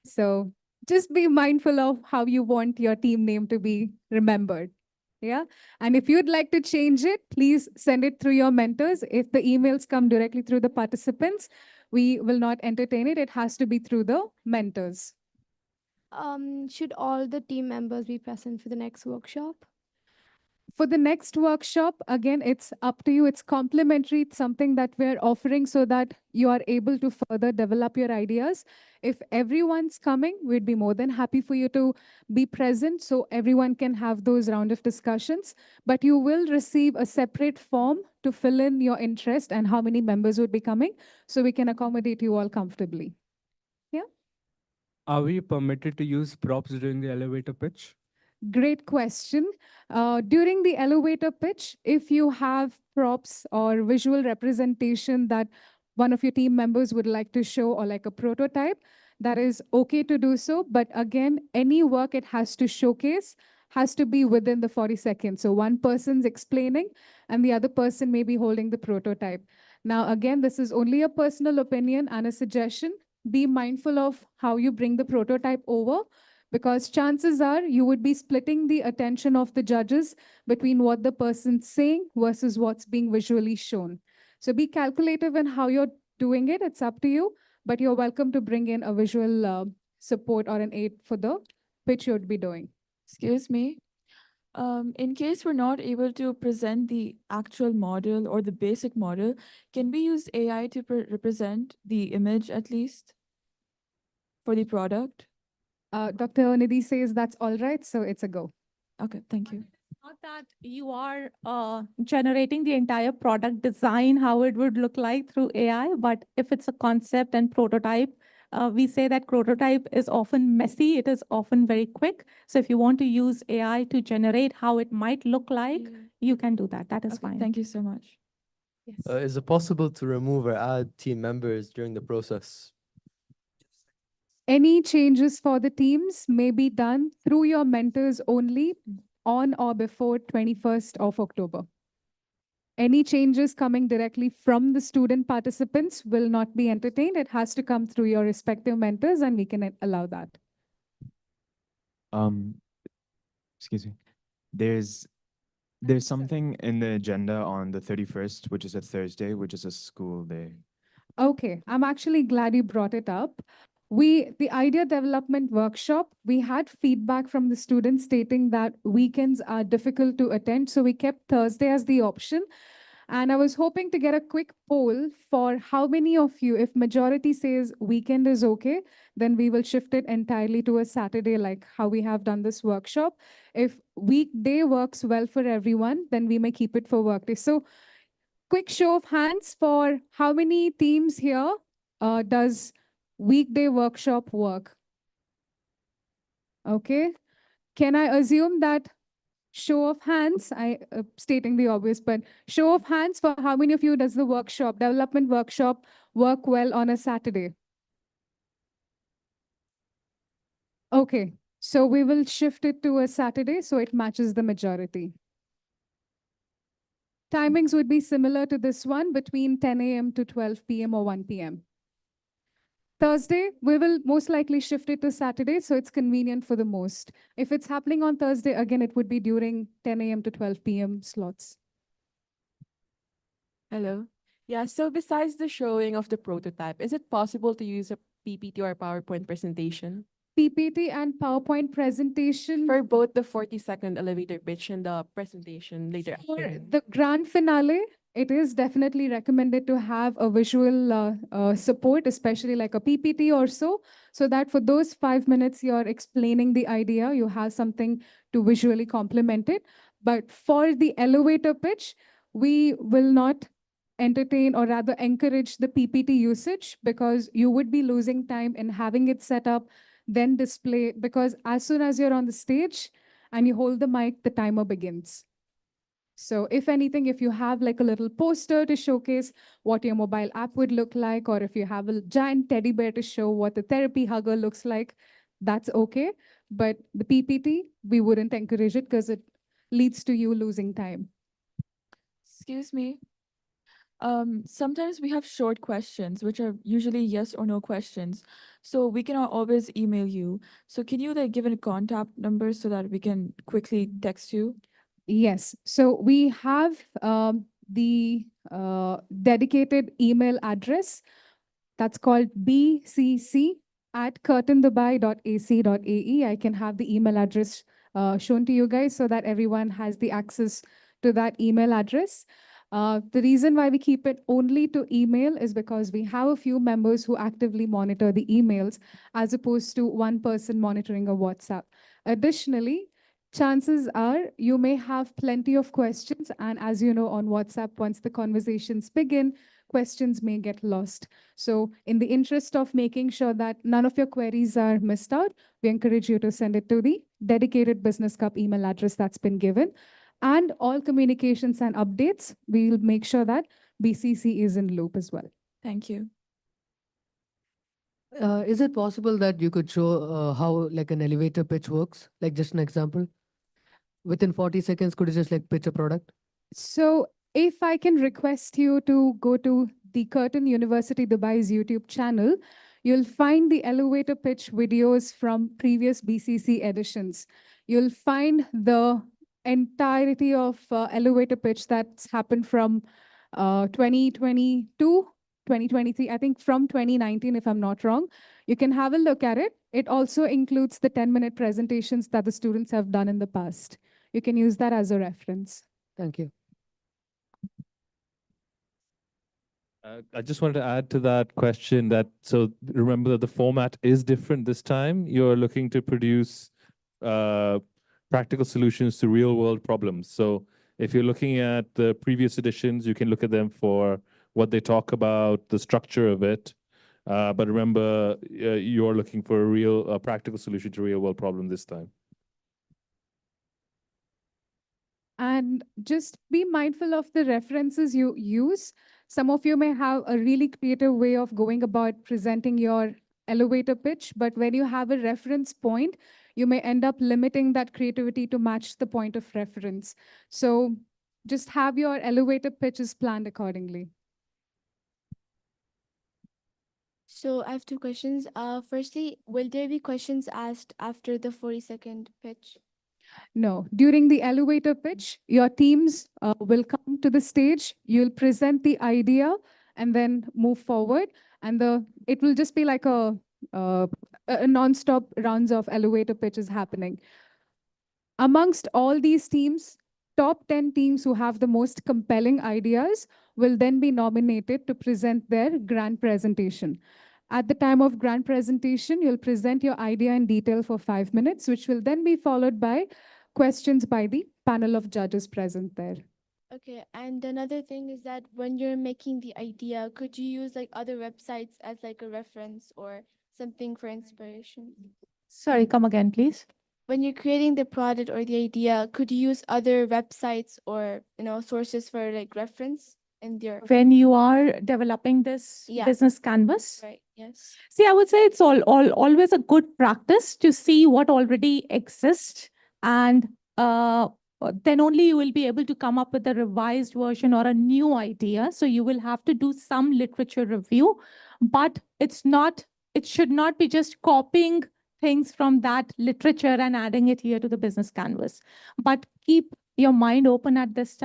So just be mindful of how you want your team name to be remembered. Yeah. And if you'd like to change it, please send it through your mentors. If the emails come directly through the participants, we will not entertain it. It has to be through the mentors.
Should all the team members be present for the next workshop?
For the next workshop, again, it's up to you. It's complimentary. It's something that we're offering so that you are able to further develop your ideas. If everyone's coming, we'd be more than happy for you to be present so everyone can have those round of discussions. But you will receive a separate form to fill in your interest and how many members would be coming so we can accommodate you all comfortably. Yeah.
Are we permitted to use props during the elevator pitch?
Great question. During the elevator pitch, if you have props or visual representation that one of your team members would like to show, or like a prototype, that is okay to do so. But again, any work it has to showcase has to be within the 40 seconds. So one person's explaining and the other person may be holding the prototype. Now, again, this is only a personal opinion and a suggestion. Be mindful of how you bring the prototype over, because chances are you would be splitting the attention of the judges between what the person's saying versus what's being visually shown. So be calculative in how you're doing it. It's up to you, but you're welcome to bring in a visual support or an aid for the pitch you'd be doing.
Excuse me. In case we're not able to present the actual model or the basic model, can we use AI to represent the image at least for the product?
Dr. Nidhi says that's all right, so it's a go.
Okay, thank you.
Not that you are generating the entire product design, how it would look like through AI, but if it's a concept and prototype, we say that prototype is often messy, it is often very quick. So if you want to use AI to generate how it might look like, you can do that. That is fine.
Thank you so much.
Is it possible to remove or add team members during the process?
Any changes for the teams may be done through your mentors only on or before 21st of October. Any changes coming directly from the student participants will not be entertained. It has to come through your respective mentors, and we can allow that.
Excuse me. There's something in the agenda on the 31st, which is a Thursday, which is a school day.
Okay, I'm actually glad you brought it up. The idea development workshop, we had feedback from the students stating that weekends are difficult to attend. So we kept Thursday as the option. And I was hoping to get a quick poll for how many of you, if majority says weekend is okay, then we will shift it entirely to a Saturday, like how we have done this workshop. If weekday works well for everyone, then we may keep it for workday. So quick show of hands for how many teams here does weekday workshop work? Okay. Can I assume that show of hands, stating the obvious, but show of hands for how many of you does the development workshop work well on a Saturday? Okay. So we will shift it to a Saturday so it matches the majority. Timings would be similar to this one, between 10 a.m. to 12 p.m. or 1 p.m. Thursday, we will most likely shift it to Saturday, so it's convenient for the most. If it's happening on Thursday, again, it would be during 10 a.m. to 12 p.m. slots.
Hello. Yeah, so besides the showing of the prototype, is it possible to use a PPT or PowerPoint presentation?
PPT and PowerPoint presentation.
For both the 40-second elevator pitch and the presentation later.
For the grand finale, it is definitely recommended to have a visual support, especially like a PPT or so that for those 5 minutes you're explaining the idea, you have something to visually complement it. But for the elevator pitch, we will not entertain or rather encourage the PPT usage because you would be losing time in having it set up, then display, because as soon as you're on the stage and you hold the mic, the timer begins. So if anything, if you have like a little poster to showcase what your mobile app would look like, or if you have a giant teddy bear to show what the therapy hugger looks like, that's okay. But the PPT, we wouldn't encourage it because it leads to you losing time.
Excuse me. Sometimes we have short questions, which are usually yes or no questions. So we cannot always email you. So can you like give a contact number so that we can quickly text you?
Yes. So we have the dedicated email address that's called BCC at curtaindubai.ac.ae. I can have the email address shown to you guys so that everyone has the access to that email address. The reason why we keep it only to email is because we have a few members who actively monitor the emails as opposed to one person monitoring a WhatsApp. Additionally, chances are you may have plenty of questions. And as you know, on WhatsApp, once the conversations begin, questions may get lost. So in the interest of making sure that none of your queries are missed out, we encourage you to send it to the dedicated Business Cup email address that's been given. And all communications and updates, we'll make sure that BCC is in loop as well.
Thank you.
Is it possible that you could show how like an elevator pitch works? Like just an example. Within 40 seconds, could you just like pitch a product?
So if I can request you to go to the Curtin University Dubai's YouTube channel, you'll find the elevator pitch videos from previous BCC editions. You'll find the entirety of elevator pitch that's happened from 2022, 2023, I think from 2019, if I'm not wrong. You can have a look at it. It also includes the 10-minute presentations that the students have done in the past. You can use that as a reference.
Thank you.
I just wanted to add to that question that, so remember that the format is different this time. You're looking to produce practical solutions to real world problems. So if you're looking at the previous editions, you can look at them for what they talk about, the structure of it. But remember, you're looking for a real practical solution to real world problem this time.
And just be mindful of the references you use. Some of you may have a really creative way of going about presenting your elevator pitch, but when you have a reference point, you may end up limiting that creativity to match the point of reference. So just have your elevator pitches planned accordingly.
So I have two questions. Firstly, will there be questions asked after the 40-second pitch?
No, during the elevator pitch, your teams will come to the stage, you'll present the idea and then move forward. And it will just be like a non-stop rounds of elevator pitches happening. Amongst all these teams, top 10 teams who have the most compelling ideas will then be nominated to present their grand presentation. At the time of grand presentation, you'll present your idea in detail for 5 minutes, which will then be followed by questions by the panel of judges present there.
Okay, and another thing is that when you're making the idea, could you use like other websites as like a reference or something for inspiration?
Sorry, come again, please.
When you're creating the product or the idea, could you use other websites or sources for like reference in your
When you are developing this business canvas?
Right, yes.
See, I would say it's always a good practice to see what already exists, and then only you will be able to come up with a revised version or a new idea. So you will have to do some literature review, but it's not it should not be just copying things from that literature and adding it here to the business canvas, but keep your mind open at this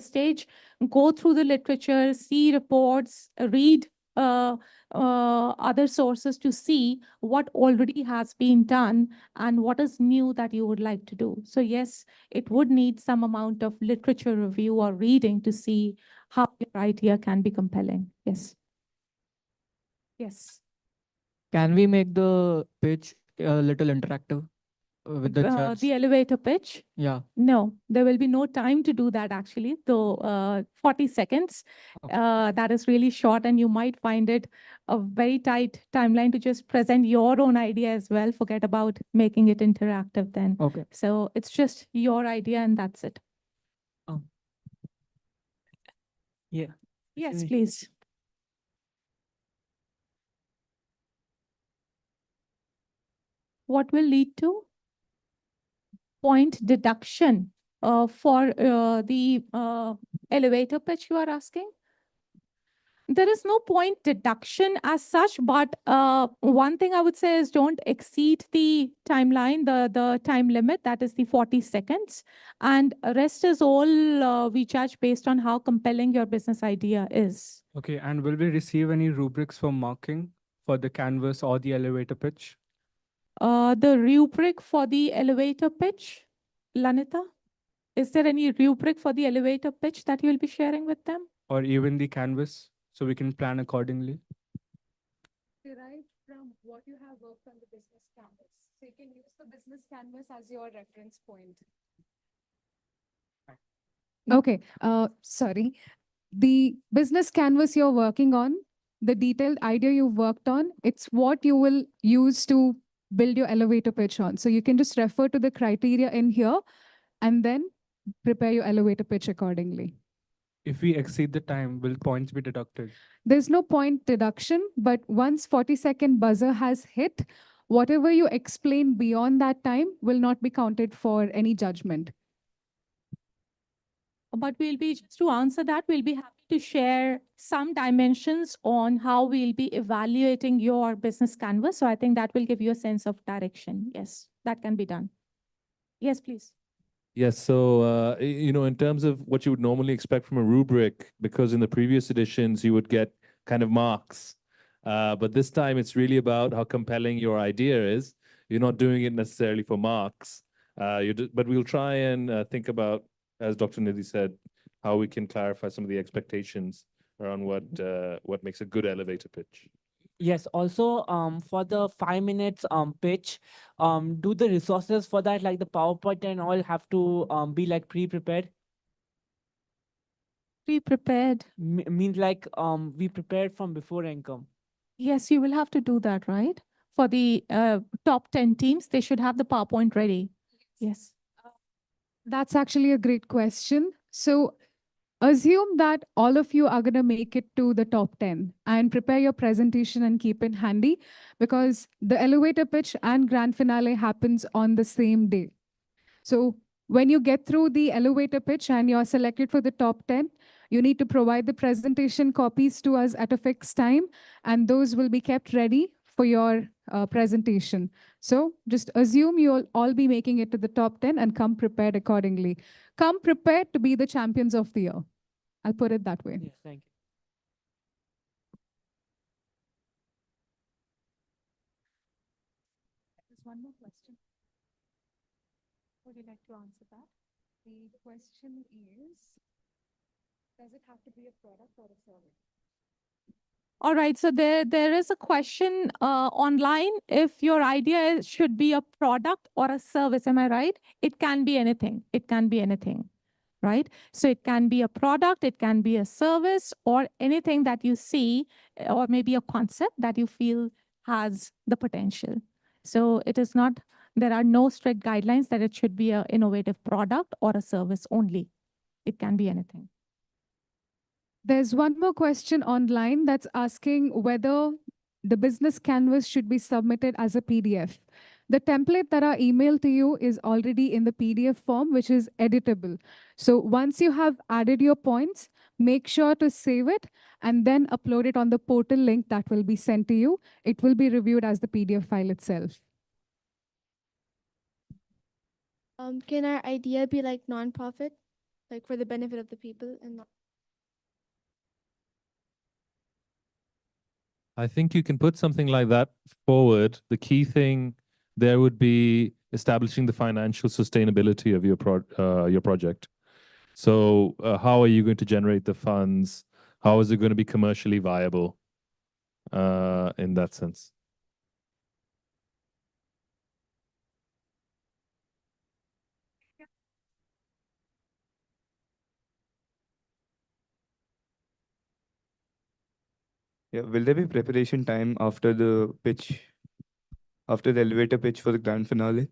stage. Go through the literature, see reports, read other sources to see what already has been done and what is new that you would like to do. So yes, it would need some amount of literature review or reading to see how your idea can be compelling. Yes. Yes.
Can we make the pitch a little interactive with the judge?
The elevator pitch?
Yeah.
No, there will be no time to do that actually. So 40 seconds, that is really short, and you might find it a very tight timeline to just present your own idea as well. Forget about making it interactive then.
Okay.
So it's just your idea and that's it.
Yeah.
Yes, please. What will lead to point deduction for the elevator pitch you are asking? There is no point deduction as such, but one thing I would say is don't exceed the timeline, the time limit, that is the 40 seconds. And rest is all we judge based on how compelling your business idea is.
Okay, and will we receive any rubrics for marking for the canvas or the elevator pitch?
The rubric for the elevator pitch, Lanita? Is there any rubric for the elevator pitch that you'll be sharing with them?
Or even the canvas, so we can plan accordingly?
Derived from what you have worked on the business canvas. So you can use the business canvas as your reference point. Okay, sorry. The business canvas you're working on, the detailed idea you worked on, it's what you will use to build your elevator pitch on. So you can just refer to the criteria in here and then prepare your elevator pitch accordingly.
If we exceed the time, will points be deducted?
There's no point deduction, but once 40-second buzzer has hit, whatever you explain beyond that time will not be counted for any judgment.
But we'll be, just to answer that, we'll be happy to share some dimensions on how we'll be evaluating your business canvas. So I think that will give you a sense of direction. Yes, that can be done. Yes, please.
Yes, so in terms of what you would normally expect from a rubric, because in the previous editions you would get kind of marks, but this time it's really about how compelling your idea is. You're not doing it necessarily for marks, but we'll try and think about, as Dr. Nidhi said, how we can clarify some of the expectations around what makes a good elevator pitch.
Yes, also for the 5 minutes pitch, do the resources for that, like the PowerPoint and all, have to be like pre-prepared?
Pre-prepared?
Means like we prepared from before income.
Yes, you will have to do that, right? For the top 10 teams, they should have the PowerPoint ready. Yes.
That's actually a great question. So assume that all of you are going to make it to the top 10 and prepare your presentation and keep it handy, because the elevator pitch and grand finale happens on the same day. So when you get through the elevator pitch and you're selected for the top 10, you need to provide the presentation copies to us at a fixed time, and those will be kept ready for your presentation. So just assume you'll all be making it to the top 10 and come prepared accordingly. Come prepared to be the champions of the year. I'll put it that way.
Yes, thank you.
There's one more question. Would you like to answer that? The question is, does it have to be a product or a service?
All right, so there is a question online. If your idea should be a product or a service, am I right? It can be anything. It can be anything, right? So it can be a product, it can be a service, or anything that you see, or maybe a concept that you feel has the potential. So it is not, there are no strict guidelines that it should be an innovative product or a service only. It can be anything.
There's one more question online that's asking whether the business canvas should be submitted as a PDF. The template that I emailed to you is already in the PDF form, which is editable. So once you have added your points, Make sure to save it and then upload it on the portal link that will be sent to you. It will be reviewed as the PDF file itself.
Can our idea be like non-profit, like for the benefit of the people and not?
I think you can put something like that forward. The key thing there would be establishing the financial sustainability of your project. So, how are you going to generate the funds? How is it going to be commercially viable? In that sense.
Yeah, will there be preparation time after the pitch, after the elevator pitch for the grand finale?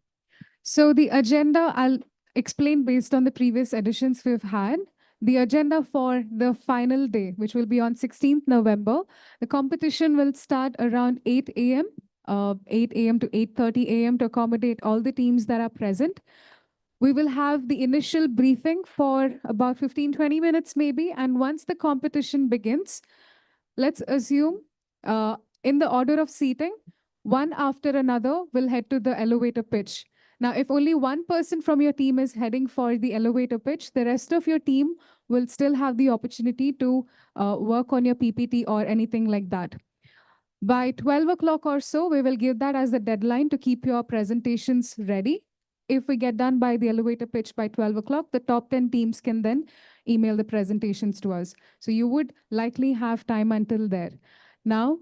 So the agenda, I'll explain based on the previous editions we've had. The agenda for the final day, which will be on 16th November, the competition will start around 8 a.m., 8 a.m. to 8:30 a.m. to accommodate all the teams that are present. We will have the initial briefing for about 15-20 minutes maybe. And once the competition begins, let's assume in the order of seating, one after another will head to the elevator pitch. Now, if only one person from your team is heading for the elevator pitch, the rest of your team will still have the opportunity to work on your PPT or anything like that. By 12 o'clock or so, we will give that as the deadline to keep your presentations ready. If we get done by the elevator pitch by 12 o'clock, the top 10 teams can then email the presentations to us. So you would likely have time until there. Now,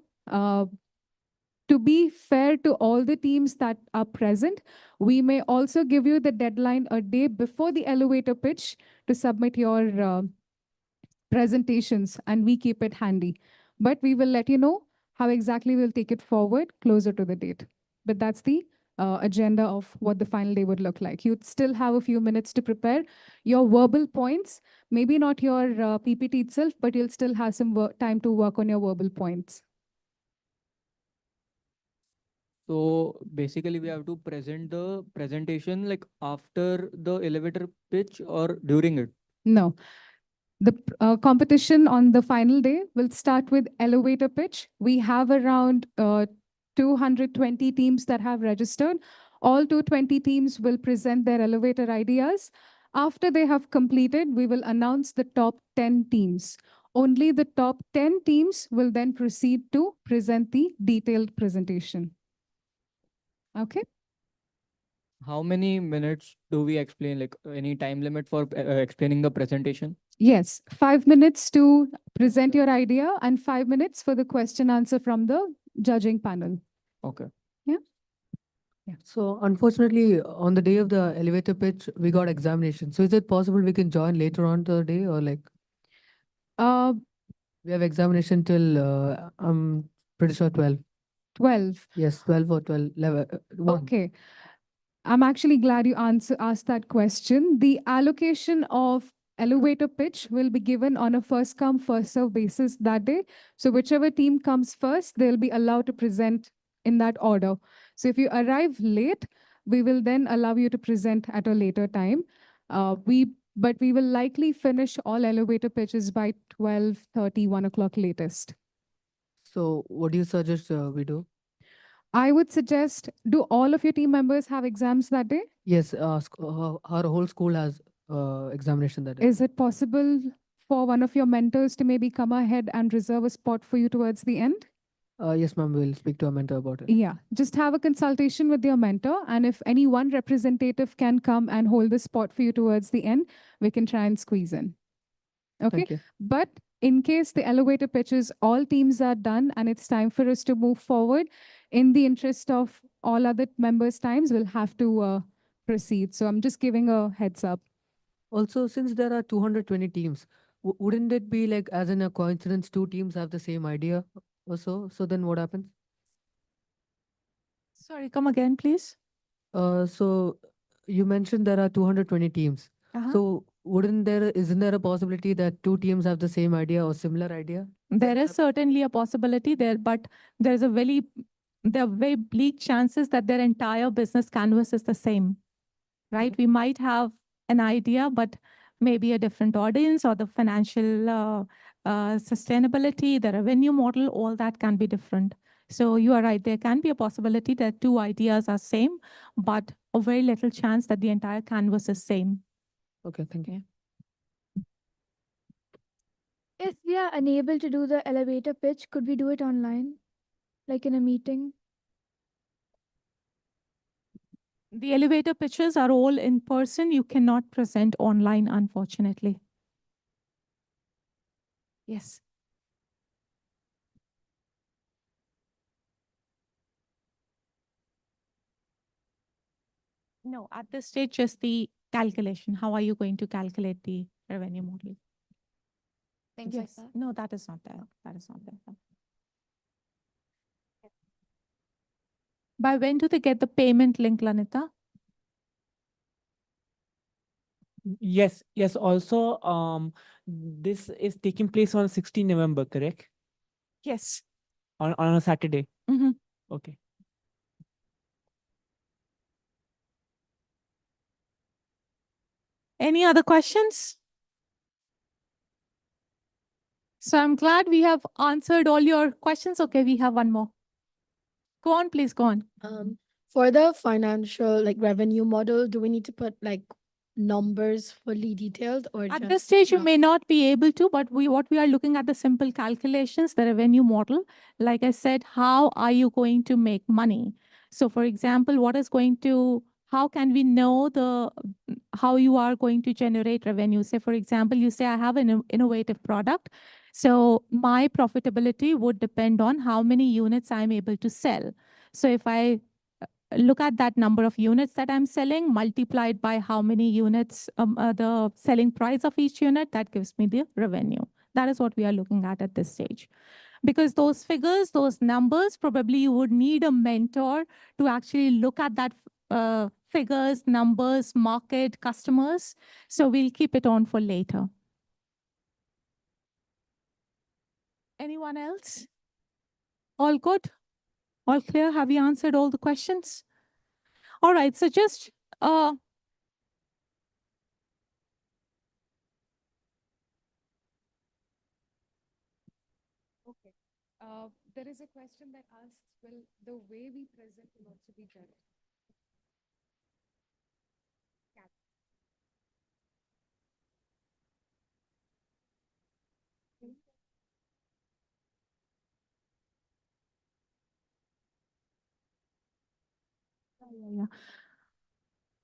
to be fair to all the teams that are present, we may also give you the deadline a day before the elevator pitch to submit your presentations, and we keep it handy. But we will let you know how exactly we'll take it forward closer to the date. But that's the agenda of what the final day would look like. You'd still have a few minutes to prepare your verbal points, maybe not your PPT itself, but you'll still have some time to work on your verbal points.
So basically, we have to present the presentation like after the elevator pitch or during it.
No. The competition on the final day will start with elevator pitch. We have around 220 teams that have registered. All 220 teams will present their elevator ideas. After they have completed, we will announce the top 10 teams. Only the top 10 teams will then proceed to present the detailed presentation. Okay.
How many minutes do we explain? Like any time limit for explaining the presentation?
Yes, 5 minutes to present your idea and 5 minutes for the question answer from the judging panel.
Okay.
Yeah.
So unfortunately, on the day of the elevator pitch, we got examination. So is it possible we can join later on the day, or like we have examination till I'm pretty sure 12.
12.
Yes, 12 or 12, 11, 1.
Okay. I'm actually glad you asked that question. The allocation of elevator pitch will be given on a first come, first serve basis that day. So whichever team comes first, they'll be allowed to present in that order. So if you arrive late, we will then allow you to present at a later time. But we will likely finish all elevator pitches by 12:30, 1 o'clock latest.
So what do you suggest we do?
I would suggest, do all of your team members have exams that day?
Yes, our whole school has examination that day.
Is it possible for one of your mentors to maybe come ahead and reserve a spot for you towards the end?
Yes, ma'am, we'll speak to our mentor about it.
Yeah, just have a consultation with your mentor. And if any one representative can come and hold the spot for you towards the end, we can try and squeeze in. Okay.
Thank you.
But in case the elevator pitches, all teams are done and it's time for us to move forward, in the interest of all other members' times, we'll have to proceed. So I'm just giving a heads up.
Also, since there are 220 teams, wouldn't it be like, as in a coincidence, two teams have the same idea or so? So then what happens?
Sorry, come again, please.
So you mentioned there are 220 teams. So isn't there a possibility that two teams have the same idea or similar idea?
There is certainly a possibility there, but there are very bleak chances that their entire business canvas is the same, right? We might have an idea, but maybe a different audience or the financial sustainability, the revenue model, all that can be different. So you are right, there can be a possibility that two ideas are same, but a very little chance that the entire canvas is same.
Okay, thank you.
If we are unable to do the elevator pitch, could we do it online, like in a meeting?
The elevator pitches are all in person. You cannot present online, unfortunately. Yes. No, at this stage, just the calculation. How are you going to calculate the revenue model?
Things like
Yes.
that.
No, that is not there. That is not there. By when do they get the payment link, Lanita?
Yes, yes. Also, this is taking place on 16 November, correct?
Yes.
On a Saturday.
Mhm.
Okay.
Any other questions? So I'm glad we have answered all your questions. Okay, we have one more. Go on, please go on.
For the financial like revenue model, do we need to put like numbers fully detailed or
At
just
this stage, you
rough?
may not be able to, but what we are looking at the simple calculations, the revenue model. Like I said, how are you going to make money? So for example, how can we know how you are going to generate revenue? Say, for example, you say, I have an innovative product. So my profitability would depend on how many units I'm able to sell. So if I look at that number of units that I'm selling, multiplied by how many units, the selling price of each unit, that gives me the revenue. That is what we are looking at this stage. Because those figures, those numbers, probably you would need a mentor to actually look at that figures, numbers, market, customers. So we'll keep it on for later. Anyone else? All good? All clear? Have you answered all the questions? All right, so just okay. There is a question that asks, will the way we present will also be judged? Yeah.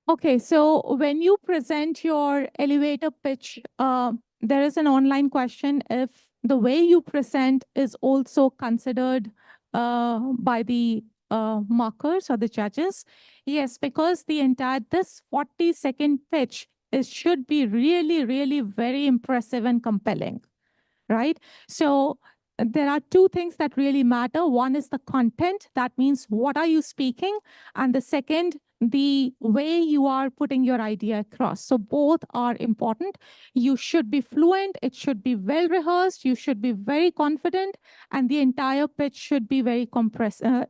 Okay, so when you present your elevator pitch, there is an online question if the way you present is also considered by the markers or the judges. Yes, because this 40-second pitch should be really, really very impressive and compelling, right? So there are two things that really matter. One is the content. That means what are you speaking? And the second, the way you are putting your idea across. So both are important. You should be fluent. It should be well rehearsed. You should be very confident. And the entire pitch should be very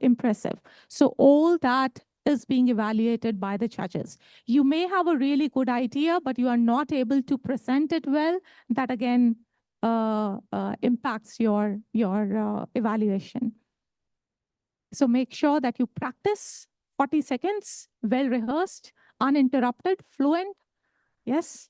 impressive. So all that is being evaluated by the judges. You may have a really good idea, but you are not able to present it well. That again impacts your evaluation. So make sure that you practice 40 seconds, well rehearsed, uninterrupted, fluent. Yes.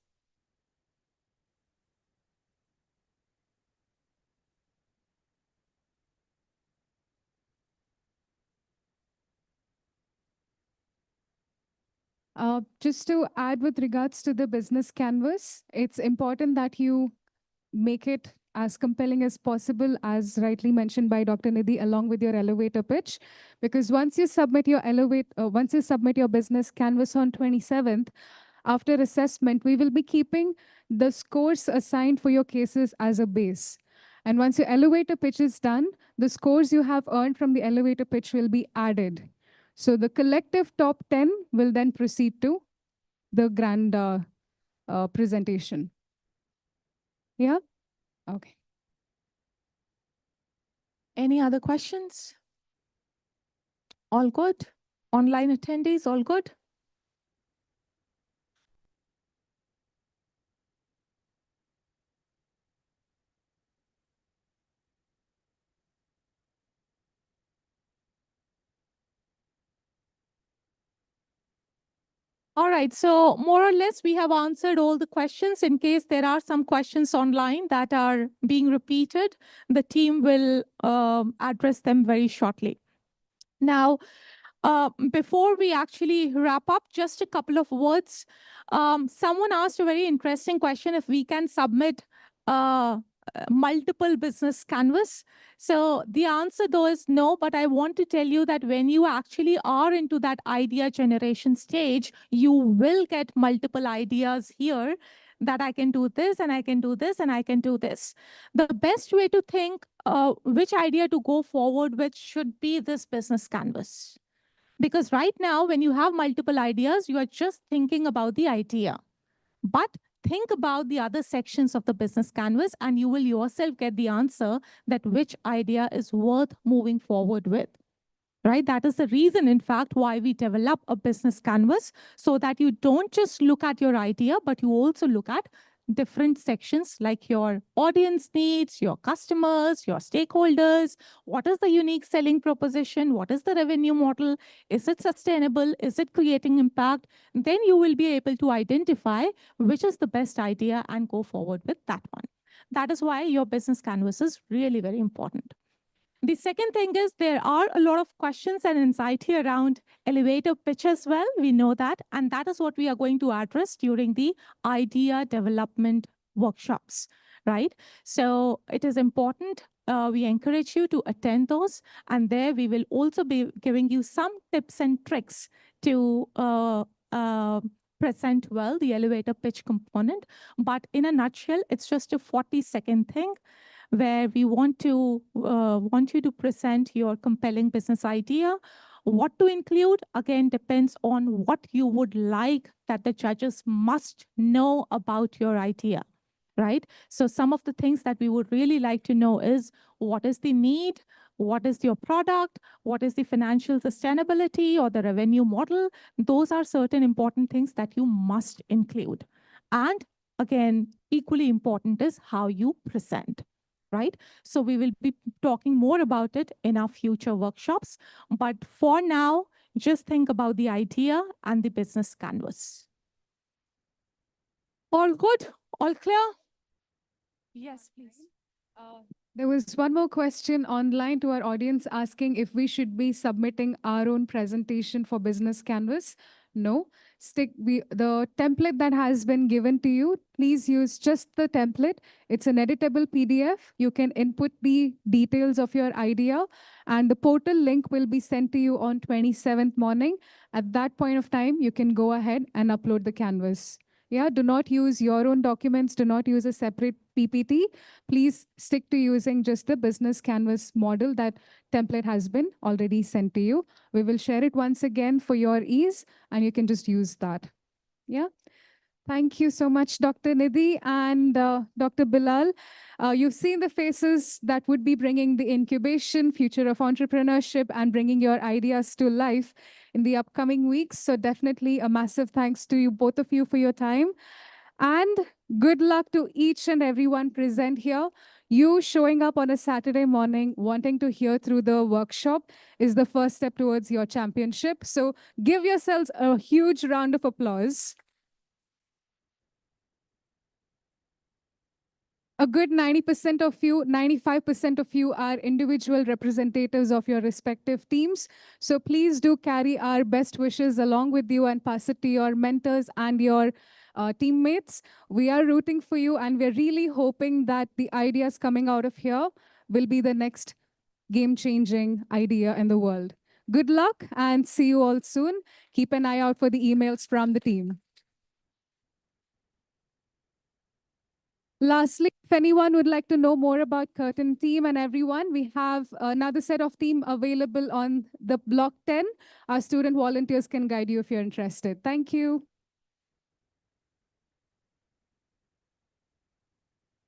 Just to add with regards to the business canvas, it's important that you make it as compelling as possible, as rightly mentioned by Dr. Nidhi, along with your elevator pitch. Because once you submit your business canvas on 27th, after assessment, we will be keeping the scores assigned for your cases as a base. And once your elevator pitch is done, the scores you have earned from the elevator pitch will be added. So the collective top 10 will then proceed to the grand presentation. Yeah? Okay.
Any other questions? All good? Online attendees, all good? All right, so more or less we have answered all the questions. In case there are some questions online that are being repeated, the team will address them very shortly. Now, before we actually wrap up, just a couple of words. Someone asked a very interesting question if we can submit multiple business canvas. So the answer though is no, but I want to tell you that when you actually are into that idea generation stage, you will get multiple ideas here that I can do this and I can do this and I can do this. The best way to think which idea to go forward with should be this business canvas. Because right now, when you have multiple ideas, you are just thinking about the idea. But think about the other sections of the business canvas and you will yourself get the answer that which idea is worth moving forward with. Right? That is the reason, in fact, why we develop a business canvas so that you don't just look at your idea, but you also look at different sections like your audience needs, your customers, your stakeholders. What is the unique selling proposition? What is the revenue model? Is it sustainable? Is it creating impact? Then you will be able to identify which is the best idea and go forward with that one. That is why your business canvas is really very important. The second thing is there are a lot of questions and anxiety around elevator pitch as well. We know that. And that is what we are going to address during the idea development workshops, right? So it is important. We encourage you to attend those. And there we will also be giving you some tips and tricks to present well the elevator pitch component. But in a nutshell, it's just a 40-second thing where we want you to present your compelling business idea. What to include, again, depends on what you would like that the judges must know about your idea, right? So some of the things that we would really like to know is what is the need, what is your product, what is the financial sustainability or the revenue model. Those are certain important things that you must include. And again, equally important is how you present. Right? So we will be talking more about it in our future workshops. But for now, just think about the idea and the business canvas. All good? All clear? Yes, please.
There was one more question online to our audience asking if we should be submitting our own presentation for Business Canvas. No, the template that has been given to you, please use just the template. It's an editable PDF. You can input the details of your idea and the portal link will be sent to you on 27th morning. At that point of time, you can go ahead and upload the canvas. Yeah, do not use your own documents. Do not use a separate PPT. Please stick to using just the business canvas model that template has been already sent to you. We will share it once again for your ease, and you can just use that. Yeah. Thank you so much, Dr. Nidhi and Dr. Bilal. You've seen the faces that would be bringing the incubation, future of entrepreneurship, and bringing your ideas to life in the upcoming weeks. So definitely a massive thanks to you, both of you, for your time. And good luck to each and everyone present here. You showing up on a Saturday morning, wanting to hear through the workshop is the first step towards your championship. So give yourselves a huge round of applause. A good 90% of you, 95% of you are individual representatives of your respective teams. So please do carry our best wishes along with you and pass it to your mentors and your teammates. We are rooting for you and we're really hoping that the ideas coming out of here will be the next game-changing idea in the world. Good luck and see you all soon. Keep an eye out for the emails from the team. Lastly, if anyone would like to know more about Curtin team and everyone, we have another set of team available on the block 10. Our student volunteers can guide you if you're interested. Thank you.